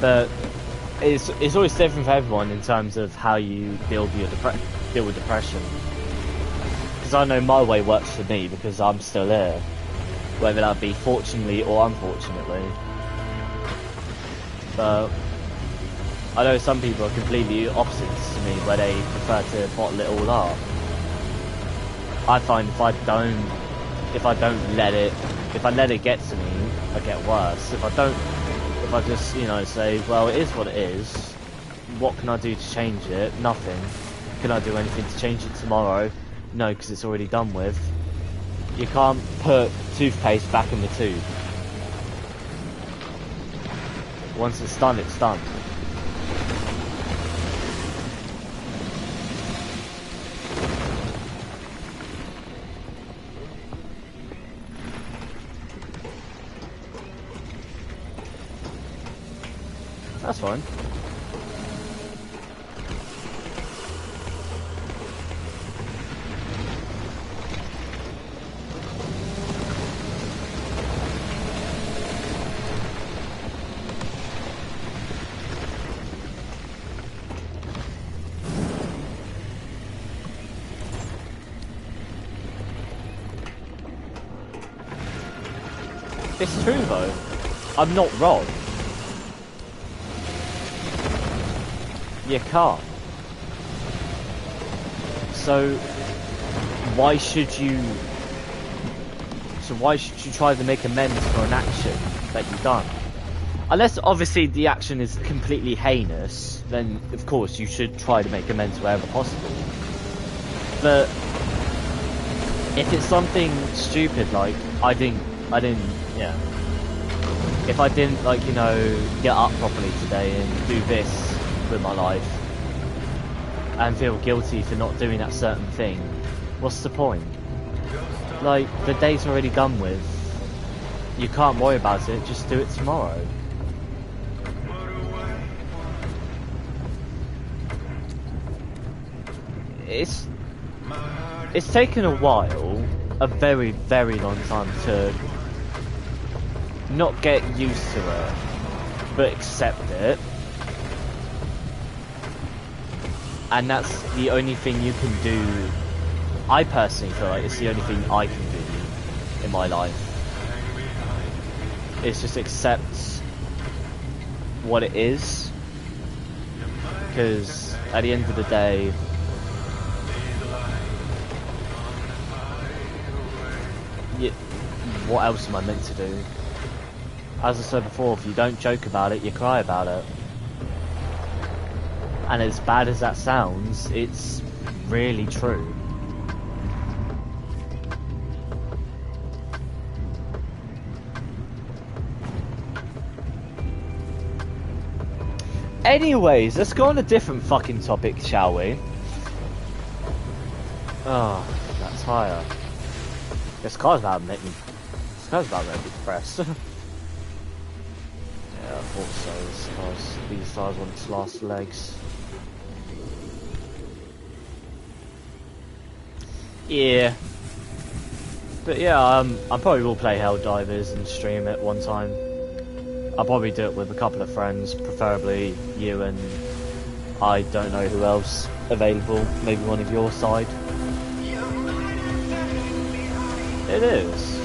But it's always different for everyone in terms of how you deal with depression. because I know my way works for me because I'm still here, whether that be fortunately or unfortunately. But I know some people are completely opposite to me, where they prefer to bottle it all up. I find if I let it get to me, I get worse. If I just, you know, say, well, it is what it is, what can I do to change it? Nothing. Can I do anything to change it tomorrow? No, because it's already done with. You can't put toothpaste back in the tube. Once it's done, it's done. That's fine. It's true though. I'm not wrong. You can't. So why should you try to make amends for an action that you've done? Unless obviously the action is completely heinous, then of course you should try to make amends wherever possible. But if it's something stupid like yeah. If I didn't, like, you know, get up properly today and do this with my life and feel guilty for not doing that certain thing, what's the point? Like, the day's already done with. You can't worry about it, just do it tomorrow. It's taken a while, a very, very long time to not get used to it, but accept it. And that's the only thing you can do. I personally feel like it's the only thing I can do in my life. It's just accept what it is. Because at the end of the day, what else am I meant to do? As I said before, if you don't joke about it, you cry about it. And as bad as that sounds, it's really true. Anyways, let's go on a different fucking topic, shall we? Oh, that tire. This car's about to make me depressed. Yeah, I thought so. These tires want its last legs. Yeah. But yeah, I probably will play Helldivers and stream it one time. I'll probably do it with a couple of friends, preferably you and I don't know who else available, maybe one of your side. It is.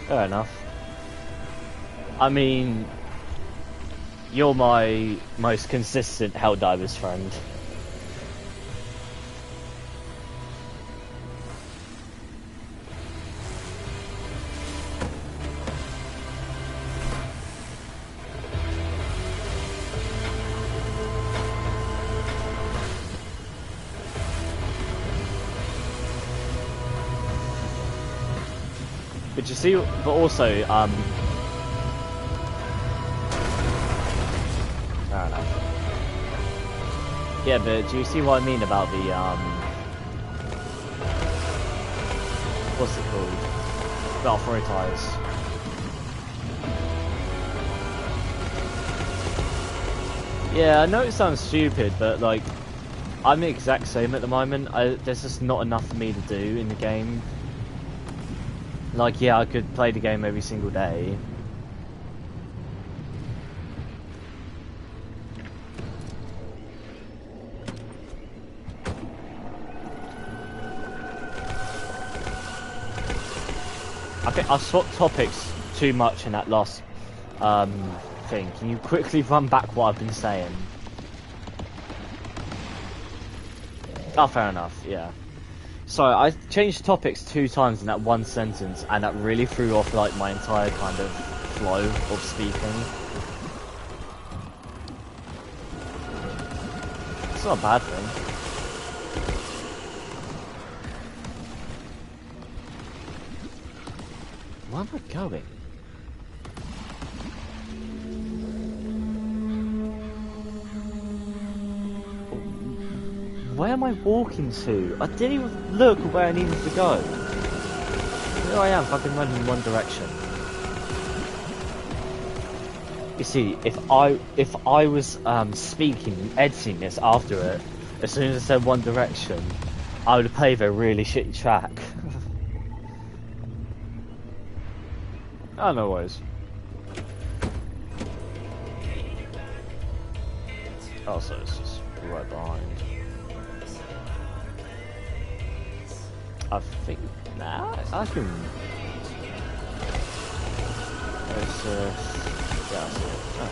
Fair enough. I mean, you're my most consistent Helldivers friend. But you see, but also, Yeah, but do you see what I mean about the what's it called? The authorities. Yeah, I know it sounds stupid, but like, I'm the exact same at the moment. There's just not enough for me to do in the game. Like, yeah, I could play the game every single day. Okay, I've swapped topics too much in that last thing. Can you quickly run back what I've been saying? Oh, fair enough, yeah. So, I changed topics 2 times in that one sentence, and that really threw off, like, my entire kind of flow of speaking. It's not a bad thing. Where am I going? Where am I walking to? I didn't even look where I needed to go. Here I am, fucking running in one direction. You see, if I was speaking, editing this after it, as soon as I said one direction, I would have played a really shitty track. Oh, no worries. Oh, so it's just right behind. I think now I can. It's yeah, I see it. Oh.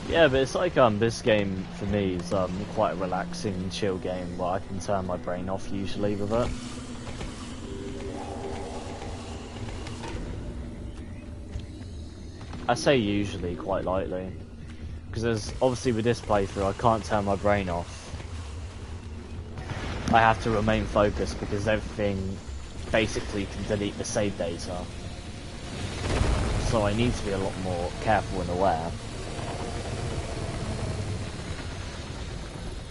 Yeah, but it's like this game for me is quite a relaxing, chill game where I can turn my brain off usually with it. I say usually quite lightly, because there's obviously with this playthrough I can't turn my brain off. I have to remain focused because everything basically can delete the save data, so I need to be a lot more careful and aware.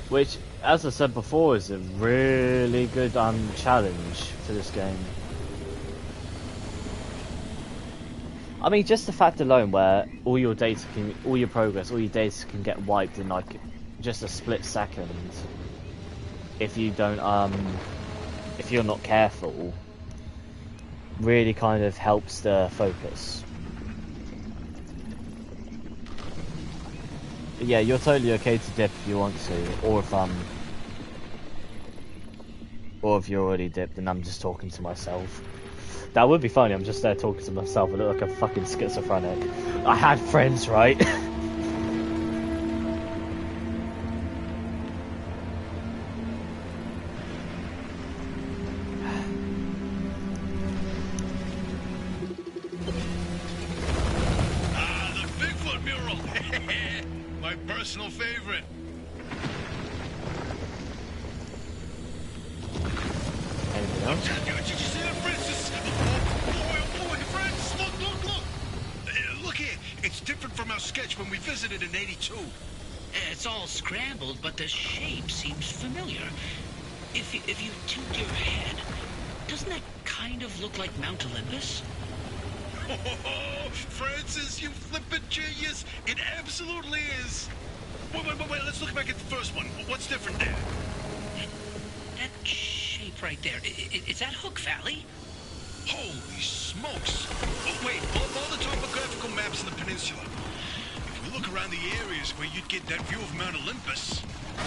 Which, as I said before, is a really good challenge for this game. I mean, just the fact alone where all your data can, all your progress, all your data can get wiped in like just a split second. If you don't, if you're not careful, really kind of helps the focus. Yeah, you're totally okay to dip if you want to, or if you're already dipped and I'm just talking to myself. That would be funny, I'm just there talking to myself, I look like a fucking schizophrenic. I had friends, right? Personal favorite. Anything else? Did you see that, Francis? Oh boy, Francis, look. Look here. It's different from our sketch when we visited in '82. It's all scrambled, but the shape seems familiar. If you tilt your head, doesn't that kind of look like Mount Olympus? Oh, Francis, you flippin' genius. It absolutely is. Wait, let's look back at the first one. What's different there? That shape right there, is that Hook Valley? Holy smokes. Oh, wait, all the topographical maps in the peninsula. If we look around the areas where you'd get that view of Mount Olympus.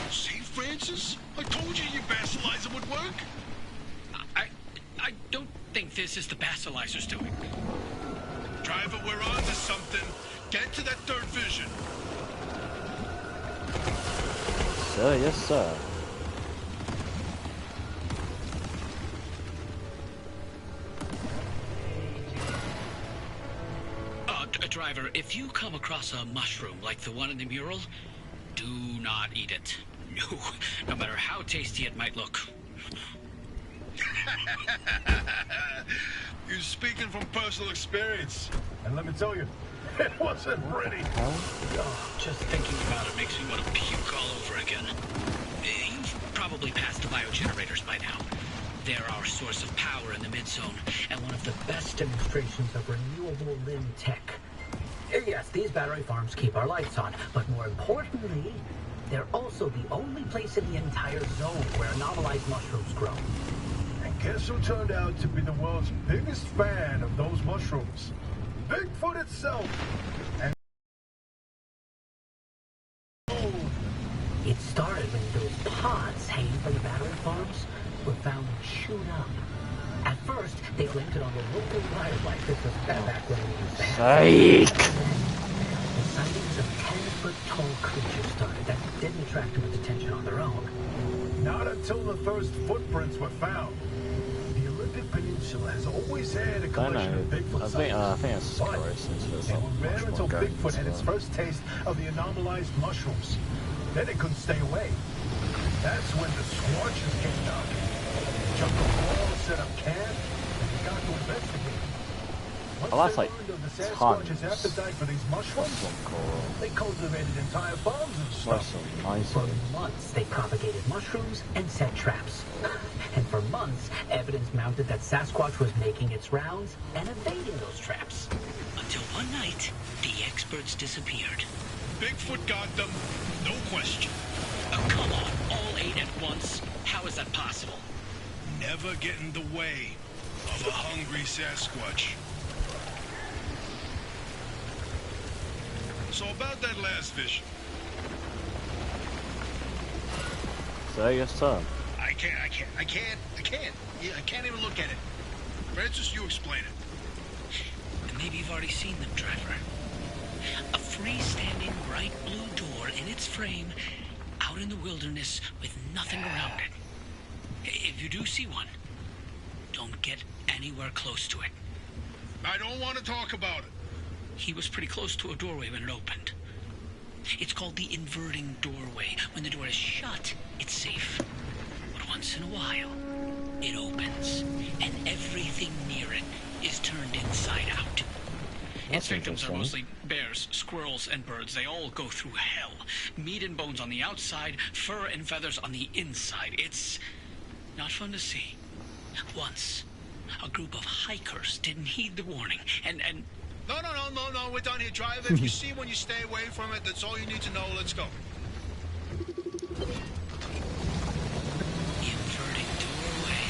See, Francis? I told you your basilizer would work. I don't think this is the basilizer's doing. Driver, we're on to something. Get to that third vision. Sir, yes sir. Driver, if you come across a mushroom like the one in the mural, do not eat it. No, no matter how tasty it might look. You're speaking from personal experience. And let me tell you, it wasn't ready. Oh, just thinking about it makes me want to puke all over again. You've probably passed the biogenerators by now. They're our source of power in the mid-zone, And one of the best demonstrations of renewable limb tech. Yes, these battery farms keep our lights on, but more importantly, they're also the only place in the entire zone where anomalized mushrooms grow. And guess who turned out to be the world's biggest fan of those mushrooms? Bigfoot itself. And It started when those pods hanging from the battery farms were found chewed up. At first, they blamed it on the local wildlife. This was back when we used to have the sightings of 10-foot-tall creatures started. That didn't attract much attention on their own. not until the first footprints were found. The Olympic Peninsula has always had a I collection of know. Bigfoot I sites. think it's But Scoris since there's they not were much rare more until going Bigfoot had into its it. first taste of the anomalized mushrooms. Then it couldn't stay away. That's when the Squatches came knocking. Jungle Paul set up camp and began to investigate. Once Oh, that's they like learned of the tons. Sasquatch's appetite for these mushrooms, Mushroom coral. they cultivated entire farms of That's stuff. so nice. For months, they propagated mushrooms and set traps. And for months, evidence mounted that Sasquatch was making its rounds and evading those traps. until one night, the experts disappeared. Bigfoot got them, no question. Oh, come on, all 8 at once? How is that possible? Never get in the way of a hungry Sasquatch. So about that last vision, So your turn. I can't. Yeah, I can't even look at it. Francis, you explain it. Maybe you've already seen them, Driver. A freestanding bright blue door in its frame, out in the wilderness with nothing around it. If you do see one, don't get anywhere close to it. I don't want to talk about it. He was pretty close to a doorway when it opened. It's called the inverting doorway. When the door is shut, it's safe. But once in a while, it opens, and everything near it is turned inside out. Its That's victims are interesting. mostly bears, squirrels, and birds. They all go through hell. Meat and bones on the outside, fur and feathers on the inside. It's not fun to see. Once, a group of hikers didn't heed the warning, and No, we're done here, driver. If you see one, you stay away from it. That's all you need to know. Let's go. inverting doorway.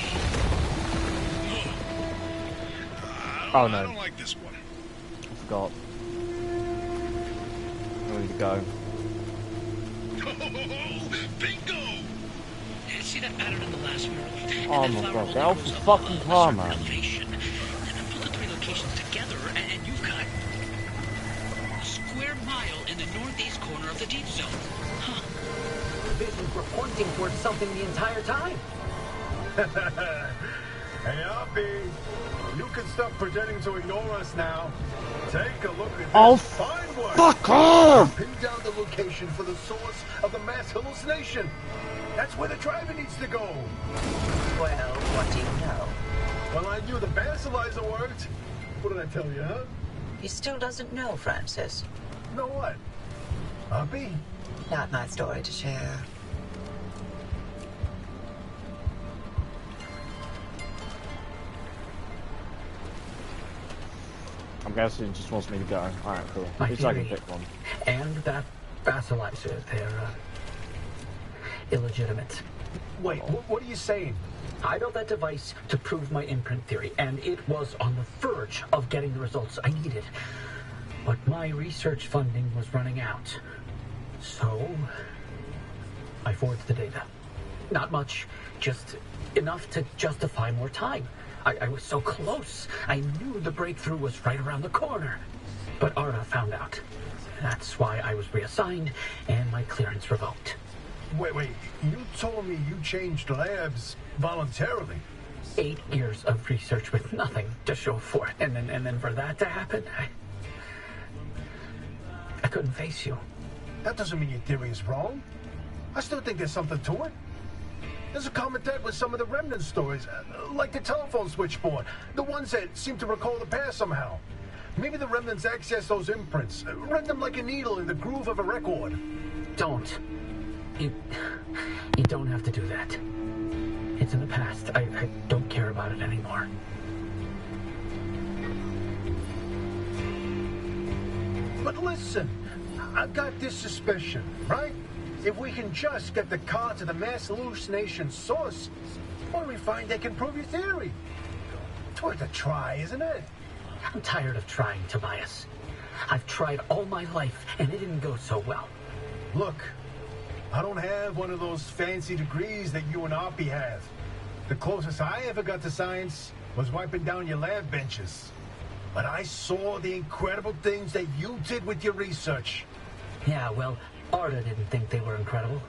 Oh, no. I don't like this one. I forgot. Where did it go? Bingo! See that pattern in the last mural? Oh And my that flower God, only they're all grows fucking above a car, certain man. elevation. And then put the 3 locations together, and you've got a square mile in the northeast corner of the deep zone. Huh. Visions were pointing towards something the entire time. Hey, Uppy, you can stop pretending to ignore us now. Take a look at this Oh, fine work. Fuck off! Pin down the location for the source of the mass hallucination. That's where the driver needs to go. Well, what do you know? Well, I knew the basilizer worked. What did I tell you, huh? He still doesn't know, Francis. Know what? Uppy? Not my story to share. I'm guessing it just wants me to go. Alright, cool. My At least I can theory. pick one. And that vassalizer, they're illegitimate. Wait, what are you saying? I built that device to prove my imprint theory, and it was on the verge of getting the results I needed. But my research funding was running out. So, I forged the data. Not much, just enough to justify more time. I was so close. I knew the breakthrough was right around the corner. But Ara found out. That's why I was reassigned and my clearance revoked. Wait, you told me you changed labs voluntarily. 8 years of research with nothing to show for it. And then for that to happen, couldn't face you. That doesn't mean your theory is wrong. I still think there's something to it. There's a common thread with some of the remnant stories, like the telephone switchboard, the ones that seem to recall the past somehow. Maybe the remnants access those imprints, read them like a needle in the groove of a record. Don't. You don't have to do that. It's in the past. I don't care about it anymore. But listen, I've got this suspicion, right? If we can just get the car to the mass hallucination source, what we find they can prove your theory. It's worth a try, isn't it? I'm tired of trying, Tobias. I've tried all my life, and it didn't go so well. Look, I don't have one of those fancy degrees that you and Oppie have. The closest I ever got to science was wiping down your lab benches. But I saw the incredible things that you did with your research. Yeah, well, Arda didn't think they were incredible.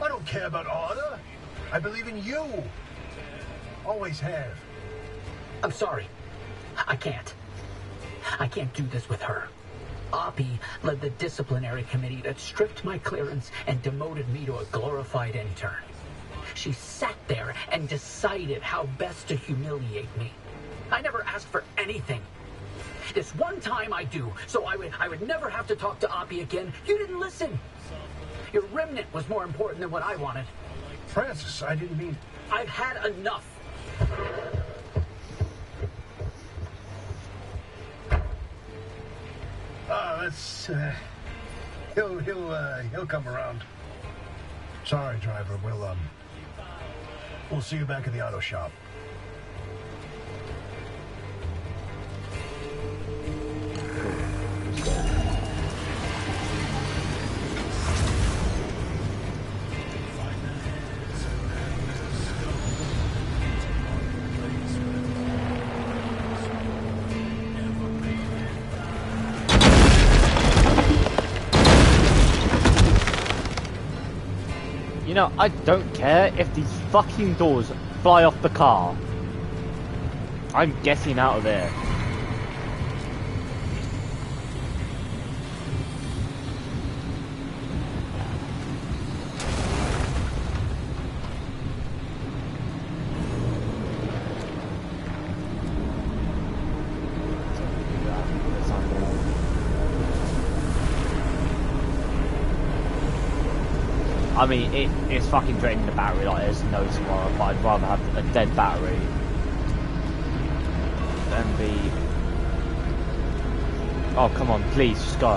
I don't care about Arda. I believe in you. Always have. I'm sorry. I can't. I can't do this with her. Oppie led the disciplinary committee that stripped my clearance and demoted me to a glorified intern. She sat there and decided how best to humiliate me. I never asked for anything. This one time I do, so I would never have to talk to Oppie again. You didn't listen. Your remnant was more important than what I wanted. Francis, I didn't mean... I've had enough. He'll come around. Sorry, driver. We'll see you back at the auto shop. You know, I don't care if these fucking doors fly off the car. I'm getting out of there. I mean, it's fucking draining the battery like there's no tomorrow, but I'd rather have a dead battery than be... Oh, come on, please, just go.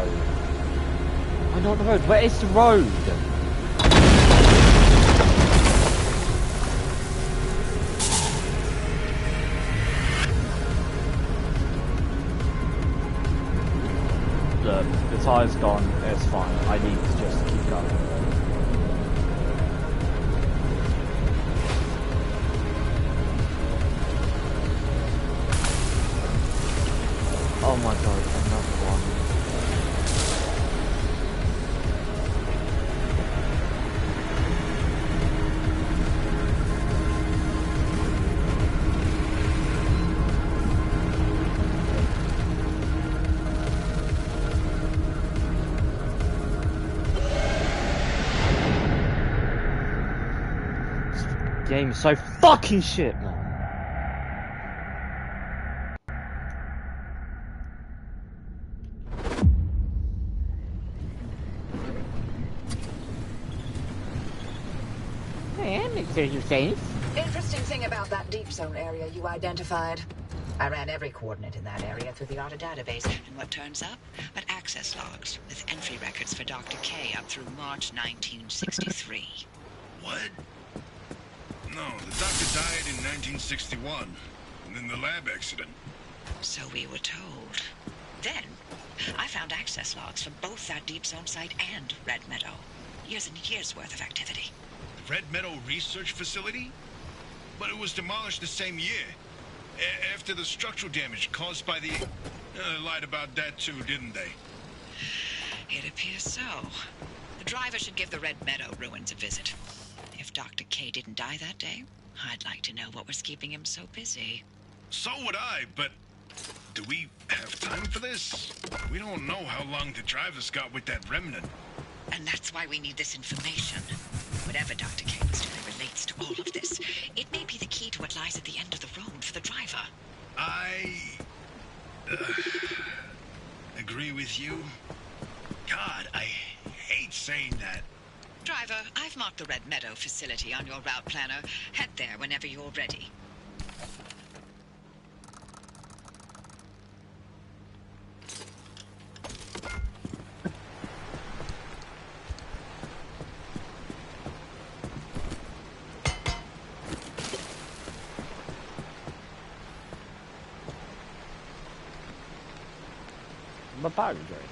I'm not on the road. Where is the road? Look, the tire's gone, it's fine. I need to just keep going. Oh my god, another one. This game is so fucking shit, man. Interesting thing about that deep zone area you identified. I ran every coordinate in that area through the ARDA database. And what turns up? But access logs with entry records for Dr. K up through March 1963. What? No, the doctor died in 1961. And then the lab accident. So we were told. Then, I found access logs for both that deep zone site and Red Meadow. Years and years worth of activity. Red Meadow Research Facility? But it was demolished the same year. After the structural damage caused by the... lied about that too, didn't they? It appears so. The driver should give the Red Meadow ruins a visit. If Dr. K didn't die that day, I'd like to know what was keeping him so busy. So would I, but... Do we have time for this? We don't know how long the driver's got with that remnant. And that's why we need this information. Whatever Dr. K was doing relates to all of this. It may be the key to what lies at the end of the road for the driver. I... agree with you. God, I hate saying that. Driver, I've marked the Red Meadow facility on your route planner. Head there whenever you're ready. My battery's draining.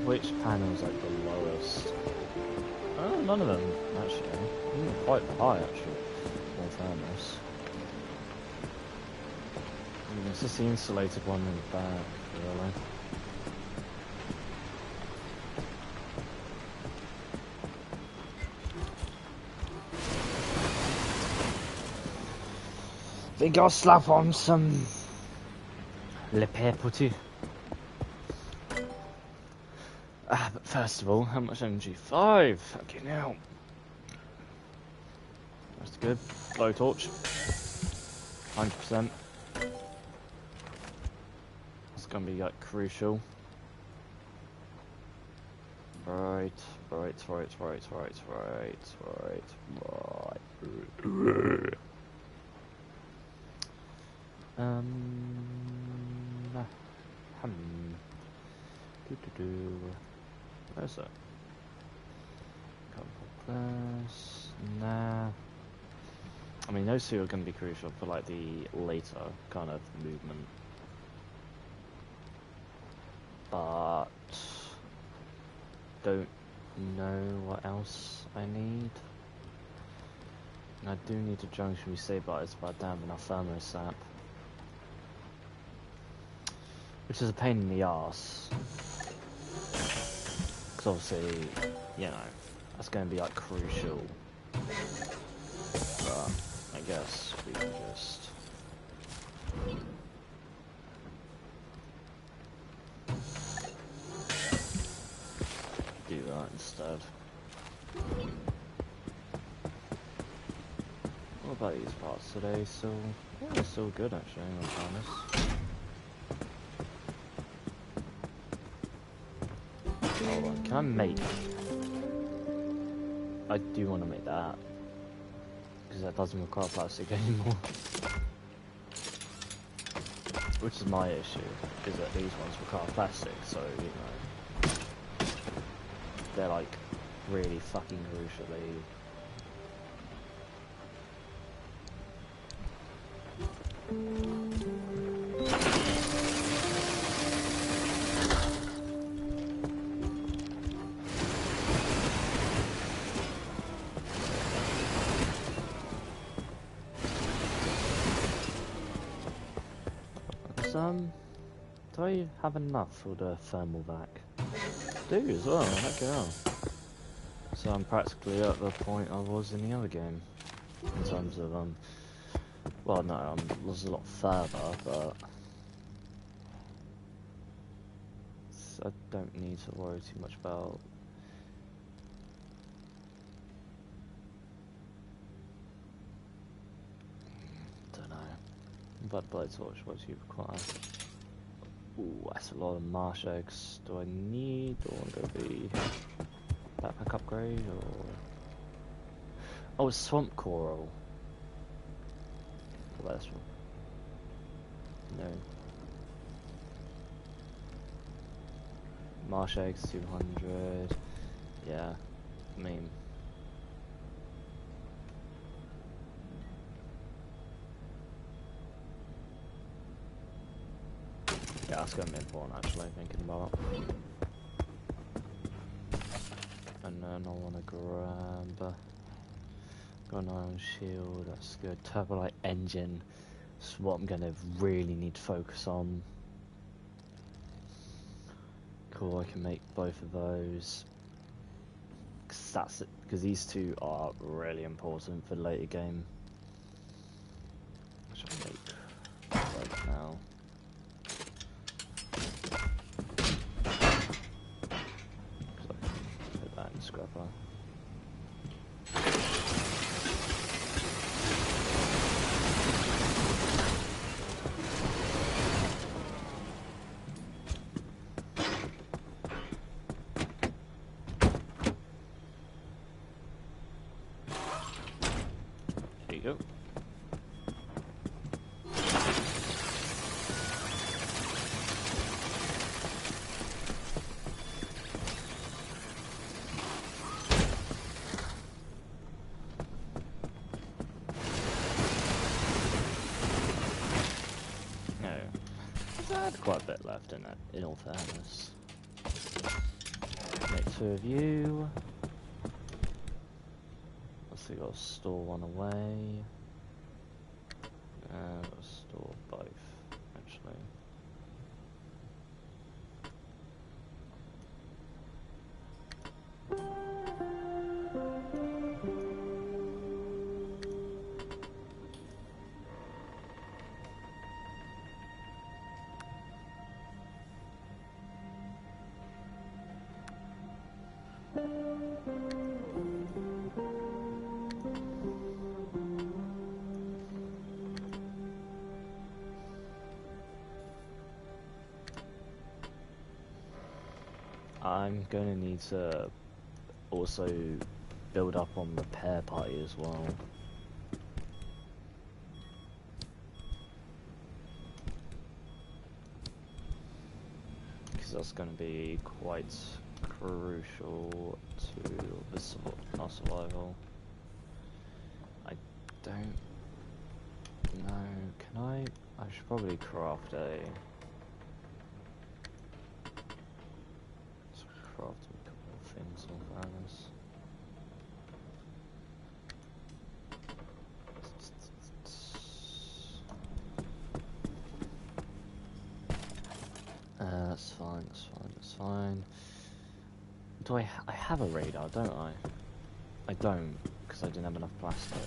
Which panel's like the lowest? Oh, none of them actually. Quite high actually. All fairness. I mean, it's just the insulated one in the back, really. Think I'll slap on some Le Père Potu. But first of all, how much energy? 5! Fucking hell. That's good. Blowtorch. 100%. That's gonna be like crucial. Right. Where's that? Couple plus. Nah. I mean, those two are going to be crucial for like the later kind of movement. But don't know what else I need. And I do need a junction restabilizer, but I don't have enough thermostat. Which is a pain in the arse. Because obviously, you know, that's going to be like crucial. But I guess we can just do that instead. What about these parts today? Still, yeah, they're still good actually, I'm honest. Hold on, can I make? I do want to make that. Because that doesn't require plastic anymore. Which is my issue, is that these ones require plastic, so, you know. They're like, really fucking crucially. Do I have enough for the thermal vac? I do as well, heck yeah. So I'm practically at the point I was in the other game. In terms of, well no, I was a lot further, but I don't need to worry too much about. Don't know. But blowtorch, what do you require? Ooh, that's a lot of marsh eggs. Do I need, or want to go the backpack upgrade, or... Oh, it's swamp coral. What about this one? No. Marsh eggs, 200. Yeah. I mean, yeah, that's going to be important actually, thinking about it. And then I want to grab got an iron shield, that's good. Turbolight engine is what I'm going to really need to focus on. Cool, I can make both of those. Because these two are really important for the later game. I should make both now. So put that in the scrapper. There you go. I had quite a bit left in it, in all fairness. Make two of you. So we got to store one away. Got to store both, actually. I'm going to need to also build up on repair party as well. Because that's going to be quite crucial to our survival. I don't know, can I should probably craft a... Craft a couple of things on fairness. That's fine, that's fine, that's fine. Do I have a radar, don't I? I don't, because I didn't have enough plastic.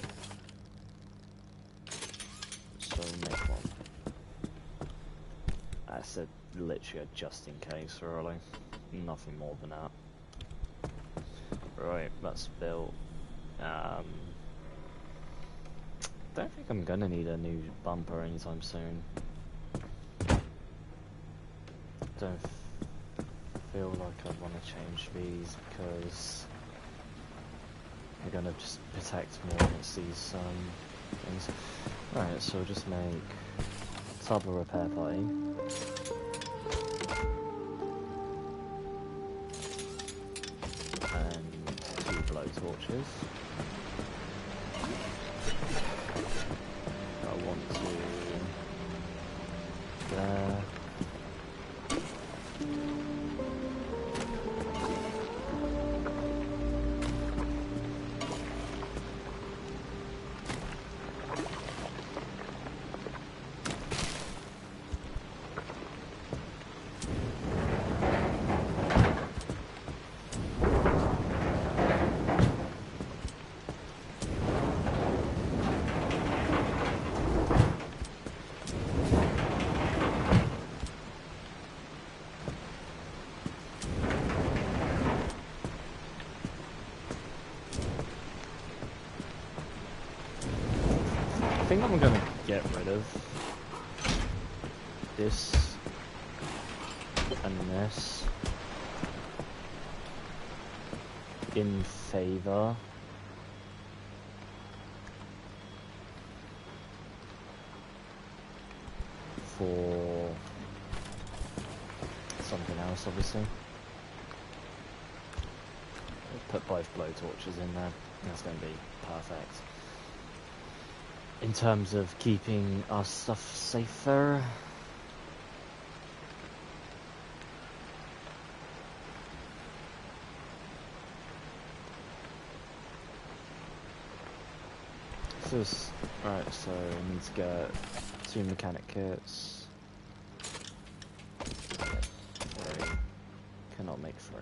So make one. That's literally a just in case, really. Nothing more than that. Right, that's built. Don't think I'm gonna need a new bumper anytime soon. Don't feel like I want to change these because they're gonna just protect more against these things. Right, so we'll just make Tub of repair party. And 2 blow torches. I want to there. I think I'm gonna get rid of this and this in favor for something else, obviously. put both blowtorches in there. That's going to be perfect. In terms of keeping our stuff safer. Right, so I need to get 2 mechanic kits. 3. Cannot make 3.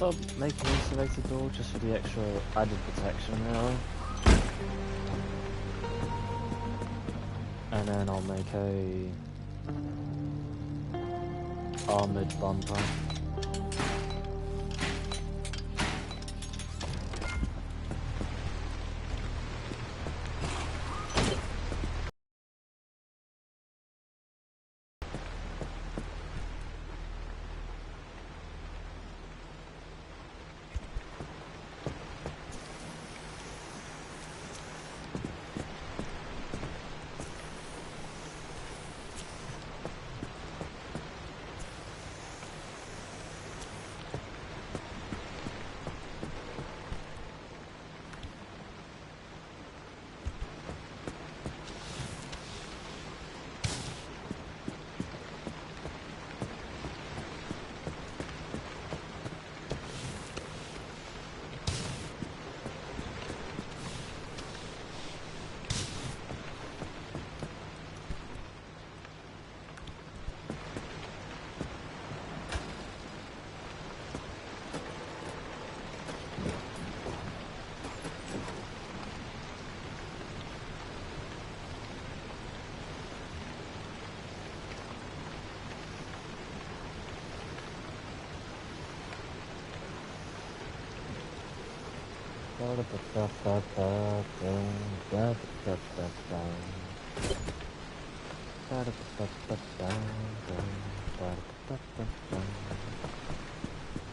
I'll make an insulated door just for the extra added protection really. And then I'll make a armoured bumper.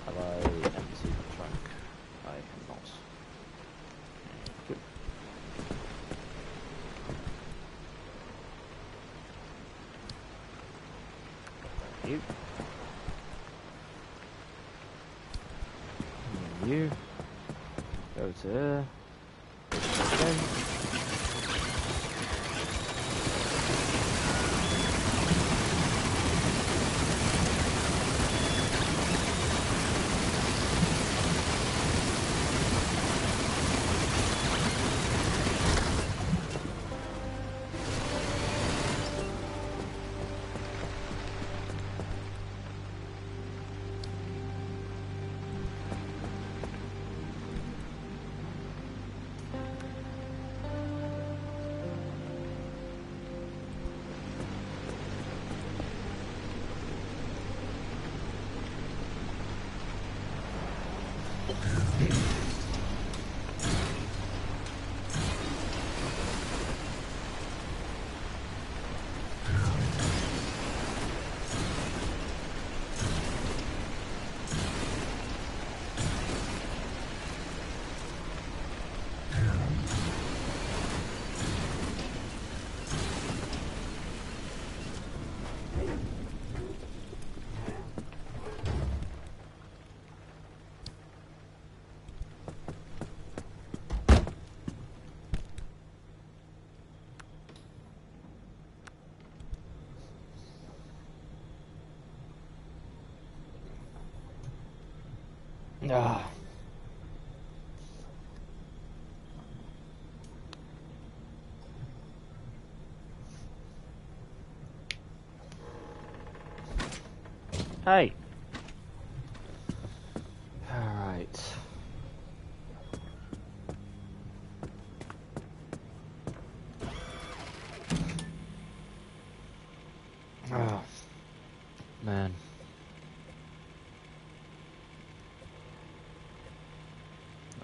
Have I emptied the trunk? I have not. Good. You. And you. Go to there. Okay. Ah. Hey. All right. Oh, man.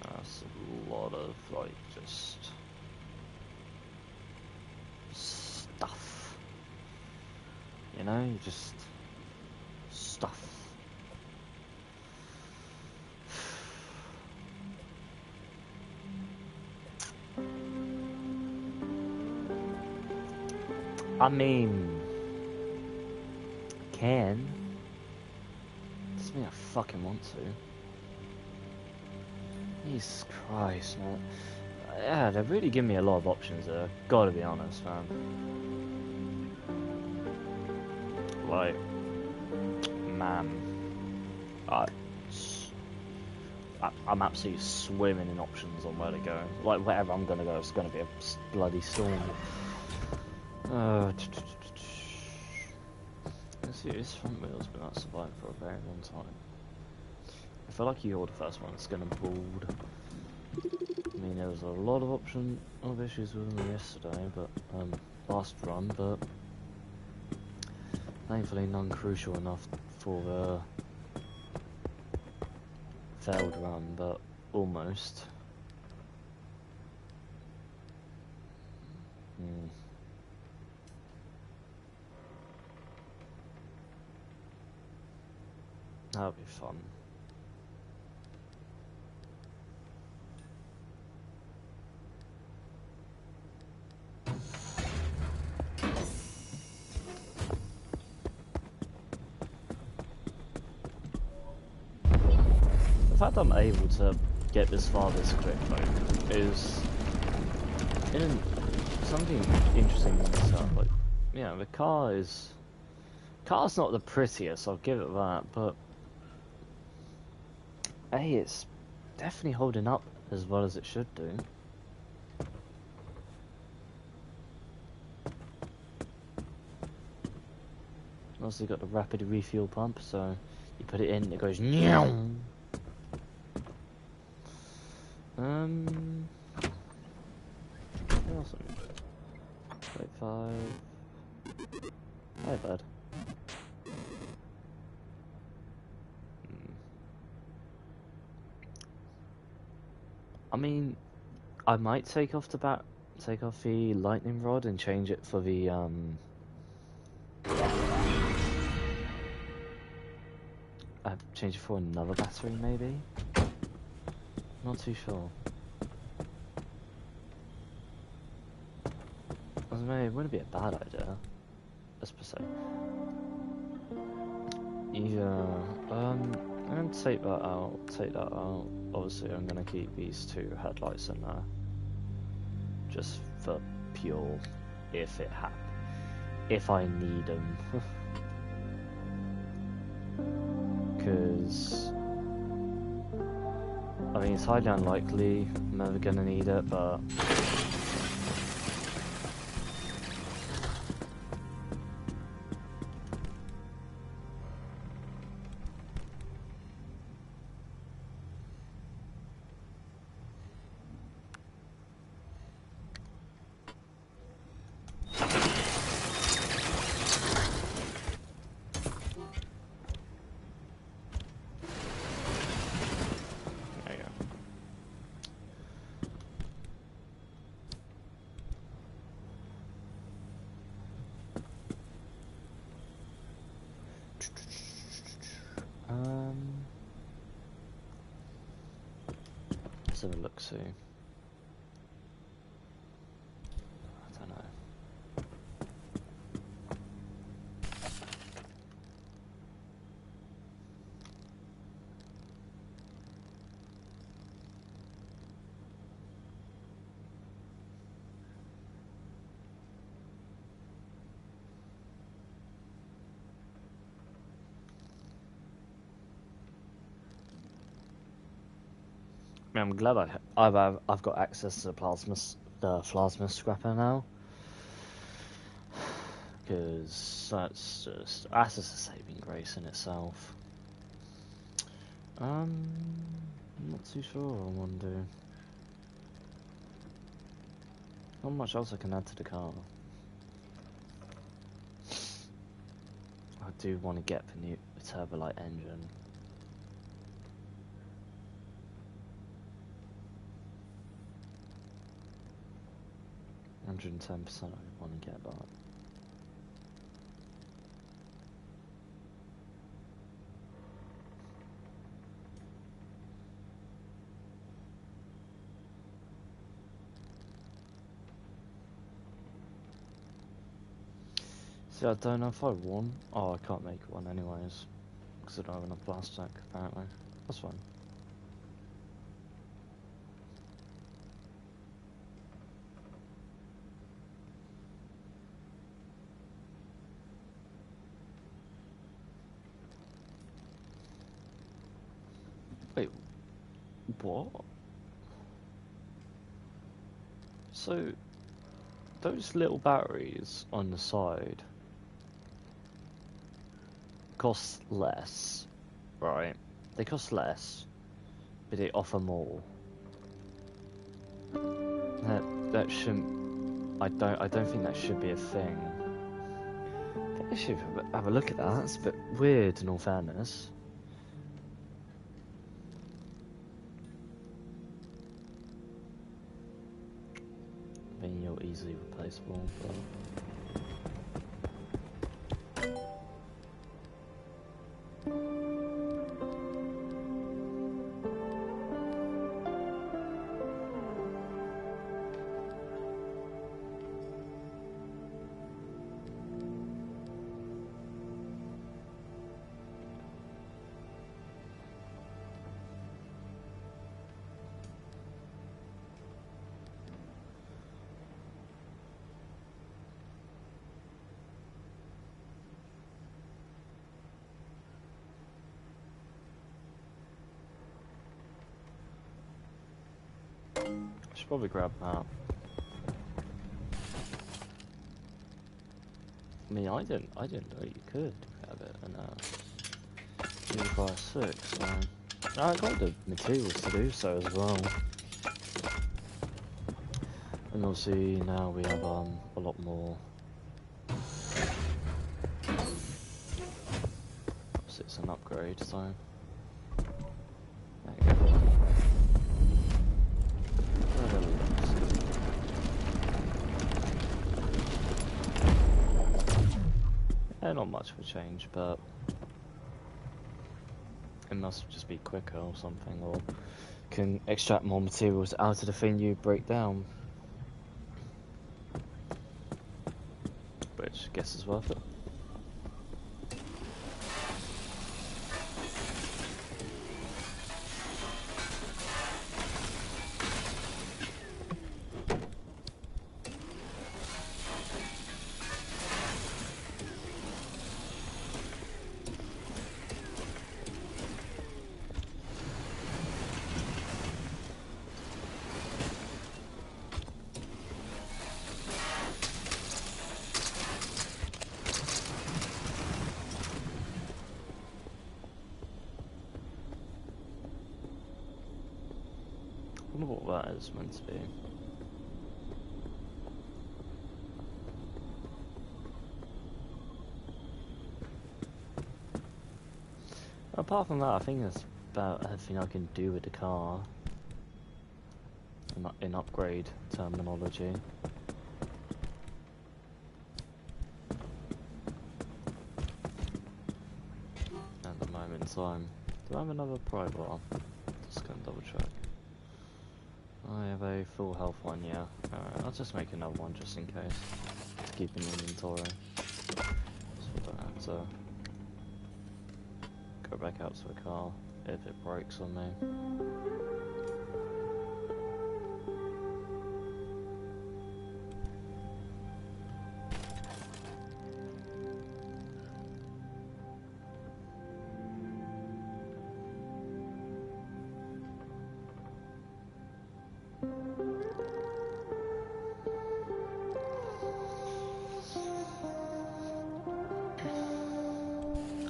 That's a lot of, like, just stuff. You know, just stuff. I mean, can. Doesn't mean I fucking want to. Jesus Christ, man. Yeah, they've really given me a lot of options there. Gotta be honest, man. Like, man, I'm absolutely swimming in options on where to go. Like, wherever I'm gonna go, it's gonna be a bloody storm. Let's see, this front wheel's been out surviving for a very long time. I feel like you're the first one that's gonna board. I mean, there was a lot of issues with them yesterday, but last run, but thankfully none crucial enough for the failed run, but almost. That'll be fun. The fact I'm able to get this far this quick though is something interesting in itself. Like, yeah, the car's not the prettiest, I'll give it that, but hey, it's definitely holding up as well as it should do. Also got the rapid refuel pump, so you put it in, it goes meow. Awesome. 35. Hi, bud. I mean, I might take off the lightning rod and change it for the change it for another battery, maybe. Not too sure. Maybe it wouldn't be a bad idea. Let's per se. Yeah. I'm gonna take that out. Obviously, I'm gonna keep these two headlights in there, just for pure, if I need them. Because I mean, it's highly unlikely I'm ever gonna need it, but. Let's have a look, see. I don't know. I'm glad I've got access to the plasma scrapper now, because that's just a saving grace in itself. I'm not too sure what I want to do. Not much else I can add to the car. I do want to get the new Turbolight engine. $110% I want to get that. See, I don't know if I won. Oh, I can't make one anyways, because I don't have enough plastic, apparently. That's fine. Wait, what? So, those little batteries on the side cost less, right? They cost less, but they offer more. That shouldn't. I don't think that should be a thing. I think I should have a look at that. It's a bit weird, in all fairness. I mean, you're easily replaceable, but. Should probably grab that. I mean, I didn't know you could grab it, and you require 6, so I got the materials to do so as well. And obviously now we have a lot more. Obviously it's an upgrade, so there you go. Not much of a change, but it must just be quicker or something, or can extract more materials out of the thing you break down, which I guess is worth it. I wonder what that is meant to be. Apart from that, I think that's about everything I can do with the car in upgrade terminology. At the moment in time. Do I have another private one? Just gonna double check. I have a full health one, yeah. Alright, I'll just make another one just in case. To keep in inventory. So I don't have to go back out to the car if it breaks on me.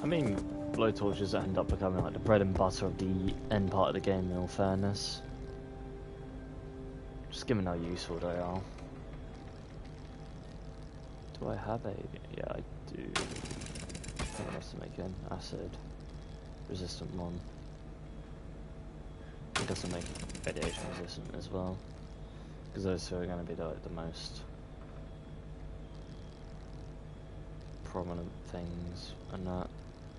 I mean, blowtorches end up becoming like the bread and butter of the end part of the game, in all fairness. Just given how useful they are. Do I have a... yeah, I do. I think I must make an acid resistant one. It doesn't make radiation resistant as well. Because those two are going to be like the most prominent things and that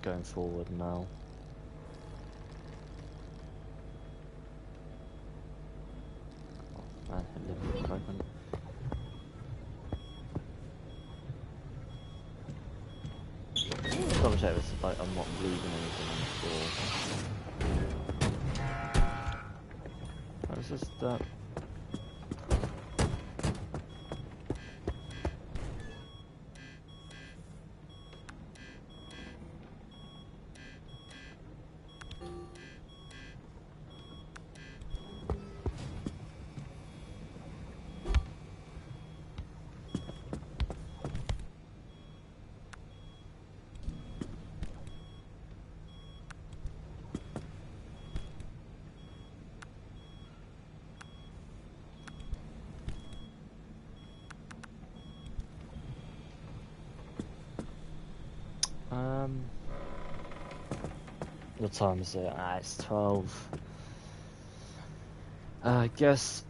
going forward now. Oh man, it lived broken. Double check this, like I'm not losing anything on the floor. How is this that? What time is it? It's 12. I guess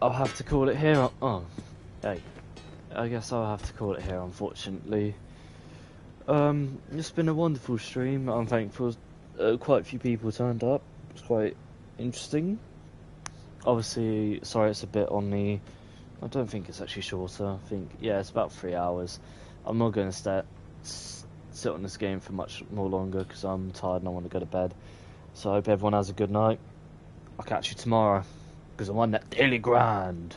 I'll have to call it here. Oh, hey. I guess I'll have to call it here, unfortunately. It's been a wonderful stream. I'm thankful quite a few people turned up. It's quite interesting. Obviously, sorry it's a bit on the... I don't think it's actually shorter. I think, yeah, it's about 3 hours. I'm not going to sit on this game for much more longer because I'm tired and I want to go to bed. So I hope everyone has a good night. I'll catch you tomorrow because I'm on that daily grind.